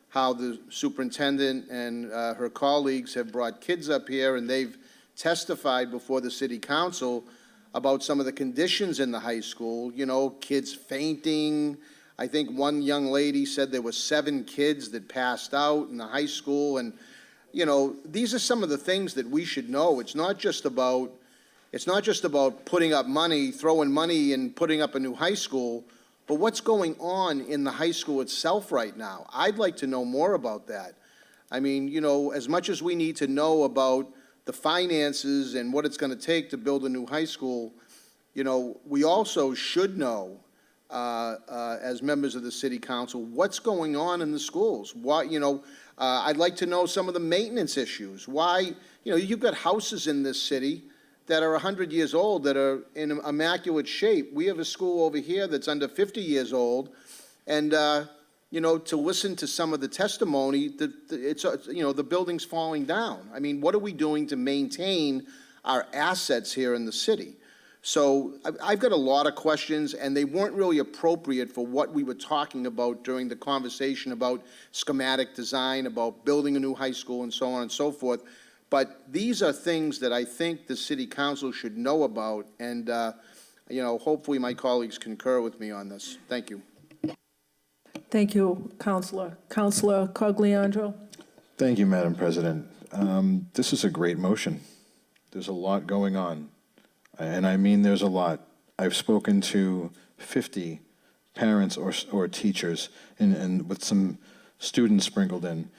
F: how the superintendent and her colleagues have brought kids up here and they've testified before the city council about some of the conditions in the high school, kids fainting. I think one young lady said there were 7 kids that passed out in the high school, and these are some of the things that we should know. It's not just about putting up money, throwing money and putting up a new high school, but what's going on in the high school itself right now. I'd like to know more about that. I mean, as much as we need to know about the finances and what it's going to take to build a new high school, we also should know as members of the city council what's going on in the schools. Why, I'd like to know some of the maintenance issues. Why, you've got houses in this city that are 100 years old that are in immaculate shape. We have a school over here that's under 50 years old, and to listen to some of the testimony, the building's falling down. I mean, what are we doing to maintain our assets here in the city? So I've got a lot of questions, and they weren't really appropriate for what we were talking about during the conversation about schematic design, about building a new high school, and so on and so forth. But these are things that I think the city council should know about, and, hopefully my colleagues concur with me on this. Thank you.
A: Thank you, Counselor. Counselor Cogliandro?
D: Thank you, Madam President. This is a great motion. There's a lot going on, and I mean there's a lot. I've spoken to 50 parents or teachers, and with some students sprinkled in.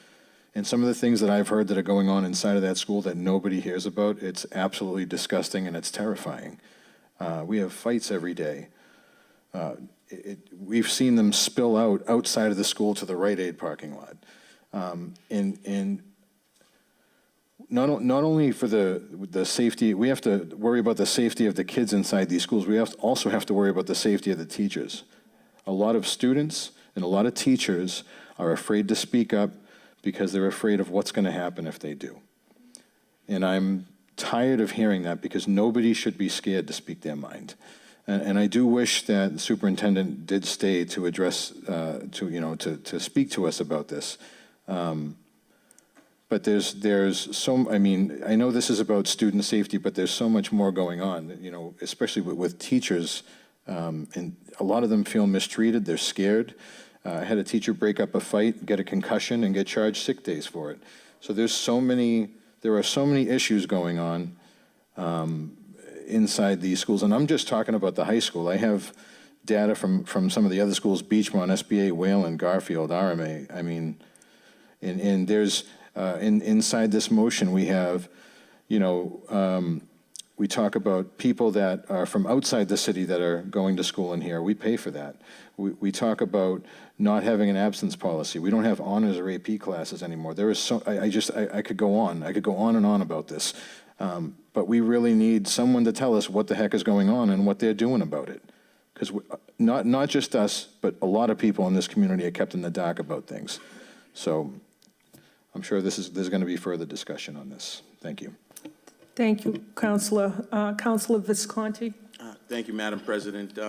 D: And some of the things that I've heard that are going on inside of that school that nobody hears about, it's absolutely disgusting and it's terrifying. We have fights every day. We've seen them spill out outside of the school to the Rite Aid parking lot. And not only for the safety, we have to worry about the safety of the kids inside these schools, we also have to worry about the safety of the teachers. A lot of students and a lot of teachers are afraid to speak up because they're afraid of what's going to happen if they do. And I'm tired of hearing that, because nobody should be scared to speak their mind. And I do wish that the superintendent did stay to address, to speak to us about this. But there's so, I mean, I know this is about student safety, but there's so much more going on, especially with teachers. And a lot of them feel mistreated, they're scared. I had a teacher break up a fight, get a concussion, and get charged sick days for it. So there are so many issues going on inside these schools, and I'm just talking about the high school. I have data from some of the other schools, Beachmont, SBA, Wayland, Garfield, RMA. I mean, and there's, inside this motion, we have, we talk about people that are from outside the city that are going to school in here. We pay for that. We talk about not having an absence policy. We don't have honors or AP classes anymore. There is so, I could go on. I could go on and on about this. But we really need someone to tell us what the heck is going on and what they're doing about it. Because not just us, but a lot of people in this community are kept in the dark about things. So I'm sure there's going to be further discussion on this. Thank you.
A: Thank you, Counselor. Counselor Visconti?
W: Thank you, Madam President.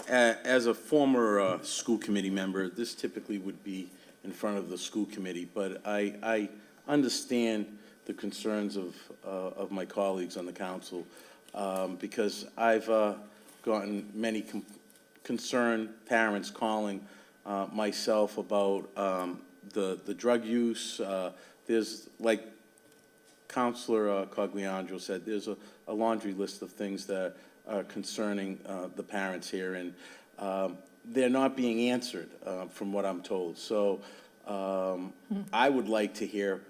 W: As a former school committee member, this typically would be in front of the school committee, but I understand the concerns of my colleagues on the council, because I've gotten many concerned parents calling myself about the drug use. There's, like Counselor Cogliandro said, there's a laundry list of things that are concerning the parents here, and they're not being answered from what I'm told. So I would like to hear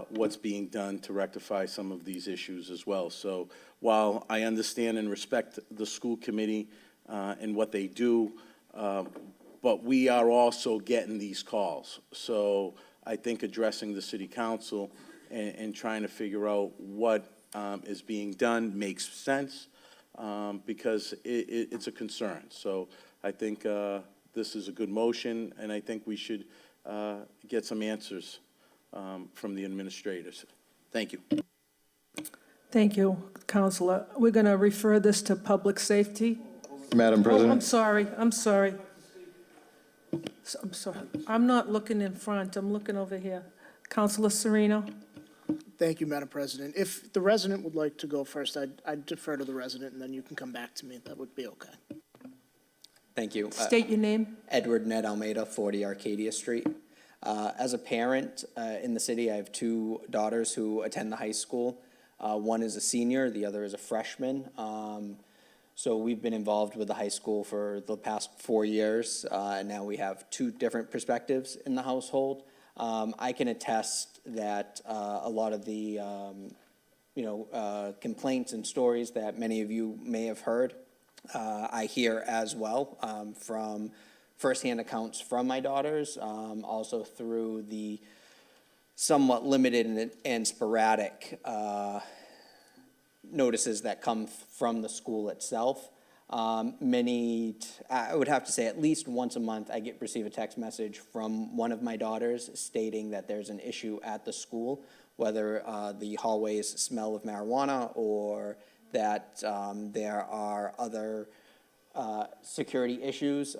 W: what's being done to rectify some of these issues as well. So while I understand and respect the school committee and what they do, but we are also getting these calls. So I think addressing the city council and trying to figure out what is being done makes sense, because it's a concern. So I think this is a good motion, and I think we should get some answers from the administrators. Thank you.
A: Thank you, Counselor. We're going to refer this to public safety.
D: Madam President?
A: Oh, I'm sorry. I'm sorry. I'm sorry. I'm not looking in front. I'm looking over here. Counselor Sereno?
C: Thank you, Madam President. If the resident would like to go first, I'd defer to the resident, and then you can come back to me. That would be okay.
P: Thank you.
A: State your name.
P: Edward Ned Almeida, 40 Arcadia Street. As a parent in the city, I have two daughters who attend the high school. One is a senior, the other is a freshman. So we've been involved with the high school for the past 4 years, and now we have two different perspectives in the household. I can attest that a lot of the complaints and stories that many of you may have heard, I hear as well from firsthand accounts from my daughters, also through the somewhat limited and sporadic notices that come from the school itself. I would have to say at least once a month, I receive a text message from one of my daughters stating that there's an issue at the school, whether the hallways smell of marijuana or that there are other security issues.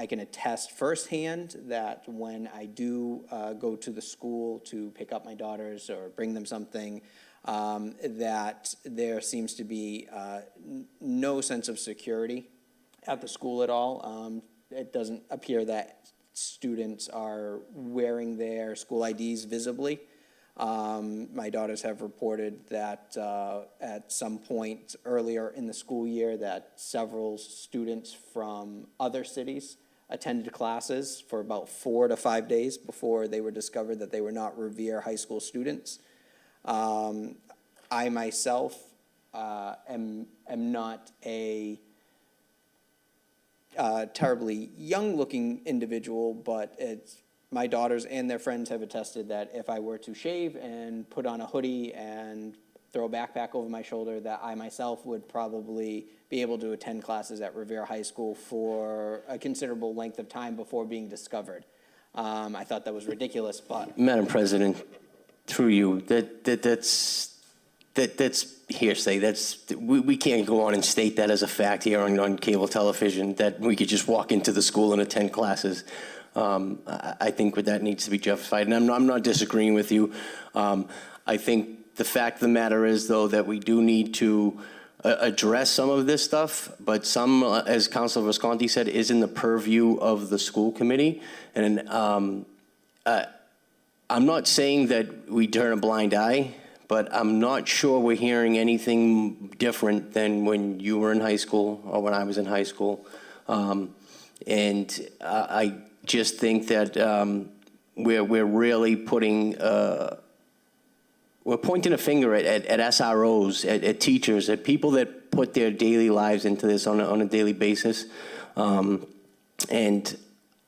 P: I can attest firsthand that when I do go to the school to pick up my daughters or bring them something, that there seems to be no sense of security at the school at all. It doesn't appear that students are wearing their school IDs visibly. My daughters have reported that at some point earlier in the school year that several students from other cities attended classes for about 4 to 5 days before they were discovered that they were not Revere High School students. I myself am not a terribly young-looking individual, but my daughters and their friends have attested that if I were to shave and put on a hoodie and throw a backpack over my shoulder, that I myself would probably be able to attend classes at Revere High School for a considerable length of time before being discovered. I thought that was ridiculous, but...
V: Madam President, through you, that's hearsay. We can't go on and state that as a fact here on cable television, that we could just walk into the school and attend classes. I think that needs to be justified, and I'm not disagreeing with you. I think the fact of the matter is, though, that we do need to address some of this stuff, but some, as Councilor Visconti said, is in the purview of the school committee. And I'm not saying that we turn a blind eye, but I'm not sure we're hearing anything different than when you were in high school or when I was in high school. And I just think that we're really we're pointing a finger at SROs, at teachers, at people that put their daily lives into this on a daily basis. And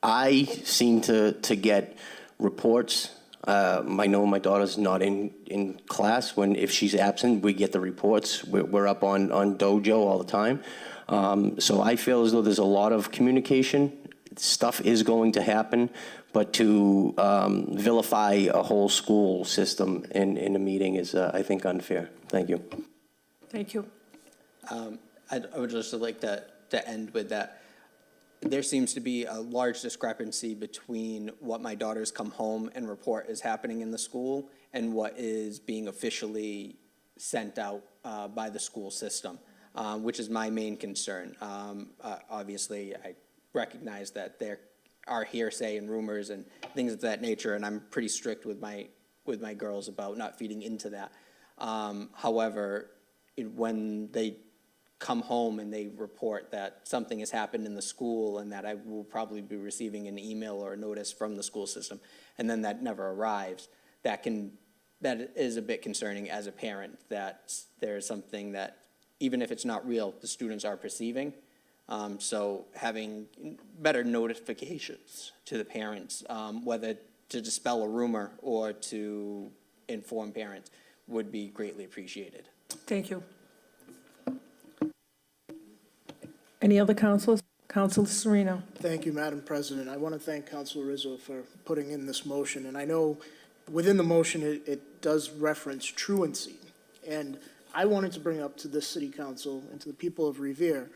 V: I seem to get reports. I know my daughter's not in class. If she's absent, we get the reports. We're up on Dojo all the time. So I feel as though there's a lot of communication. Stuff is going to happen, but to vilify a whole school system in a meeting is, I think, unfair. Thank you.
A: Thank you.
P: I would just like to end with that. There seems to be a large discrepancy between what my daughters come home and report is happening in the school and what is being officially sent out by the school system, which is my main concern. Obviously, I recognize that there are hearsay and rumors and things of that nature, and I'm pretty strict with my girls about not feeding into that. However, when they come home and they report that something has happened in the school and that I will probably be receiving an email or a notice from the school system, and then that never arrives, that is a bit concerning as a parent, that there's something that, even if it's not real, the students are perceiving. So having better notifications to the parents, whether to dispel a rumor or to inform parents, would be greatly appreciated.
A: Thank you. Any other councilors? Councilor Sereno.
C: Thank you, Madam President. I want to thank Councilor Rizzo for putting in this motion. And I know within the motion, it does reference truancy. And I wanted to bring up to this city council and to the people of Revere,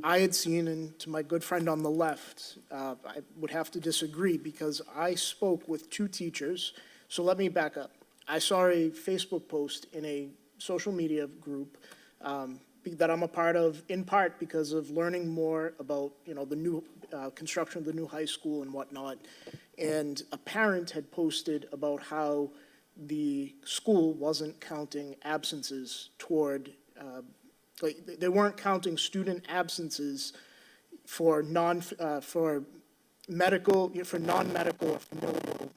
C: I had seen, and to my good friend on the left, I would have to disagree because I spoke with 2 teachers. So let me back up. I saw a Facebook post in a social media group that I'm a part of, in part because of learning more about, the new construction of the new high school and whatnot. And a parent had posted about how the school wasn't counting absences toward, they weren't counting student absences for non-medical or familial.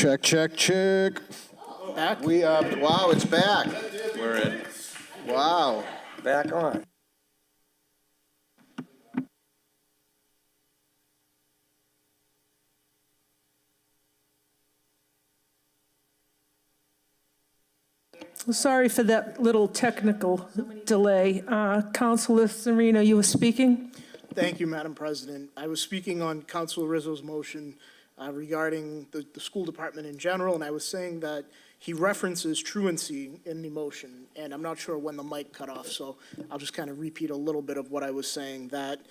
D: Check, check, check.
C: Back?
F: Wow, it's back.
J: We're in.
F: Wow.
H: Back on.
A: Sorry for that little technical delay. Councilor Serino, you were speaking?
C: Thank you, Madam President. I was speaking on Councilor Rizzo's motion regarding the school department in general, and I was saying that he references truancy in the motion, and I'm not sure when the mic cut off, so I'll just kind of repeat a little bit of what I was saying, that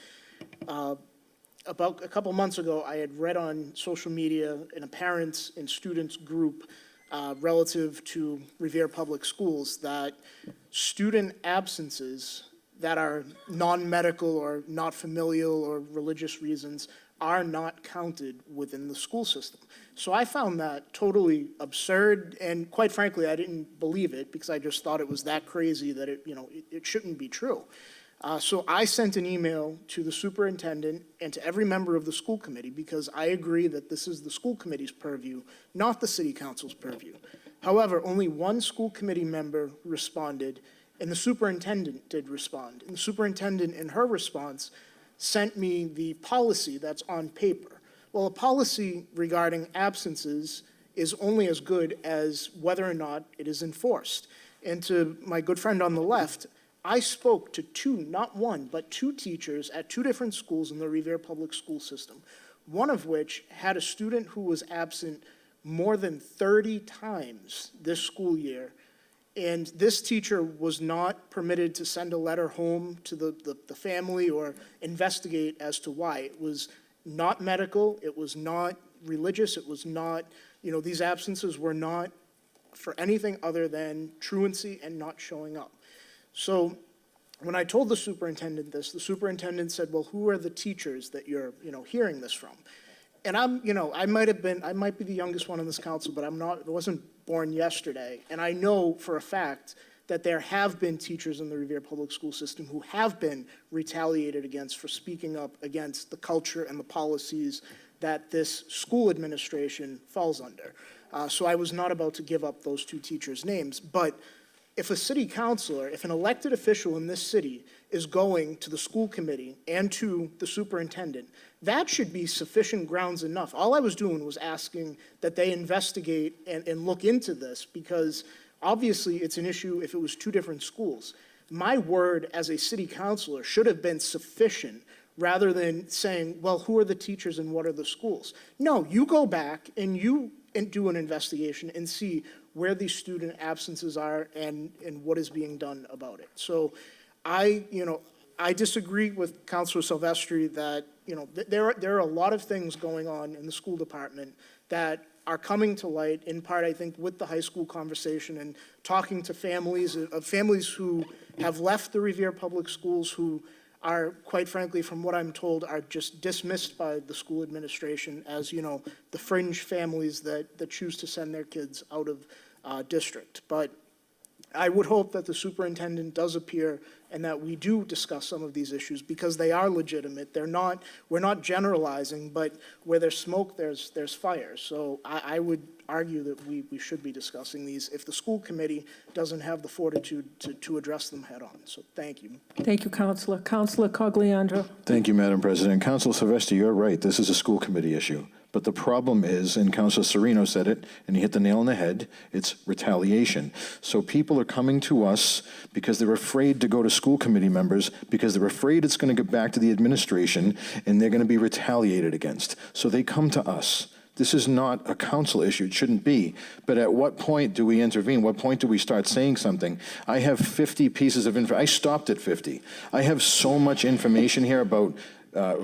C: about a couple months ago, I had read on social media in a parents and students group relative to Revere Public Schools that student absences that are non-medical or not familial or religious reasons are not counted within the school system. So I found that totally absurd, and quite frankly, I didn't believe it because I just thought it was that crazy that it shouldn't be true. So I sent an email to the superintendent and to every member of the school committee because I agree that this is the school committee's purview, not the city council's purview. However, only one school committee member responded, and the superintendent did respond. And the superintendent, in her response, sent me the policy that's on paper. Well, a policy regarding absences is only as good as whether or not it is enforced. And to my good friend on the left, I spoke to two, not one, but two teachers at two different schools in the Revere Public School System, one of which had a student who was absent more than 30 times this school year. And this teacher was not permitted to send a letter home to the family or investigate as to why. It was not medical, it was not religious, it was not, these absences were not for anything other than truancy and not showing up. So when I told the superintendent this, the superintendent said, well, who are the teachers that you're, hearing this from? And I might be the youngest one on this council, but I wasn't born yesterday. And I know for a fact that there have been teachers in the Revere Public School System who have been retaliated against for speaking up against the culture and the policies that this school administration falls under. So I was not about to give up those two teachers' names, but if a city councilor, if an elected official in this city is going to the school committee and to the superintendent, that should be sufficient grounds enough. All I was doing was asking that they investigate and look into this, because obviously it's an issue if it was two different schools. My word as a city councilor should have been sufficient rather than saying, well, who are the teachers and what are the schools? No, you go back and do an investigation and see where these student absences are and what is being done about it. So I disagree with Councilor Silvestri that, there are a lot of things going on in the school department that are coming to light, in part, I think, with the high school conversation and talking to families who have left the Revere Public Schools, who are, quite frankly, from what I'm told, are just dismissed by the school administration as, the fringe families that choose to send their kids out of district. But I would hope that the superintendent does appear and that we do discuss some of these issues because they are legitimate. We're not generalizing, but where there's smoke, there's fire. So I would argue that we should be discussing these if the school committee doesn't have the fortitude to address them head on. So thank you.
A: Thank you, Councilor. Councilor Cogliandro.
D: Thank you, Madam President. Councilor Silvestri, you're right. This is a school committee issue. But the problem is, and Councilor Serino said it, and he hit the nail on the head, it's retaliation. So people are coming to us because they're afraid to go to school committee members, because they're afraid it's going to get back to the administration, and they're going to be retaliated against. So they come to us. This is not a council issue. It shouldn't be. But at what point do we intervene? What point do we start saying something? I have 50 pieces of info. I stopped at 50. I have so much information here about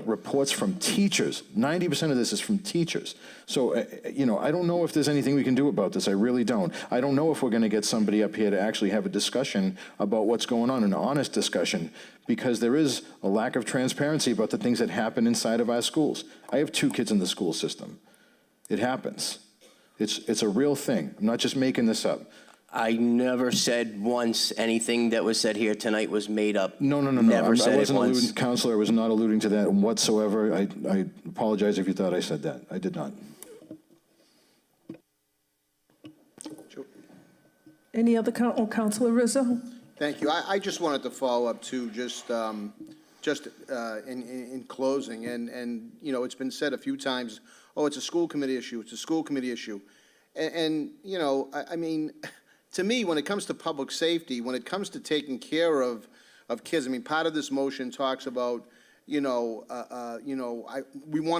D: reports from teachers. 90% of this is from teachers. So, I don't know if there's anything we can do about this. I really don't. I don't know if we're going to get somebody up here to actually have a discussion about what's going on, an honest discussion, because there is a lack of transparency about the things that happen inside of our schools. I have 2 kids in the school system. It happens. It's a real thing. I'm not just making this up.
V: I never said once anything that was said here tonight was made up.
D: No.
V: Never said
D: I wasn't
V: it once.
D: alluding, Counselor, I was not alluding to that whatsoever. I apologize if you thought I said that. I did not.
A: Any other, Councilor Rizzo?
F: Thank you. I just wanted to follow up too, just in closing, and, you know, it's been said a few times, oh, it's a school committee issue, it's a school committee issue. And you know, I mean, to me, when it comes to public safety, when it comes to taking care of kids, I mean, part of this motion talks about, we want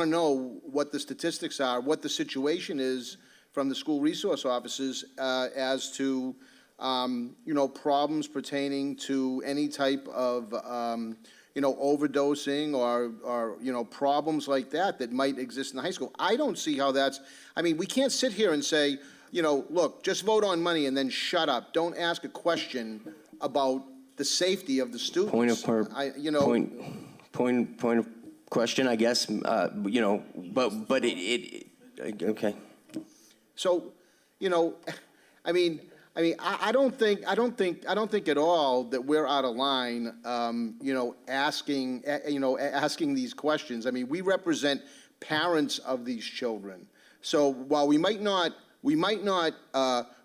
F: to know what the statistics are, what the situation is from the school resource officers as to, problems pertaining to any type of, overdosing or, problems like that might exist in the high school. I don't see how that's, I mean, we can't sit here and say, look, just vote on money and then shut up. Don't ask a question about the safety of the students.
V: Point of question, I guess, but okay.
F: So, I don't think at all that we're out of line, asking these questions. I mean, we represent parents of these children. So while we might not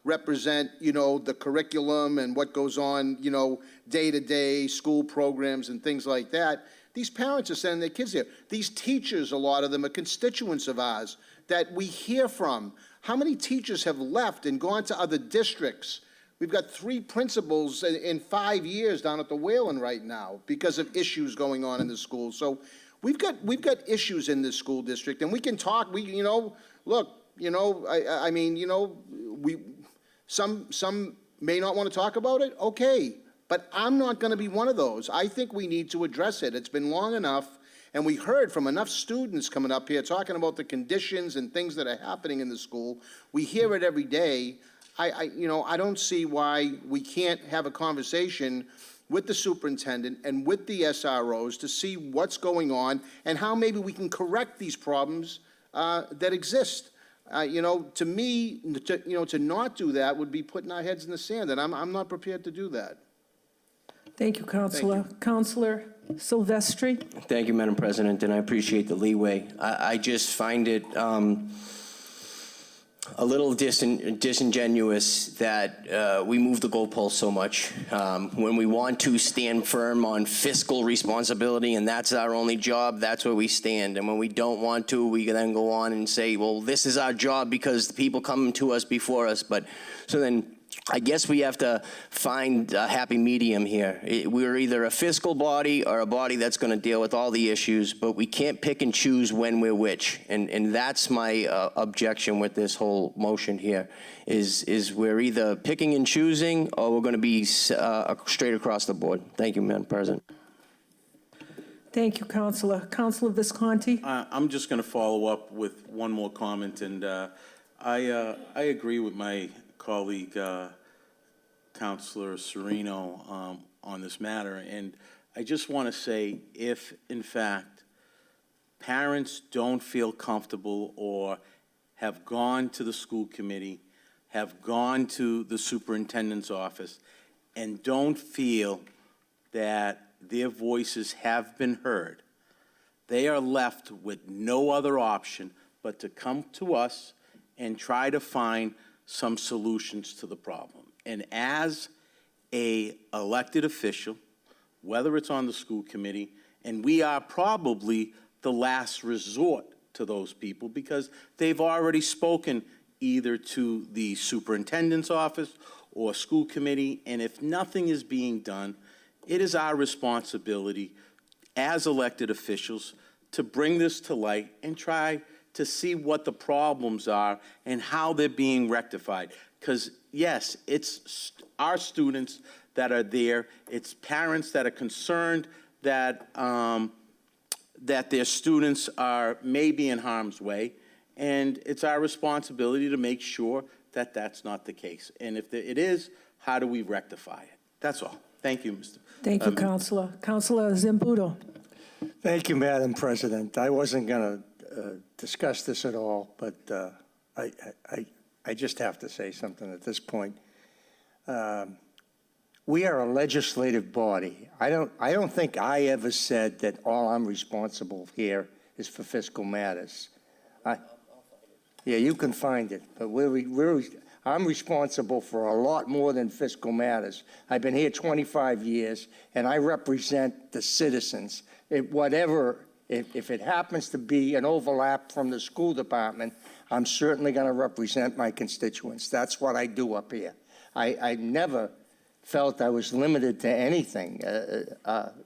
F: represent, the curriculum and what goes on, day-to-day school programs and things like that, these parents are sending their kids here. These teachers, a lot of them are constituents of ours that we hear from. How many teachers have left and gone to other districts? We've got 3 principals in 5 years down at the Whalen right now because of issues going on in the school. So we've got issues in this school district, and we can talk. Some may not want to talk about it. Okay, but I'm not going to be one of those. I think we need to address it. It's been long enough. And we heard from enough students coming up here talking about the conditions and things that are happening in the school. We hear it every day. I don't see why we can't have a conversation with the superintendent and with the SROs to see what's going on and how maybe we can correct these problems that exist. To me, to not do that would be putting our heads in the sand, and I'm not prepared to do that.
A: Thank you, Councilor. Councilor Silvestri?
V: Thank you, Madam President, and I appreciate the leeway. I just find it a little disingenuous that we move the goalposts so much when we want to stand firm on fiscal responsibility, and that's our only job, that's where we stand. And when we don't want to, we then go on and say, well, this is our job because the people come to us before us. But so then I guess we have to find a happy medium here. We're either a fiscal body or a body that's going to deal with all the issues, but we can't pick and choose when we're which. And that's my objection with this whole motion here, is we're either picking and choosing or we're going to be straight across the board. Thank you, Madam President.
A: Thank you, Councilor. Councilor Visconti?
W: I'm just going to follow up with one more comment, and I agree with my colleague, Councilor Serino, on this matter. And I just want to say, if in fact parents don't feel comfortable or have gone to the school committee, have gone to the superintendent's office, and don't feel that their voices have been heard, they are left with no other option but to come to us and try to find some solutions to the problem. And as a elected official, whether it's on the school committee, and we are probably the last resort to those people because they've already spoken either to the superintendent's office or school committee, and if nothing is being done, it is our responsibility as elected officials to bring this to light and try to see what the problems are and how they're being rectified. Because yes, it's our students that are there, it's parents that are concerned that, that their students are maybe in harm's way, and it's our responsibility to make sure that that's not the case. And if it is, how do we rectify it? That's all. Thank you, Mr.
A: Thank you, Councilor. Councilor Zambudo?
H: Thank you, Madam President. I wasn't going to discuss this at all, but I just have to say something at this point. We are a legislative body. I don't think I ever said that all I'm responsible here is for fiscal matters. Yeah, you can find it, but I'm responsible for a lot more than fiscal matters. I've been here 25 years, and I represent the citizens. If it happens to be an overlap from the school department, I'm certainly going to represent my constituents. That's what I do up here. I never felt I was limited to anything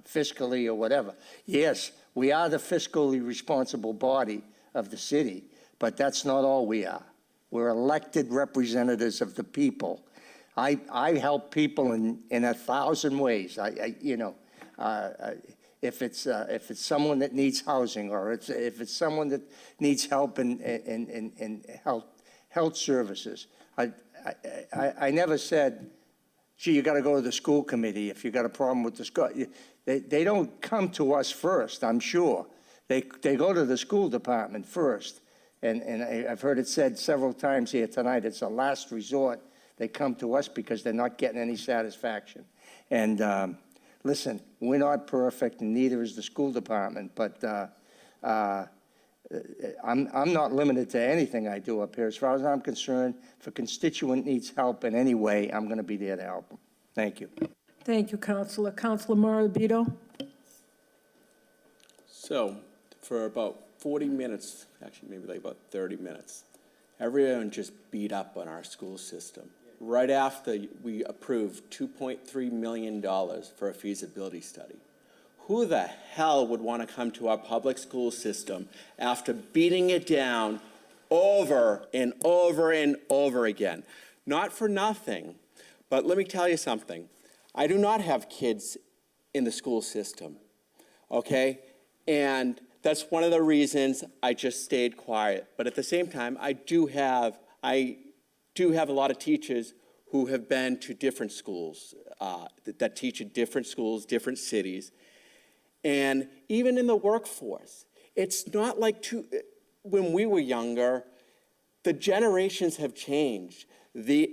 H: fiscally or whatever. Yes, we are the fiscally responsible body of the city, but that's not all we are. We're elected representatives of the people. I help people in 1,000 ways. If it's someone that needs housing, or if it's someone that needs help in health services. I never said, gee, you got to go to the school committee if you got a problem with the school. They don't come to us first, I'm sure. They go to the school department first. And I've heard it said several times here tonight, it's a last resort. They come to us because they're not getting any satisfaction. And listen, we're not perfect, and neither is the school department, but I'm not limited to anything I do up here. As far as I'm concerned, if a constituent needs help in any way, I'm going to be there to help them. Thank you.
A: Thank you, Councilor. Councilor Morabito?
J: So, for about 40 minutes, actually maybe like about 30 minutes, everyone just beat up on our school system. Right after we approved $2.3 million for a feasibility study. Who the hell would want to come to our public school system after beating it down over and over and over again? Not for nothing, but let me tell you something. I do not have kids in the school system, okay? And that's one of the reasons I just stayed quiet. But at the same time, I do have a lot of teachers who have been to different schools, that teach at different schools, different cities. And even in the workforce, it's not like when we were younger, the generations have changed.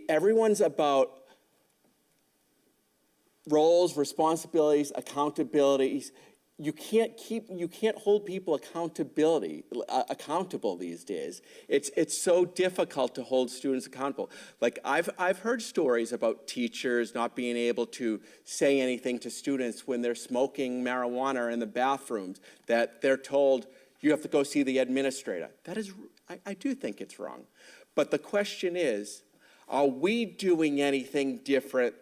J: Everyone's about roles, responsibilities, accountabilities. You can't hold people accountable these days. It's so difficult to hold students accountable. Like I've heard stories about teachers not being able to say anything to students when they're smoking marijuana in the bathrooms, that they're told, you have to go see the administrator. That is, I do think it's wrong. But the question is, are we doing anything different?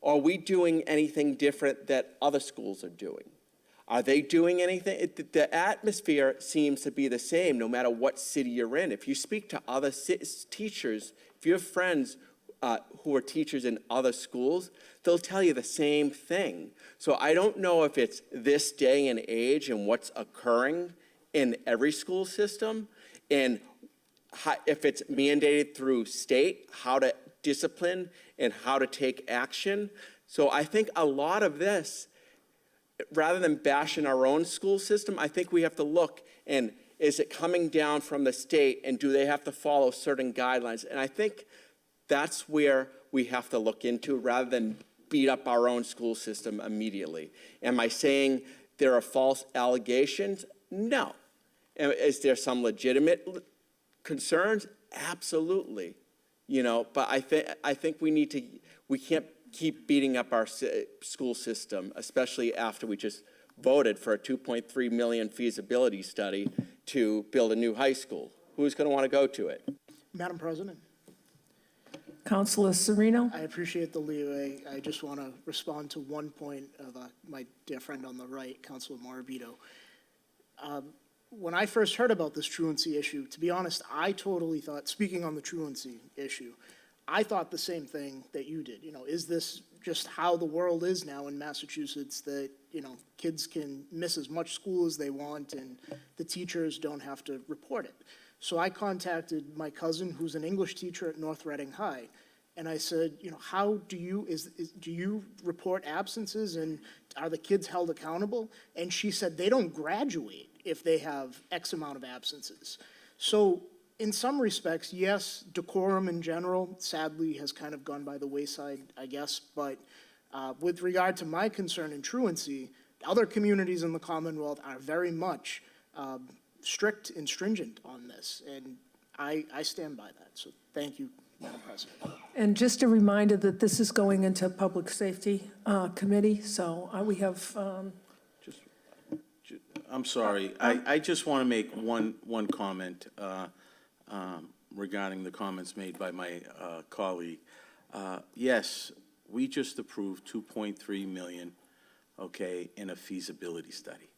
J: Are we doing anything different that other schools are doing? Are they doing anything? The atmosphere seems to be the same no matter what city you're in. If you speak to other teachers, if you have friends who are teachers in other schools, they'll tell you the same thing. So I don't know if it's this day and age and what's occurring in every school system, and if it's mandated through state, how to discipline and how to take action. So I think a lot of this, rather than bashing our own school system, I think we have to look, and is it coming down from the state, and do they have to follow certain guidelines? And I think that's where we have to look into, rather than beat up our own school system immediately. Am I saying there are false allegations? No. Is there some legitimate concerns? Absolutely. But I think we can't keep beating up our school system, especially after we just voted for a $2.3 million feasibility study to build a new high school. Who's going to want to go to it?
C: Madam President,
A: Councilor Sereno?
C: I appreciate the leeway. I just want to respond to one point of my dear friend on the right, Councilor Morabito. When I first heard about this truancy issue, to be honest, I totally thought, speaking on the truancy issue, I thought the same thing that you did. Is this just how the world is now in Massachusetts, that, kids can miss as much school as they want and the teachers don't have to report it? So I contacted my cousin, who's an English teacher at North Reading High, and I said, how do you report absences, and are the kids held accountable? And she said they don't graduate if they have X amount of absences. So in some respects, yes, decorum in general, sadly, has kind of gone by the wayside, I guess. But with regard to my concern in truancy, other communities in the Commonwealth are very much strict and stringent on this. And I stand by that. So thank you, Madam President.
A: And just a reminder that this is going into Public Safety Committee, so we have,
W: I'm sorry, I just want to make one comment regarding the comments made by my colleague. Yes, we just approved 2.3 million, okay, in a feasibility study.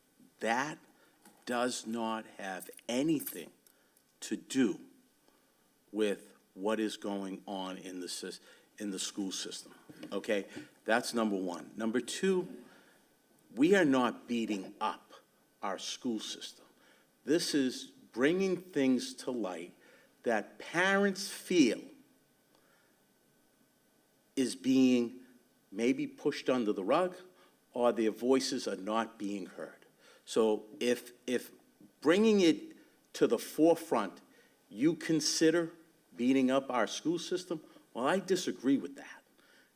W: That does not have anything to do with what is going on in the school system, okay? That's number one. Number two, we are not beating up our school system. This is bringing things to light that parents feel is being maybe pushed under the rug, or their voices are not being heard. So if bringing it to the forefront, you consider beating up our school system, well, I disagree with that.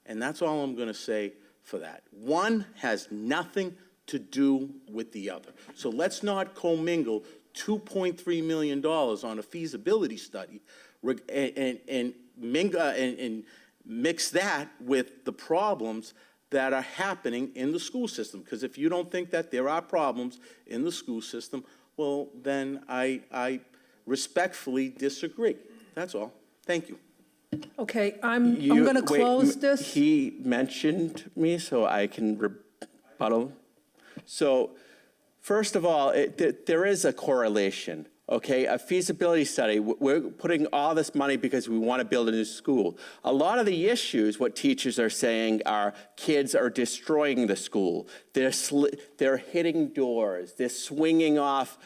W: And that's all I'm going to say for that. One has nothing to do with the other. So let's not commingle $2.3 million on a feasibility study and mix that with the problems that are happening in the school system. Because if you don't think that there are problems in the school system, well, then I respectfully disagree. That's all. Thank you.
A: okay, I'm going to close this.
J: He mentioned me, so I can rebuttal. So, first of all, there is a correlation, okay? A feasibility study, we're putting all this money because we want to build a new school. A lot of the issues, what teachers are saying, are kids are destroying the school. They're hitting doors. They're swinging off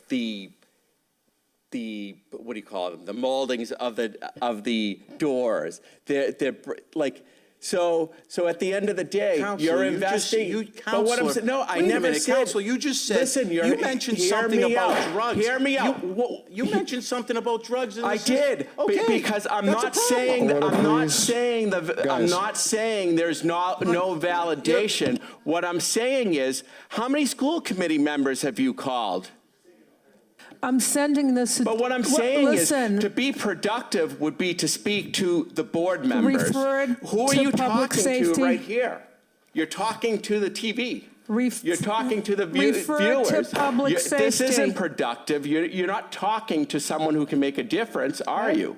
J: the what do you call them? The moldings of the doors. They're like. So at the end of the day,
W: Counselor,
J: you're investing.
W: but what I'm saying,
J: no, I never said.
W: Counselor, you just said.
J: Listen,
W: you mentioned something about drugs.
J: Hear me out.
W: You mentioned something about drugs. In the
J: I did.
W: Okay.
J: Because I'm not saying there's no validation. What I'm saying is, how many school committee members have you called?
A: I'm sending this.
J: But what I'm saying
A: listen,
J: is, to be productive would be to speak to the board members.
A: Referred
J: Who are
A: to
J: you
A: public
J: talking
A: safety.
J: to right here? You're talking to the TV. You're talking to the
A: refer
J: viewers.
A: to public safety.
J: This isn't productive. You're not talking to someone who can make a difference, are you?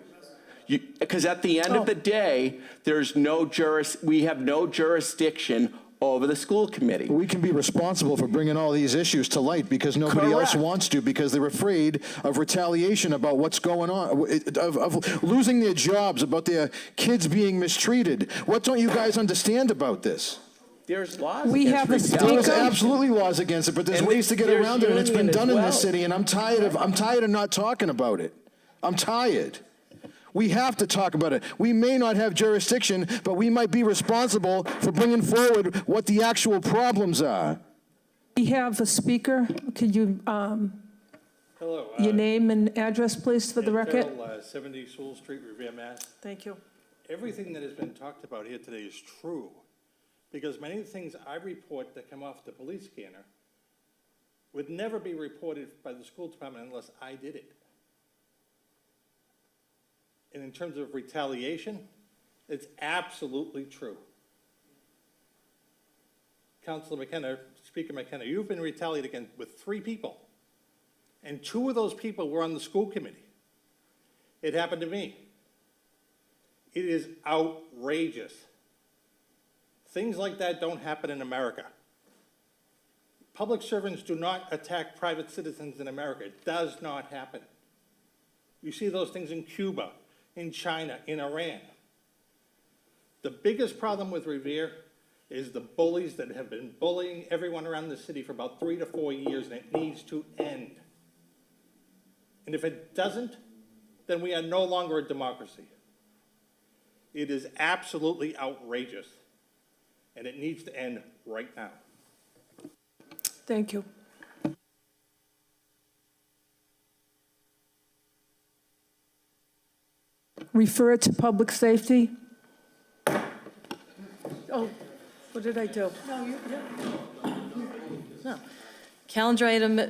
J: Because at the end of the day, we have no jurisdiction over the school committee.
D: We can be responsible for bringing all these issues to light because nobody else wants to, because they're afraid of retaliation about what's going on, of losing their jobs, about their kids being mistreated. What don't you guys understand about this?
J: There's laws
A: We
J: against
A: have a
J: retaliation.
D: There's absolutely laws against it, but there's ways to get around it, and it's been done in this city, and I'm tired of not talking about it. I'm tired. We have to talk about it. We may not have jurisdiction, but we might be responsible for bringing forward what the actual problems are.
A: We have a speaker. Could you,
S: Hello.
A: your name and address, please, for the record?
S: 70 Sewell Street, Revere, Mass.
A: Thank you.
S: Everything that has been talked about here today is true, because many of the things I report that come off the police scanner would never be reported by the school department unless I did it. And in terms of retaliation, it's absolutely true. Councilor McKenna, Speaker McKenna, you've been retaliated against with 3 people, and 2 of those people were on the school committee. It happened to me. It is outrageous. Things like that don't happen in America. Public servants do not attack private citizens in America. It does not happen. You see those things in Cuba, in China, in Iran. The biggest problem with Revere is the bullies that have been bullying everyone around the city for about 3 to 4 years, and it needs to end. And if it doesn't, then we are no longer a democracy. It is absolutely outrageous, and it needs to end right now.
A: Thank you. Refer it to public safety. Oh, what did I do?
K: No. Calendar item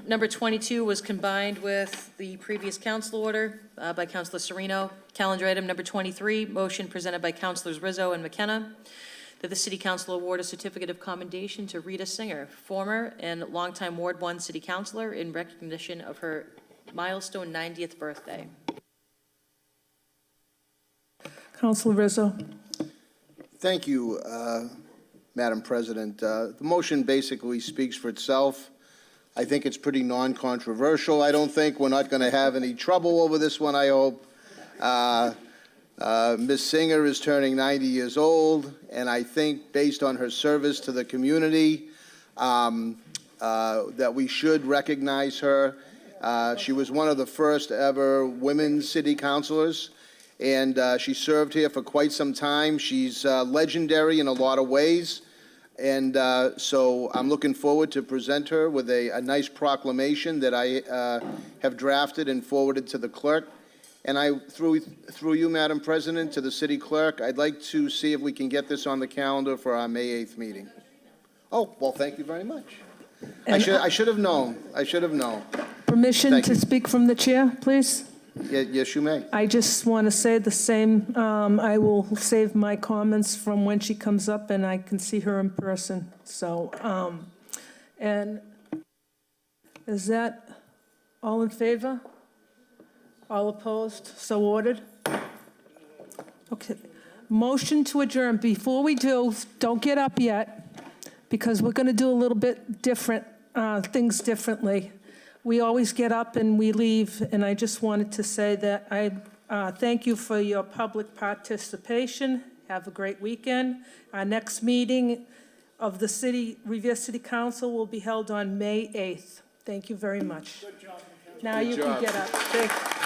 K: number 22 was combined with the previous council order by Councilor Sereno. Calendar item number 23, motion presented by Councilors Rizzo and McKenna, that the City Council award a certificate of commendation to Rita Singer, former and longtime Ward 1 City Councilor, in recognition of her milestone 90th birthday.
A: Councilor Rizzo.
F: Thank you, Madam President. The motion basically speaks for itself. I think it's pretty non-controversial. I don't think we're not going to have any trouble over this one, I hope. Ms. Singer is turning 90 years old, and I think based on her service to the community, that we should recognize her. She was one of the first ever women city councilors, and she served here for quite some time. She's legendary in a lot of ways, and so I'm looking forward to present her with a nice proclamation that I have drafted and forwarded to the clerk. And I, through you, Madam President, to the city clerk, I'd like to see if we can get this on the calendar for our May 8th meeting. Oh, well, thank you very much. I should have known. I should have known.
A: Permission
F: Thank
A: to
F: you.
A: speak from the chair, please?
F: Yes, you may.
A: I just want to say the same. I will save my comments from when she comes up and I can see her in person. So, and is that all in favor? All opposed? So ordered? Okay. Motion to adjourn. Before we do, don't get up yet, because we're going to do a little bit different, things differently. We always get up and we leave, and I just wanted to say that I thank you for your public participation. Have a great weekend. Our next meeting of the Revere City Council will be held on May 8th. Thank you very much. Good job. Now you can get up. Thank you.